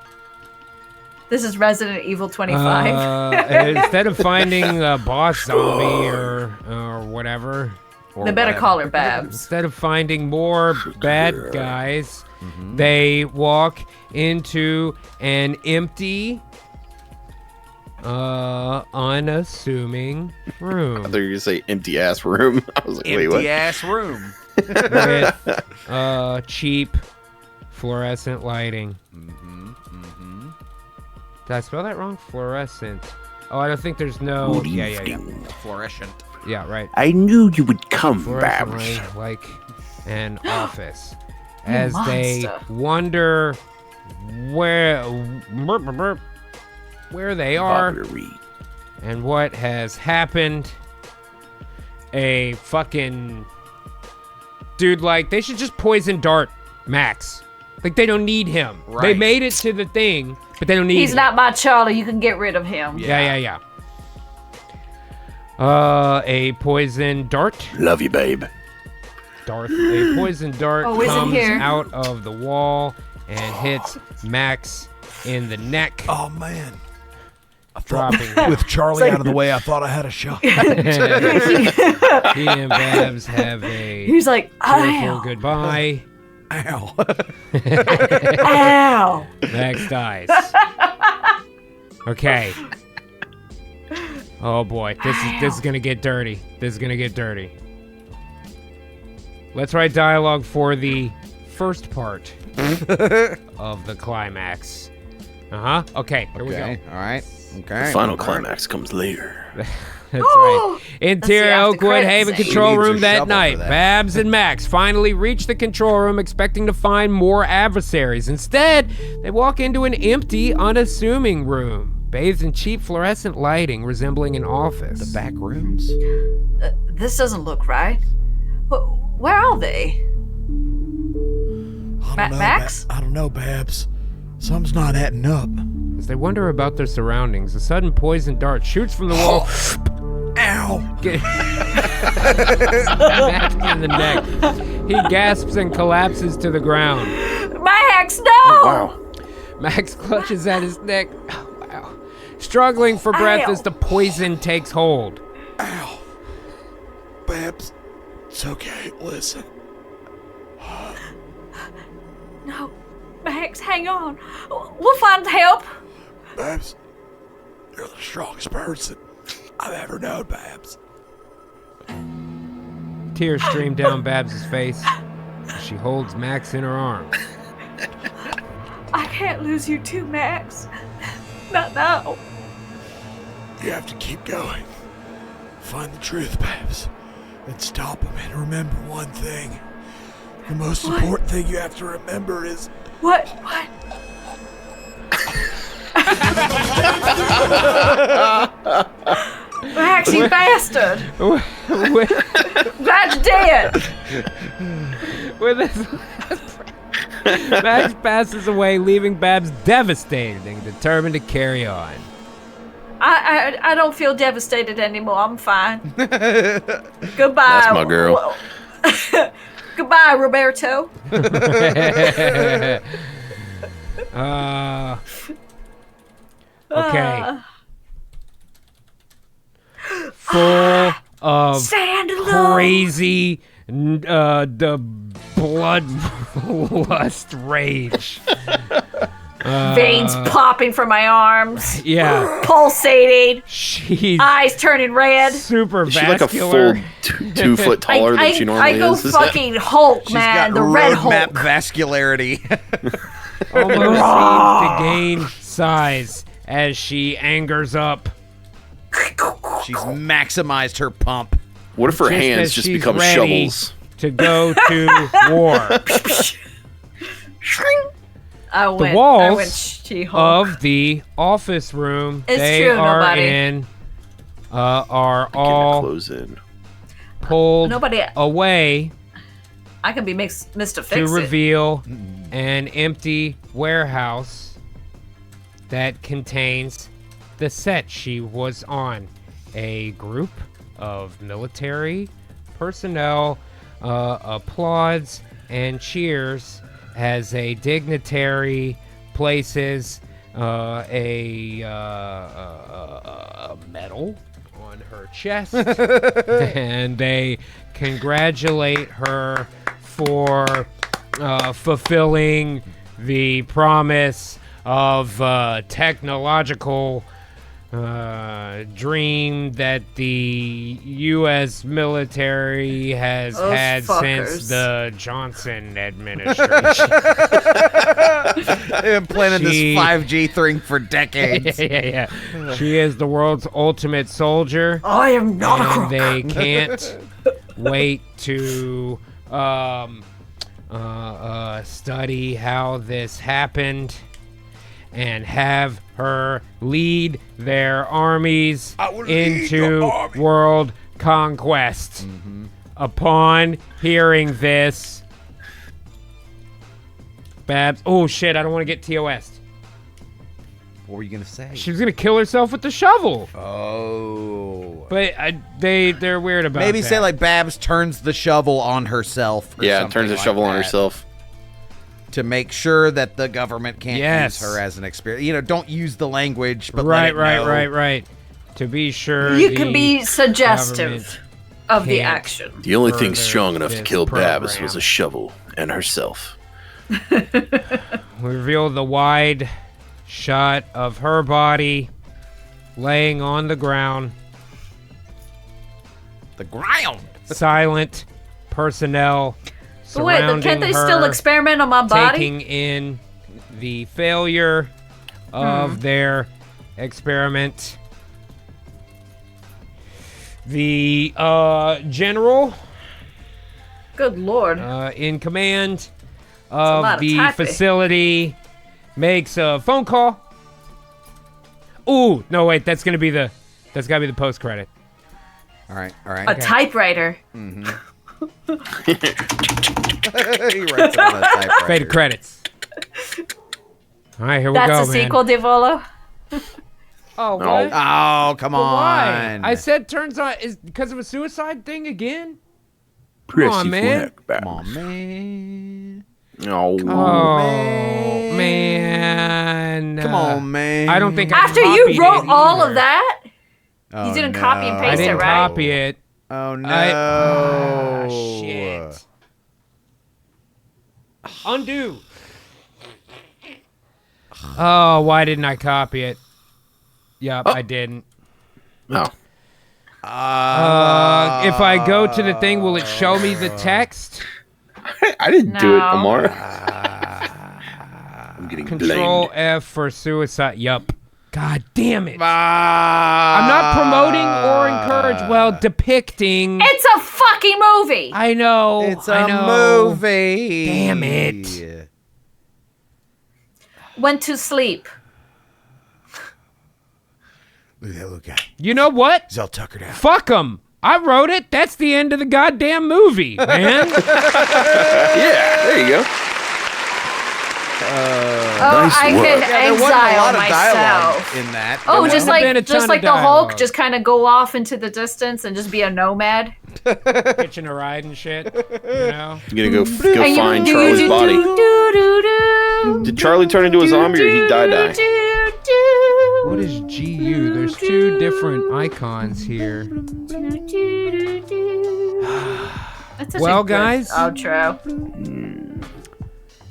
This is Resident Evil 25. Instead of finding a boss zombie or whatever, They better call her Babs. instead of finding more bad guys, they walk into an empty, unassuming room I thought you were going to say empty ass room. I was like, wait, what? Empty ass room. with cheap fluorescent lighting. Did I spell that wrong? Fluorescent. Oh, I don't think there's no. Good Yeah. evening. Fluorescent. Yeah, right. I knew you would come, Fluorescent Babs. light, like an office. You As they monster. wonder where they are Bobby Reed. and what has happened. A fucking dude, like, they should just poison dart Max. Like, they don't need him. They Right. made it to the thing, but they don't need He's him. not my Charlie. You can get rid of him. Yeah. A poison dart. Love you, babe. A poison dart Always in comes here. out of the wall and hits Max in the neck, Oh, man. I thought dropping. with Charlie out of the way, I thought I had a shot. He and Babs have a He's like, tearful ow, goodbye. Ow. ow. Max dies. Okay. Oh boy, this is gonna get dirty. This is gonna get dirty. Let's write dialogue for the first part of the climax. Okay, here we go. Okay. All right. Okay. Final climax comes later. That's right. Interior after Oakwood credits Haven scene. control Who needs room a that shovel night. for that? Babs and Max finally reach the control room expecting to find more adversaries. Instead, they walk into an empty, unassuming room, bathed in cheap fluorescent lighting resembling an office. The back rooms. This doesn't look right. Where are they? I don't know, Max? I don't know, Babs. Something's not adding up. As they wonder about their surroundings, a sudden poison dart shoots from the wall. Ow. Get- Max in the neck. He gasps and collapses to the ground. Max, no! Wow. Max clutches at his neck. Oh, wow. Struggling for breath Ow. as the poison takes hold. Ow. Babs, it's okay. Listen. No. Max, hang on. We'll find help. Babs, you're the strongest person I've ever known, Babs. Tears stream down Babs' face as she holds Max in her arms. I can't lose you too, Max. Not now. You have to keep going. Find the truth, Babs, and stop him. And remember one thing. The most important thing you have to remember is What? Max, you bastard! with, That's dead! with his Max passes away, leaving Babs devastated and determined to carry on. I don't feel devastated anymore. I'm fine. Goodbye. That's my girl. Goodbye, Roberto. Okay. Full of Stand alone. crazy, the bloodlust rage. Veins popping from my arms. Yeah, Pulsating. she's Eyes turning red. super Is she like a vascular. full 2 foot taller than she normally I go is? Is that- fucking Hulk, She's man. got The red roadmap Hulk. vascularity. Almost seems to gain size as she angers up. She's maximized her pump. What if her Just as hands just she's become ready shovels? to go to war. I went walls She-Hulk. Of the office room It's they true, are nobody. in are Get it all close in. pulled Nobody. away I can be Mr. to Fix It. reveal an empty warehouse that contains the set she was on. A group of military personnel applauds and cheers as a dignitary places a medal on her chest and they congratulate her for fulfilling the promise of technological dream that the U.S. military has Those had fuckers. since the Johnson administration. They've been planning She- this 5G thing for decades. yeah. She is the world's ultimate soldier. I am not a And crook. they can't wait to study how this happened and have her lead their armies I will lead into your army. world conquest. Upon hearing this, Babs, oh shit, I don't want to get TOS. What were you gonna say? She was gonna kill herself with the shovel. Oh, But they're weird about Maybe that. say like Babs turns the shovel on herself. Or Yeah, something turns the like shovel on that, herself. to make sure that the government can't Yes. use her as an experience. You know, don't use the language, but right. let it know. To be sure, You the can be suggestive government of the can't. action. The only thing Further strong enough to this kill Babs program. was a shovel and herself. We reveal the wide shot of her body laying on the ground. The ground. Silent personnel But wait, surrounding can't they her, still experiment on my body? taking in the failure of their experiment. The general Good lord. in command lot of of the typing. facility makes a phone call. Ooh, no, wait, that's gotta be the post credit. All right. A typewriter. He writes it on a typewriter. Faded credits. All right, here we That's go, a man. sequel, Divolo. Oh, No. what? Oh, come But on. why? I said turns on is because of a suicide thing again? Press on, man. Come on, man. Oh, Oh man. Come on, man. I don't think After I you copied wrote it all of either. that? Oh, You didn't copy and no. I paste it, didn't right? copy it. Oh, no. Ah, shit. Undo. Oh, why didn't I copy it? Yep, I didn't. no. If I go to the thing, will it show me the text? I didn't do it, No. Amar. I'm getting Control blamed. F for suicide. Yup. God damn it. I'm I'm not promoting or depicting. It's a fucking movie. I know. It's I a know. movie. Damn it. Went to sleep. Look at that little guy. You know what? He's all tuckered out. Fuck them. I wrote it. That's the end of the goddamn movie, man. Yeah, there you go. I work. can Yeah, there wasn't a exile lot of dialogue myself. in that. Oh, There just wouldn't have been a ton like of the Hulk, dialogue. just kind of go off into the distance and just be a nomad. Pitching a ride and shit. You know? You're gonna go And find you Charlie's do, body. do, do, do, do, Did Charlie turn into a zombie or he die? do, do. What is GU? There's two different icons here. That's such Well, a good guys. outro.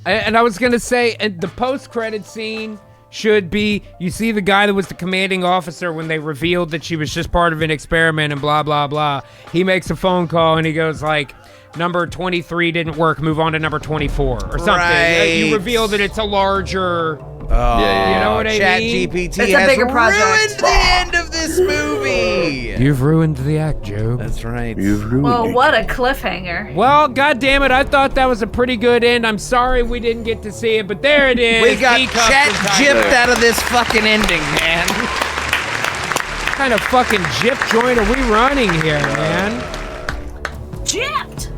And I was gonna say, and the post-credit scene should be, you see the guy that was the commanding officer when they revealed that she was just part of an experiment and blah, blah, blah. He makes a phone call and he goes like, number 23 didn't work, move on to number 24 or something. Right. You reveal that it's a larger, Yeah. you know what I mean? ChatGPT It's a has bigger project. ruined the end of this movie. You've ruined the act, Joe. That's right. You've ruined Well, it. what a cliffhanger. Well, goddamn it, I thought that was a pretty good end. I'm sorry we didn't get to see it, but there it is. We got Teacups chat and Typewriters. gypped out of this fucking ending, man. What kind of fucking jip joint are we running here, man? Gypped!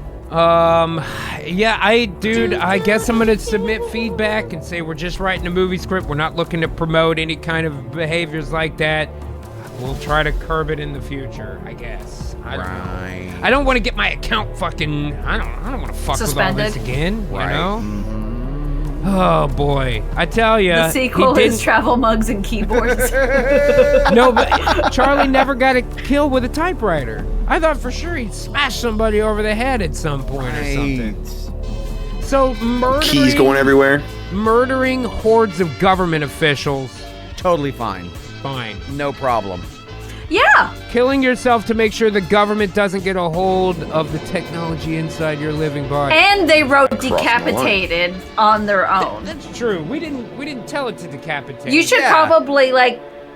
Yeah, I guess I'm gonna submit feedback and say we're just writing a movie script. We're not looking to promote any kind of behaviors like that. We'll try to curb it in the future, I guess. I don't know. Right. I don't want to get my account fucking. I don't want to fuck Suspended. with all this again. Right. You know? Oh boy, I tell you, The sequel is travel mugs and keyboards. No, but Charlie never got a kill with a typewriter. I thought for sure he'd smash somebody over the head at some point or something. So Keys going everywhere. murdering hordes of government officials, Totally fine. fine. No problem. Yeah. Killing yourself to make sure the government doesn't get a hold of the technology inside your living body. And they wrote the line. decapitated on their own. That's true. We didn't tell it to decapitate. You should Yeah. probably,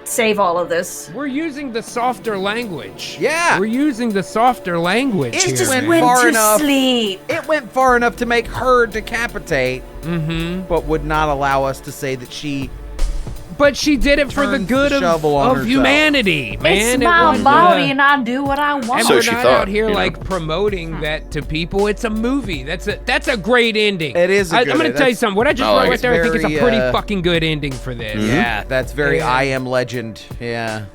save all of this. We're using the softer language. Yeah. We're using the softer language. It here, just man. went far enough. sleep. It went far enough to make her decapitate, but would not allow us to say that she. But she did it for the Turns good the shovel on of herself. humanity, man. It's It my wasn't, body and I do what I want. And So we're she not thought, out here you know. promoting that to people. It's a movie. That's a great ending. It is a I'm good- gonna tell you that's- something. What I just I like wrote it. right there, I think it's a Very, pretty fucking good ending for this. Yeah, that's very Yeah. I Am Legend. Yeah.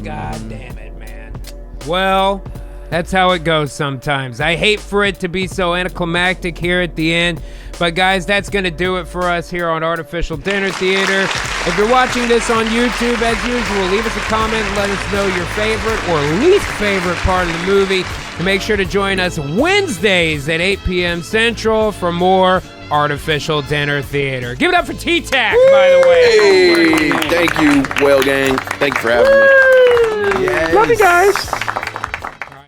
God damn it, man. Well, that's how it goes sometimes. I hate for it to be so anticlimactic here at the end. But guys, that's going to do it for us here on Artificial Dinner Theater. If you're watching this on YouTube, as usual, leave us a comment and let us know your favorite or least favorite part of the movie. And make sure to join us Wednesdays at 8 p.m. Central for more Artificial Dinner Theater. Give it up for T-Tac, by the way. Hey, thank you, Whale Gang. Thank you for having me. Yes. Love you guys.